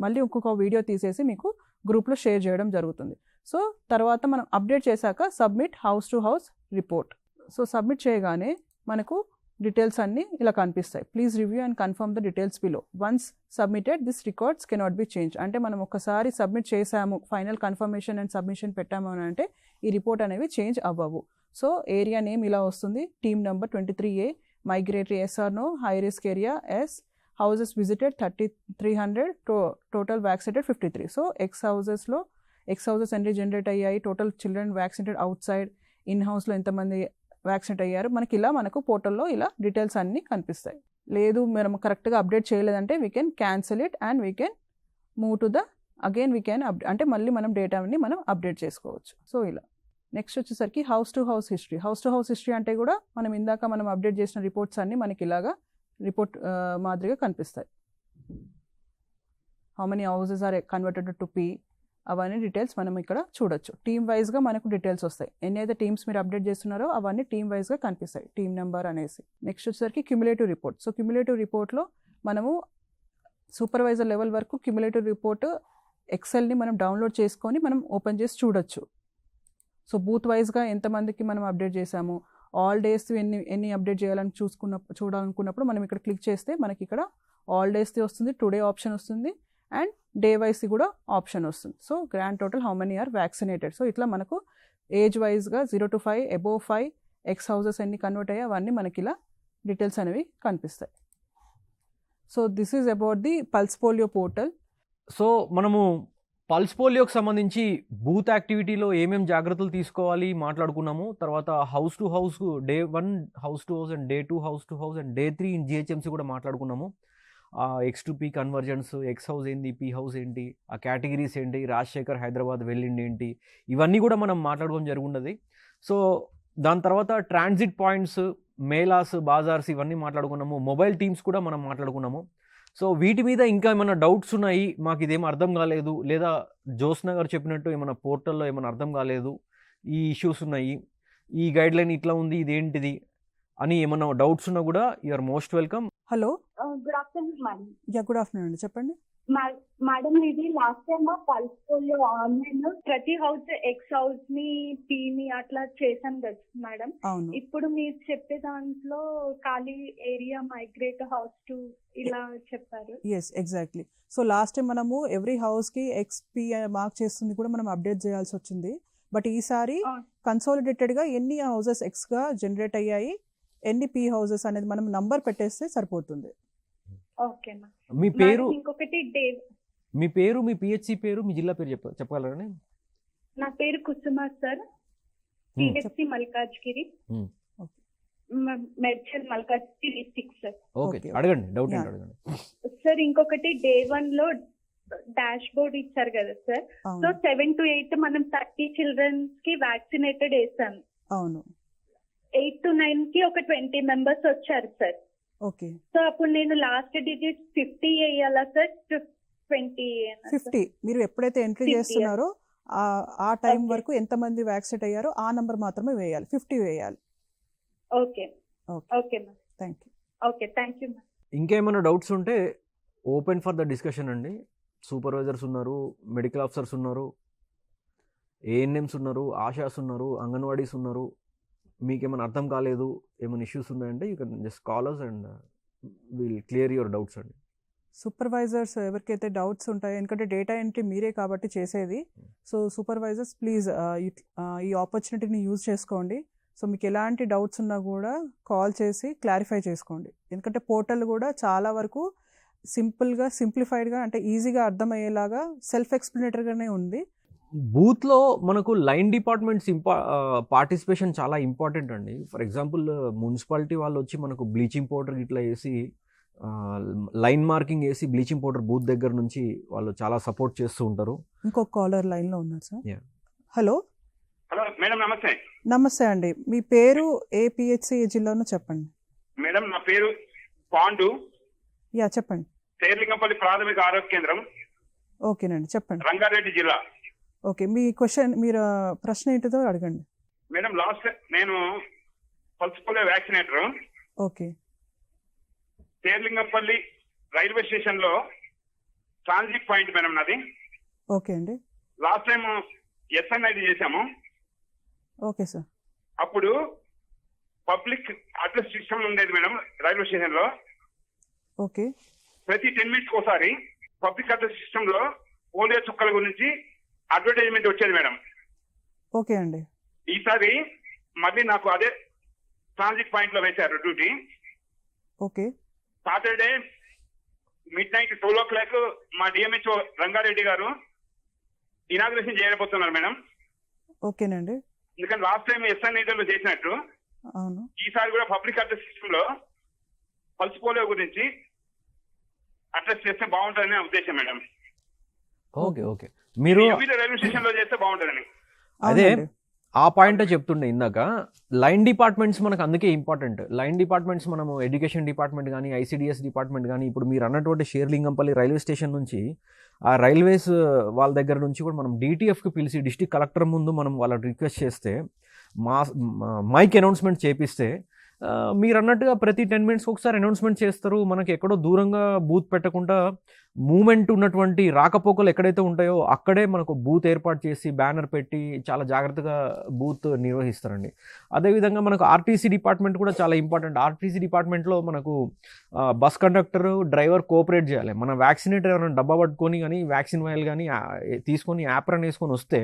మళ్ళీ ఇంకొక వీడియో తీసేసి మీకు గ్రూప్లో షేర్ చేయడం జరుగుతుంది. సో తర్వాత మనం అప్డేట్ చేశాక submit house to house report. So submit చేయగానే మనకు డీటెయిల్స్ అన్నీ ఇలా కనిపిస్తాయి. Please review and confirm the details below. Once submitted this records cannot be change. అంటే మనం ఒకసారి సబ్మిట్ చేసాము, ఫైనల్ కన్ఫర్మేషన్ అండ్ సబ్మిషన్ పెట్టాము అని అంటే ఈ రిపోర్ట్ అనేవి చేంజ్ అవ్వవు. సో ఏరియా నేమ్ ఇలా వస్తుంది, team number 23A, migratory yes or no, high risk area yes, houses visited 300, total vaccinated 53. So X houses ఎన్ని జనరేట్ అయ్యాయి, total children vaccinated outside, in హౌస్లో ఎంతమంది వ్యాక్సినేట్ అయ్యారు, మనకి మనకు పోర్టల్లో ఇలా డీటెయిల్స్ అన్నీ కనిపిస్తాయి. లేదు మనం కరెక్ట్గా అప్డేట్ చేయలేదంటే we can cancel it and we can move to the again we can అంటే మళ్ళీ మనం డేటాని మనం అప్డేట్ చేసుకోవచ్చు. సో ఇలా నెక్స్ట్ వచ్చేసరికి house to house history. House to house history అంటే కూడా మనం ఇందాక మనం అప్డేట్ చేసిన రిపోర్ట్స్ అన్నీ మనకి ఇలాగా రిపోర్ట్ మాదిరిగా కనిపిస్తాయి. How many houses are converted to P, అవన్నీ డీటెయిల్స్ మనం ఇక్కడ చూడొచ్చు. టీమ్ వైజ్గా మనకు డీటెయిల్స్ వస్తాయి. ఎన్ని అయితే టీమ్స్ మీరు అప్డేట్ చేస్తున్నారో అవన్నీ టీమ్ వైజ్గా కనిపిస్తాయి, టీమ్ నెంబర్ అనేసి. నెక్స్ట్ వచ్చేసరికి క్యుములేటివ్ రిపోర్ట్. సో క్యుములేటివ్ రిపోర్ట్లో మనము సూపర్వైజర్ లెవెల్ వరకు క్యుములేటివ్ రిపోర్ట్ ఎక్సెల్ని మనం డౌన్లోడ్ చేసుకొని మనం ఓపెన్ చేసి చూడొచ్చు. సో బూత్ వైజ్గా ఎంతమందికి మనం అప్డేట్ చేసాము, ఆల్ డేస్ ఎన్ని అప్డేట్ చేయాలని చూడాలనుకున్నప్పుడు మనం ఇక్కడ క్లిక్ చేస్తే మనకి ఇక్కడ ఆల్ డేస్ది వస్తుంది, టుడే ఆప్షన్ వస్తుంది అండ్ డే వైజ్ కూడా ఆప్షన్ వస్తుంది. So grand total how many are vaccinated. So ఇట్లా మనకు ఏజ్ వైజ్గా 0 to 5, అబోవ్ 5, ఎక్స్ హౌసెస్ ఎన్ని కన్వర్ట్ అయ్యాయి అవన్నీ మనకి ఇలా డీటెయిల్స్ అనేవి కనిపిస్తాయి. So this is about the pulse polio portal. So మనము పల్స్ పోలియోకి సంబంధించి బూత్ యాక్టివిటీలో ఏమేమి జాగ్రత్తలు తీసుకోవాలి మాట్లాడుకున్నాము. తర్వాత house to house, day 1 house to house and day 2 house to house and day 3 in GHMC కూడా మాట్లాడుకున్నాము. X to P conversions, X house ఏంటి, పీ హౌస్ ఏంటి, ఆ కేటగిరీస్ ఏంటి, రాజశేఖర్ హైదరాబాద్ వెళ్ళిండి ఏంటి, ఇవన్నీ కూడా మనం మాట్లాడుకోవడం జరుగున్నది. సో దాని తర్వాత ట్రాన్సిట్ పాయింట్స్, మేళాస్, బాజార్స్ ఇవన్నీ మాట్లాడుకున్నాము. మొబైల్ టీమ్స్ కూడా మనం మాట్లాడుకున్నాము. సో వీటి మీద ఇంకా ఏమైనా డౌట్స్ ఉన్నాయి, మాకు ఇదేం అర్థం కాలేదు, లేదా జ్యోత్స్న గారు చెప్పినట్టు ఏమైనా పోర్టల్లో ఏమైనా అర్థం కాలేదు, ఈ ఇష్యూస్ ఉన్నాయి, ఈ గైడ్లైన్ ఇట్లా ఉంది, ఇదేంటిది అని ఏమైనా డౌట్స్ ఉన్నా కూడా you're most welcome. Hello, good afternoon madam. Yeah good afternoon అండి, చెప్పండి. మేడం ఇది last time pulse polio online ప్రతి హౌస్ ఎక్స్ హౌస్ ని పీని అట్లా చేసాం కదా మేడం. అవును. ఇప్పుడు మీరు చెప్పే దాంట్లో ఖాళీ ఏరియా, మైగ్రేట్, హౌస్ టు ఇలా చెప్పారు. Yes exactly. So last time మనము ఎవ్రీ హౌస్కి ఎక్స్పీ మార్క్ చేస్తుంది కూడా మనం అప్డేట్ చేయాల్సి వచ్చింది. బట్ ఈసారి కన్సాలిడేటెడ్గా ఎన్ని హౌసెస్ ఎక్స్గా జనరేట్ అయ్యాయి, ఎన్ని పీ హౌసెస్ అనేది మనం నంబర్ పెట్టేస్తే సరిపోతుంది. Okay ma'am. మీ పేరు, ఇంకొకటి మీ పేరు, మీ పిహెచ్సి పేరు, మీ జిల్లా పేరు చెప్పగలరా? నా పేరు Kusuma sir. CHC Malkajgiri, Hmm. Medchal Malkajgiri 6 sir. Okay, Okay. అడగండి, డౌట్ Yeah. ఏంటి అడగండి. సార్ ఇంకొకటి డే 1 లో డాష్ బోర్డ్ ఇచ్చారు కదా సార్. సో అవును 7 to 8 మనం 30 చిల్డ్రన్స్ కి వ్యాక్సినేటెడ్ వేసాం. అవును 8 to 9 కి ఒక 20 మెంబర్స్ వచ్చారు సార్. ఓకే. సో అప్పుడు నేను లాస్ట్ డిజిట్ 50 వేయాలా సార్ 20? 50 మీరు ఎప్పుడైతే ఎంట్రీ 50 చేస్తున్నారో ఆ టైం Okay. వరకు ఎంతమంది వ్యాక్సినేట్ అయ్యారో ఆ నంబర్ మాత్రమే వేయాలి, 50 వేయాలి. Okay okay, okay ma'am. Thank you. Okay, thank you ma'am. ఇంకేమైనా డౌట్స్ ఉంటే ఓపెన్ ఫర్ ద డిస్కషన్ అండి. సూపర్వైజర్స్ ఉన్నారు, మెడికల్ ఆఫీసర్స్ ఉన్నారు, ఏఎన్ఎంస్ ఉన్నారు, ఆశాస్ ఉన్నారు, అంగన్వాడీస్ ఉన్నారు. మీకు ఏమైనా అర్థం కాలేదు, ఏమైనా ఇష్యూస్ ఉన్నాయంటే you can just call us and will clear your doubts అండి. సూపర్వైజర్స్ ఎవరికైతే డౌట్స్ ఉంటాయో, ఎందుకంటే డేటా ఎంట్రీ మీరే కాబట్టి చేసేది, సో సూపర్వైజర్స్ ప్లీజ్ ఈ ఆపర్చునిటీని యూజ్ చేసుకోండి. సో మీకు ఎలాంటి డౌట్స్ ఉన్నా కూడా కాల్ చేసి క్లారిఫై చేసుకోండి. ఎందుకంటే పోర్టల్ కూడా చాలా వరకు సింపుల్గా, సింప్లిఫైడ్గా, అంటే ఈజీగా అర్థమయ్యేలాగా సెల్ఫ్ ఎక్స్ప్లెనేటరీగానే ఉంది. బూత్లో మనకు లైన్ డిపార్ట్మెంట్స్ పార్టిసిపేషన్ చాలా ఇంపార్టెంట్ అండి. ఫర్ ఎగ్జాంపుల్ మున్సిపాలిటీ వాళ్ళు వచ్చి మనకు బ్లీచింగ్ పౌడర్ ఇట్లా వేసి లైన్ మార్కింగ్ వేసి బ్లీచింగ్ పౌడర్ బూత్ దగ్గర నుంచి వాళ్ళు చాలా సపోర్ట్ చేస్తూ ఉంటారు. ఇంకొక కాలర్ లైన్లో ఉన్నారు sir. Yeah. Hello hello madam, నమస్తే. నమస్తే అండి, మీ పేరు ఏ పిహెచ్సి జిల్లానో చెప్పండి. మేడం నా పేరు పాండు, యా చెప్పండి. శేర్లింగంపల్లి ప్రాథమిక ఆరోగ్య కేంద్రం, ఓకేనండి చెప్పండి. రంగారెడ్డి జిల్లా. ఓకే, మీ క్వశ్చన్, మీరు ప్రశ్న ఏంటిదో అడగండి. మేడం లాస్ట్ నేను pulse polio vaccinator okay. Serilingampally railway station లో ట్రాన్సిట్ పాయింట్ మేడం నాది. ఓకే అండి. లాస్ట్ టైం ఎస్ఎన్ఐడి చేశాము. Okay sir. అప్పుడు పబ్లిక్ అడ్రస్ సిస్టమ్ ఉండేది మేడం రైల్వే స్టేషన్ లో. ఓకే. ప్రతి 10 minutes ఒకసారి పబ్లిక్ అడ్రస్ సిస్టమ్ లో పోలియో చుక్కల గురించి అడ్వర్టైజ్మెంట్ వచ్చేది మేడం. ఓకే అండి. ఈసారి మళ్ళీ నాకు అదే ట్రాన్సిట్ పాయింట్ లో వేశారు duty. Okay. Saturday midnight 12 o'clock మా డిఎంహెచ్ఓ రంగారెడ్డి గారు ఇనాగ్రేషన్ చేయబోతున్నారు మేడం. ఓకేనండి. ఎందుకంటే లాస్ట్ టైం ఎస్ఎన్ఐలో చేసినట్టు అవును. ఈసారి కూడా పబ్లిక్ అడ్రస్ సిస్టమ్ లో పల్స్ పోలియో గురించి అడ్రస్ చేస్తే బాగుంటుందనే ఉద్దేశం మేడం. ఓకే ఓకే, మీరు వివిధ రైల్వే స్టేషన్ లో చేస్తే బాగుంటుందని. అదే అవునండి. ఆ పాయింటే చెప్తుండే ఇందాక. లైన్ డిపార్ట్మెంట్స్ మనకు అందుకే ఇంపార్టెంట్. లైన్ డిపార్ట్మెంట్స్ మనము ఎడ్యుకేషన్ డిపార్ట్మెంట్ కానీ, ఐసిడిఎస్ డిపార్ట్మెంట్ కానీ, ఇప్పుడు మీరు అన్నటువంటి షేర్లింగంపల్లి రైల్వే స్టేషన్ నుంచి ఆ రైల్వేస్ వాళ్ళ దగ్గర నుంచి కూడా మనం డిటిఎఫ్కి పిలిచి డిస్ట్రిక్ట్ కలెక్టర్ ముందు మనం వాళ్ళకి రిక్వెస్ట్ చేస్తే మైక్ అనౌన్స్మెంట్ చేపిస్తే మీరు అన్నట్టుగా ప్రతి 10 minutes ఒకసారి అనౌన్స్మెంట్ చేస్తారు. మనకి ఎక్కడో దూరంగా బూత్ పెట్టకుండా మూమెంట్ ఉన్నటువంటి రాకపోకలు ఎక్కడైతే ఉంటాయో అక్కడే మనకు బూత్ ఏర్పాటు చేసి బ్యానర్ పెట్టి చాలా జాగ్రత్తగా బూత్ నిర్వహిస్తారండి. అదేవిధంగా మనకు ఆర్టీసీ డిపార్ట్మెంట్ కూడా చాలా ఇంపార్టెంట్. ఆర్టీసీ డిపార్ట్మెంట్లో మనకు బస్ కండక్టర్, డ్రైవర్ కోఆపరేట్ చేయాలి. మన వ్యాక్సినేటర్ ఎవరైనా డబ్బా పట్టుకొని కానీ వ్యాక్సిన్ వైల్ కానీ తీసుకొని యాప్రన్ వేసుకొని వస్తే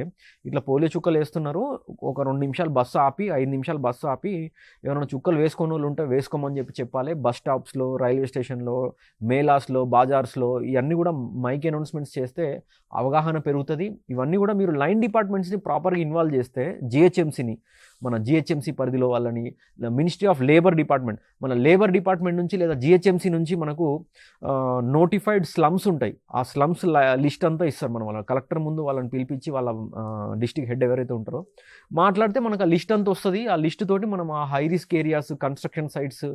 ఇట్లా పోలియో చుక్కలు వేస్తున్నారు, ఒక 2 నిమిషాలు బస్సు ఆపి 5 నిమిషాలు బస్సు ఆపి ఎవరైనా చుక్కలు వేసుకునే వాళ్ళు ఉంటే వేసుకోమని చెప్పాలి. బస్ స్టాప్స్లో, రైల్వే స్టేషన్లో, మేలాస్లో, బాజార్స్లో ఇవన్నీ కూడా మైక్ అనౌన్స్మెంట్స్ చేస్తే అవగాహన పెరుగుతుంది. ఇవన్నీ కూడా మీరు లైన్ డిపార్ట్మెంట్స్ని ప్రాపర్గా ఇన్వాల్వ్ చేస్తే జిహెచ్ఎంసీని, మన జిహెచ్ఎంసీ పరిధిలో వాళ్ళని, మినిస్ట్రీ ఆఫ్ లేబర్ డిపార్ట్మెంట్, మన లేబర్ డిపార్ట్మెంట్ నుంచి లేదా జిహెచ్ఎంసీ నుంచి మనకు నోటిఫైడ్ స్లమ్స్ ఉంటాయి. ఆ స్లమ్స్ లిస్ట్ అంతా ఇస్తారు. మనం వాళ్ళ కలెక్టర్ ముందు వాళ్ళని పిలిపించి వాళ్ళ డిస్ట్రిక్ట్ హెడ్ ఎవరైతే ఉంటారో మాట్లాడితే మనకు ఆ లిస్ట్ అంతా వస్తుంది. ఆ లిస్ట్ తోటి మనం ఆ high risk areas, construction sites,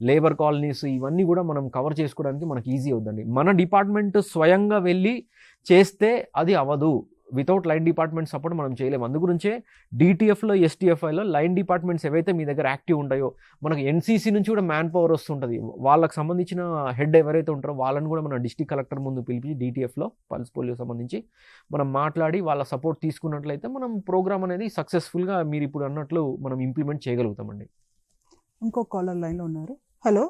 labour colonies ఇవన్నీ కూడా మనం కవర్ చేసుకోవడానికి మనకి ఈజీ అవుతుందండి. మన డిపార్ట్మెంట్ స్వయంగా వెళ్ళి చేస్తే అది అవ్వదు. వితౌట్ లైన్ డిపార్ట్మెంట్ సపోర్ట్ మనం చేయలేము. అందుగురించే డిటిఎఫ్లో, ఎస్టిఎఫ్ఐలో లైన్ డిపార్ట్మెంట్స్ ఏవైతే మీ దగ్గర యాక్టివ్ ఉంటాయో, మనకు ఎన్సీసీ నుంచి కూడా మ్యాన్ పవర్ వస్తుంటుంది. వాళ్ళకి సంబంధించిన హెడ్ ఎవరైతే ఉంటారో వాళ్ళని కూడా మన డిస్ట్రిక్ట్ కలెక్టర్ ముందు పిలిపి డిటిఎఫ్లో పల్స్ పోలియో సంబంధించి మనం మాట్లాడి వాళ్ళ సపోర్ట్ తీసుకున్నట్లయితే మనం ప్రోగ్రామ్ అనేది సక్సెస్ఫుల్గా మీరు ఇప్పుడు అన్నట్లు మనం ఇంప్లిమెంట్ చేయగలుగుతామండి. ఇంకో కాలర్ లైన్లో ఉన్నారు. Hello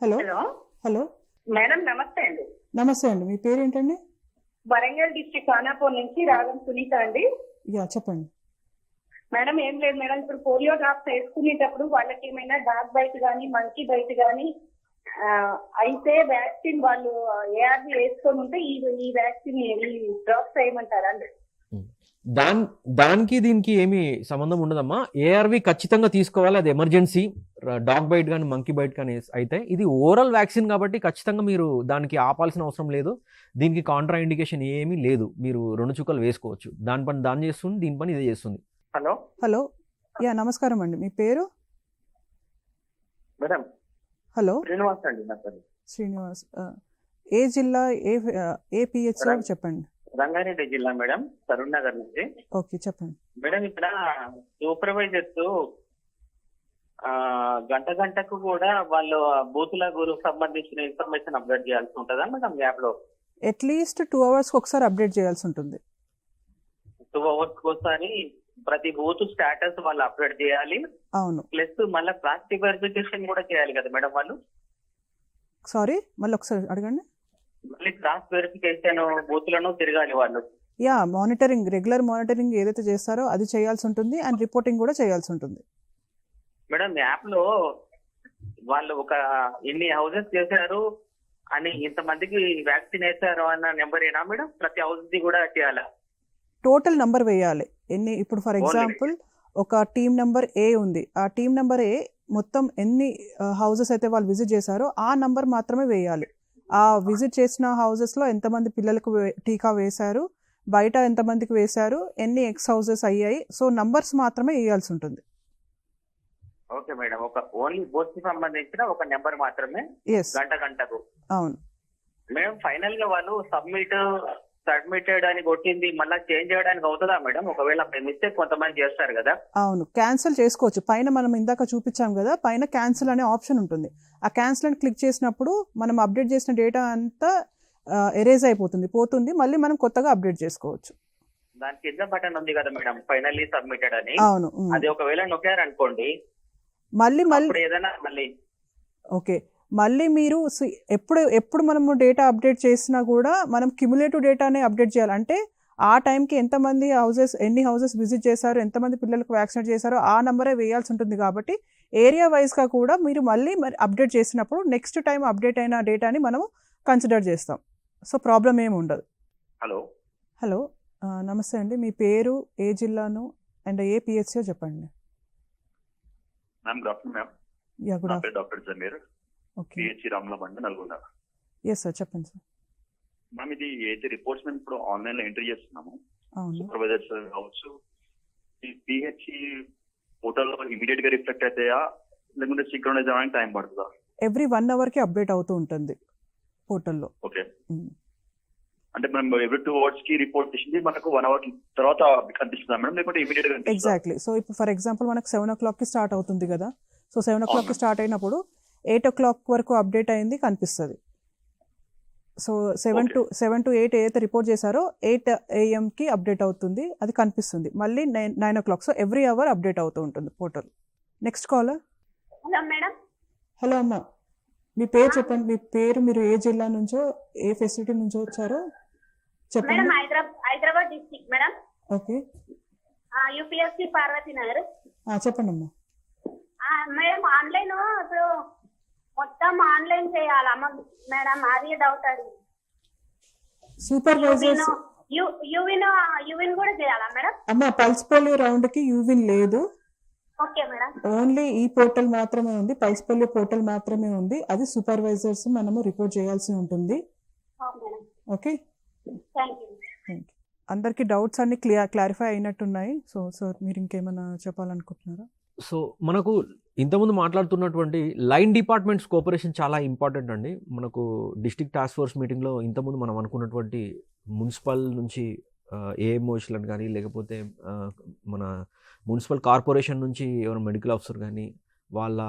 hello hello hello madam, నమస్తే అండి. నమస్తే అండి, మీ పేరు ఏంటండి? వరంగల్ డిస్ట్రిక్ట్ ఖానాపూర్ నుంచి రాగం సునీత అండి. యా చెప్పండి. మేడం ఏం లేదు మేడం, ఇప్పుడు పోలియో డ్రాప్స్ వేసుకునేటప్పుడు వాళ్ళకి ఏమైనా డాగ్ బైట్ కానీ, మంకీ బైట్ కానీ అయితే వ్యాక్సిన్ వాళ్ళు ఏఆర్బి వేసుకొని ఉంటే ఈ వ్యాక్సిన్ ఈ డ్రాప్స్ వేయమంటారా అండి? దానికి దీనికి ఏమీ సంబంధం ఉండదమ్మా. ఏఆర్వి ఖచ్చితంగా తీసుకోవాలి, అది ఎమర్జెన్సీ. డాగ్ బైట్ కానీ మంకీ బైట్ కానీ అయితే ఇది ఓరల్ వ్యాక్సిన్ కాబట్టి ఖచ్చితంగా మీరు దానికి ఆపాల్సిన అవసరం లేదు. దీనికి కాంట్రా ఇండికేషన్ ఏమీ లేదు. మీరు 2 చుక్కలు వేసుకోవచ్చు. దాని పని దాని చేస్తుంది, దీని పని ఇదే చేస్తుంది. హలో హలో, యా నమస్కారం అండి. మీ పేరు? మేడం, హలో, శ్రీనివాస్ అండి నా పేరు. శ్రీనివాస్. ఏ జిల్లా, ఏ పిహెచ్ఓ చెప్పండి. రంగారెడ్డి జిల్లా మేడం, కరీం నగర్ నుంచి. ఓకే, చెప్పండి. మేడం, ఇక్కడ సూపర్వైజర్స్ గంటకు కూడా వాళ్ళు బూతుల గురికి సంబంధించిన ఇన్ఫర్మేషన్ అప్డేట్ చేయాల్సి ఉంటుందా మేడం యాప్ లో? అట్లీస్ట్ 2 hours ఒకసారి అప్డేట్ చేయాల్సి ఉంటుంది. 2 hours ఒకసారి ప్రతి బూత్ స్టేటస్ వాళ్ళు అప్డేట్ చేయాలి. అవును. ప్లస్ మళ్ళీ ప్రాక్టిక్ వెరిఫికేషన్ కూడా చేయాలి కదా మేడం వాళ్ళు? సారీ, మళ్ళీ ఒకసారి అడగండి. మళ్ళీ క్రాస్ వెరిఫికేషన్ బూత్లను తిరగాలి వాళ్ళు. యా, మానిటరింగ్, రెగ్యులర్ మానిటరింగ్ ఏదైతే చేస్తారో అది చేయాల్సి ఉంటుంది, అండ్ రిపోర్టింగ్ కూడా చేయాల్సి ఉంటుంది. మేడం, యాప్ లో వాళ్ళు ఒక ఇన్ని హౌసెస్ చేశారు అని, ఇంతమందికి వ్యాక్సిన్ వేశారు అన్న నెంబర్ ఏనా మేడం? ప్రతి హౌస్ ది కూడా చేయాలా? టోటల్ నంబర్ వేయాలి. ఇప్పుడు ఫర్ ఎగ్జాంపుల్ ఒక టీమ్ నెంబర్ ఏ ఉంది, ఆ టీమ్ నెంబర్ ఏ మొత్తం ఎన్ని హౌసెస్ అయితే వాళ్ళు విజిట్ చేశారో ఆ నంబర్ మాత్రమే వేయాలి. ఆ విజిట్ చేసిన హౌసెస్లో ఎంతమంది పిల్లలకు టీకా వేశారు, బయట ఎంతమందికి వేశారు, ఎన్ని ఎక్స్ హౌసెస్ అయ్యాయి, సో నంబర్స్ మాత్రమే వేయాల్సి ఉంటుంది. ఓకే మేడం, ఒక ఓన్లీ బూత్ కి సంబంధించిన ఒక నెంబర్ మాత్రమే ఎస్, గంటకు. అవును మేడం, ఫైనల్ గా వాళ్ళు సబ్మిటెడ్ అని కొట్టింది మళ్ళీ చేంజ్ చేయడానికి అవుతుందా మేడం? ఒకవేళ మిస్టేక్ కొంతమంది చేస్తారు కదా. అవును, క్యాన్సిల్ చేసుకోవచ్చు. పైన మనం ఇందాక చూపించాం కదా, పైన క్యాన్సిల్ అనే ఆప్షన్ ఉంటుంది. ఆ క్యాన్సిల్ అని క్లిక్ చేసినప్పుడు మనం అప్డేట్ చేసిన డేటా అంతా ఎరేజ్ అయిపోతుంది, మళ్ళీ మనం కొత్తగా అప్డేట్ చేసుకోవచ్చు. దాని కింద బటన్ ఉంది కదా మేడం, ఫైనల్లీ సబ్మిటెడ్ అని. అవును, అది ఒకవేళ నొక్కారు అనుకోండి, మళ్ళీ ఏదైనా మళ్ళీ ఓకే, మళ్ళీ మీరు ఎప్పుడు మనము డేటా అప్డేట్ చేసినా కూడా మనం క్యుములేటివ్ డేటానే అప్డేట్ చేయాలి. అంటే ఆ టైంకి ఎంతమంది ఎన్ని హౌసెస్ విజిట్ చేశారు, ఎంతమంది పిల్లలకు వ్యాక్సినేట్ చేశారో ఆ నెంబరే వేయాల్సి ఉంటుంది. కాబట్టి ఏరియా వైజ్గా కూడా మీరు మళ్ళీ అప్డేట్ చేసినప్పుడు నెక్స్ట్ టైం అప్డేట్ అయిన డేటాని మనము కన్సిడర్ చేస్తాం. సో ప్రాబ్లం ఏమి ఉండదు. హలో, నమస్తే అండి. మీ పేరు, ఏ జిల్లాను, అండ్ ఏ పిహెచ్ఓ చెప్పండి. Ma'am, good afternoon ma'am. Yeah, good నా ఆఫ్టర్నూన్. పేరు డాక్టర్ జమీర్, ఓకే, పిహెచ్సి రామ్ల బండ, నల్గొండ. ఎస్ సార్, చెప్పండి సార్. మ్యామ్, ఇది అయితే రిపోర్ట్స్ మేము ఇప్పుడు ఆన్లైన్ లో ఎంట్రీ చేస్తున్నాము. అవును, సూపర్వైజర్స్ కావచ్చు, ఈ పిహెచ్సి పోర్టల్ లో ఇమీడియట్ గా రిఫ్లెక్ట్ అవుతాయా, లేకుంటే సింక్రోనైజ్ అవ్వడానికి టైం పడుతుందా? ఎవ్రీ 1 hourకి అప్డేట్ అవుతూ ఉంటుంది పోర్టల్లో. ఓకే, అంటే మనం ఎవ్రీ 2 hours కి రిపోర్ట్ చేసింది మనకు 1 hour తర్వాత కనిపిస్తుందా మేడం, లేకుంటే ఇమీడియట్ గా కనిపిస్తుందా? ఎగ్జాక్ట్లీ. సో ఇప్పుడు ఫర్ ఎగ్జాంపుల్ మనకు 7 o'clockకి స్టార్ట్ అవుతుంది కదా, సో 7 o'clockకి స్టార్ట్ అయినప్పుడు 8 o'clock వరకు అప్డేట్ అయింది కనిపిస్తుంది. సో 7 to 8 ఏదైతే రిపోర్ట్ చేశారో 8 AM అప్డేట్ అవుతుంది, అది కనిపిస్తుంది. మళ్ళీ 9 o'clock. So every hour update అవుతూ ఉంటుంది portal. Next caller. Hello madam. Hello అమ్మ, మీ పేరు చెప్పండి. మీ పేరు, మీరు ఏ జిల్లా నుంచో, ఏ ఫెసిలిటీ నుంచో వచ్చారో చెప్పండి. Madam, Hyderabad district madam. Okay, UPSC Parvati Nagar. చెప్పండి అమ్మా. మేడం, ఆన్లైన్ ఇప్పుడు మొత్తం ఆన్లైన్ చేయాలమ్మా మేడం, అది డౌట్. అది సూపర్వైజర్స్ యూవిన్ కూడా చేయాలా మేడం? అమ్మ, పల్స్ పోలియో రౌండ్ కి యూవిన్ లేదు. Okay madam. ఓన్లీ ఈ పోర్టల్ మాత్రమే ఉంది, పల్స్ పోలియో పోర్టల్ మాత్రమే ఉంది. అది సూపర్వైజర్స్ మనము రిపోర్ట్ చేయాల్సి ఉంటుంది. Okay, thank you. అందరికి డౌట్స్ అన్ని క్లారిఫై అయినట్టున్నాయి. సో సార్, మీరు ఇంకేమైనా చెప్పాలనుకుంటున్నారా? సో మనకు ఇంతకుముందు మాట్లాడుతున్నటువంటి లైన్ డిపార్ట్మెంట్స్ కోఆపరేషన్ చాలా ఇంపార్టెంట్ అండి. మనకు డిస్ట్రిక్ట్ టాస్క్ ఫోర్స్ మీటింగ్లో ఇంతకుముందు మనం అనుకున్నటువంటి మున్సిపల్ నుంచి ఏఎంఓస్లను కానీ, లేకపోతే మన మున్సిపల్ కార్పొరేషన్ నుంచి ఎవరైనా మెడికల్ ఆఫీసర్ కానీ, వాళ్ళ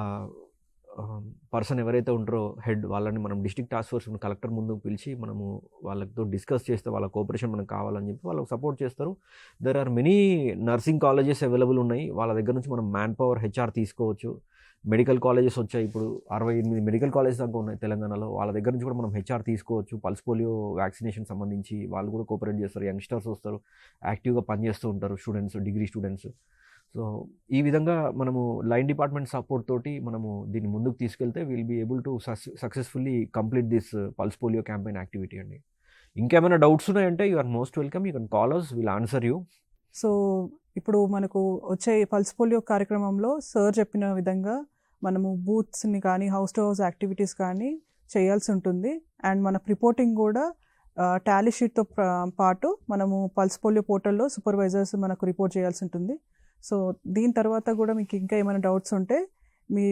పర్సన్ ఎవరైతే ఉంటారో హెడ్, వాళ్ళని మనం డిస్ట్రిక్ట్ టాస్క్ ఫోర్స్ కలెక్టర్ ముందు పిలిచి మనము వాళ్ళతో డిస్కస్ చేస్తే వాళ్ళ కోఆపరేషన్ మనకు కావాలని చెప్పి వాళ్ళకి సపోర్ట్ చేస్తారు. There are many nursing colleges available ఉన్నాయి, వాళ్ళ దగ్గర నుంచి మనం మ్యాన్ పవర్ హెచ్ఆర్ తీసుకోవచ్చు. మెడికల్ కాలేజెస్ వచ్చాయి, ఇప్పుడు 68 మెడికల్ కాలేజెస్ దాకా ఉన్నాయి తెలంగాణలో. వాళ్ళ దగ్గర నుంచి కూడా మనం హెచ్ఆర్ తీసుకోవచ్చు. పల్స్ పోలియో వ్యాక్సినేషన్ సంబంధించి వాళ్ళు కూడా కోఆపరేట్ చేస్తారు. యంగ్స్టర్స్ వస్తారు, యాక్టివ్గా పనిచేస్తూ ఉంటారు, స్టూడెంట్స్, డిగ్రీ స్టూడెంట్స్. సో ఈ విధంగా మనము లైన్ డిపార్ట్మెంట్ సపోర్ట్ తోటి మనము దీన్ని ముందుకు తీసుకెళ్తే will be able to successfully complete this pulse polio campaign activity అండి. ఇంకేమైనా డౌట్స్ ఉన్నాయంటే you are most welcome, you can call us, will answer you. So ఇప్పుడు మనకు వచ్చే పల్స్ పోలియో కార్యక్రమంలో సార్ చెప్పిన విధంగా మనము బూత్స్ని కానీ హౌస్ టు హౌస్ యాక్టివిటీస్ కానీ చేయాల్సి ఉంటుంది. అండ్ మన రిపోర్టింగ్ కూడా టాలీ షీట్తో పాటు మనము పల్స్ పోలియో పోర్టల్లో సూపర్వైజర్స్ మనకు రిపోర్ట్ చేయాల్సి ఉంటుంది. సో దీని తర్వాత కూడా మీకు ఇంకా ఏమైనా డౌట్స్ ఉంటే మీ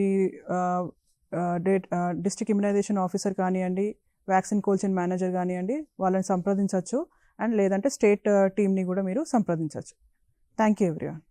డిస్ట్రిక్ట్ ఇమ్యునైజేషన్ ఆఫీసర్ కానివ్వండి, వ్యాక్సిన్ కోల్డ్ చైన్ మేనేజర్ కానివ్వండి, వాళ్ళని సంప్రదించవచ్చు. అండ్ లేదంటే స్టేట్ టీమ్ని కూడా మీరు సంప్రదించవచ్చు. Thank you everyone.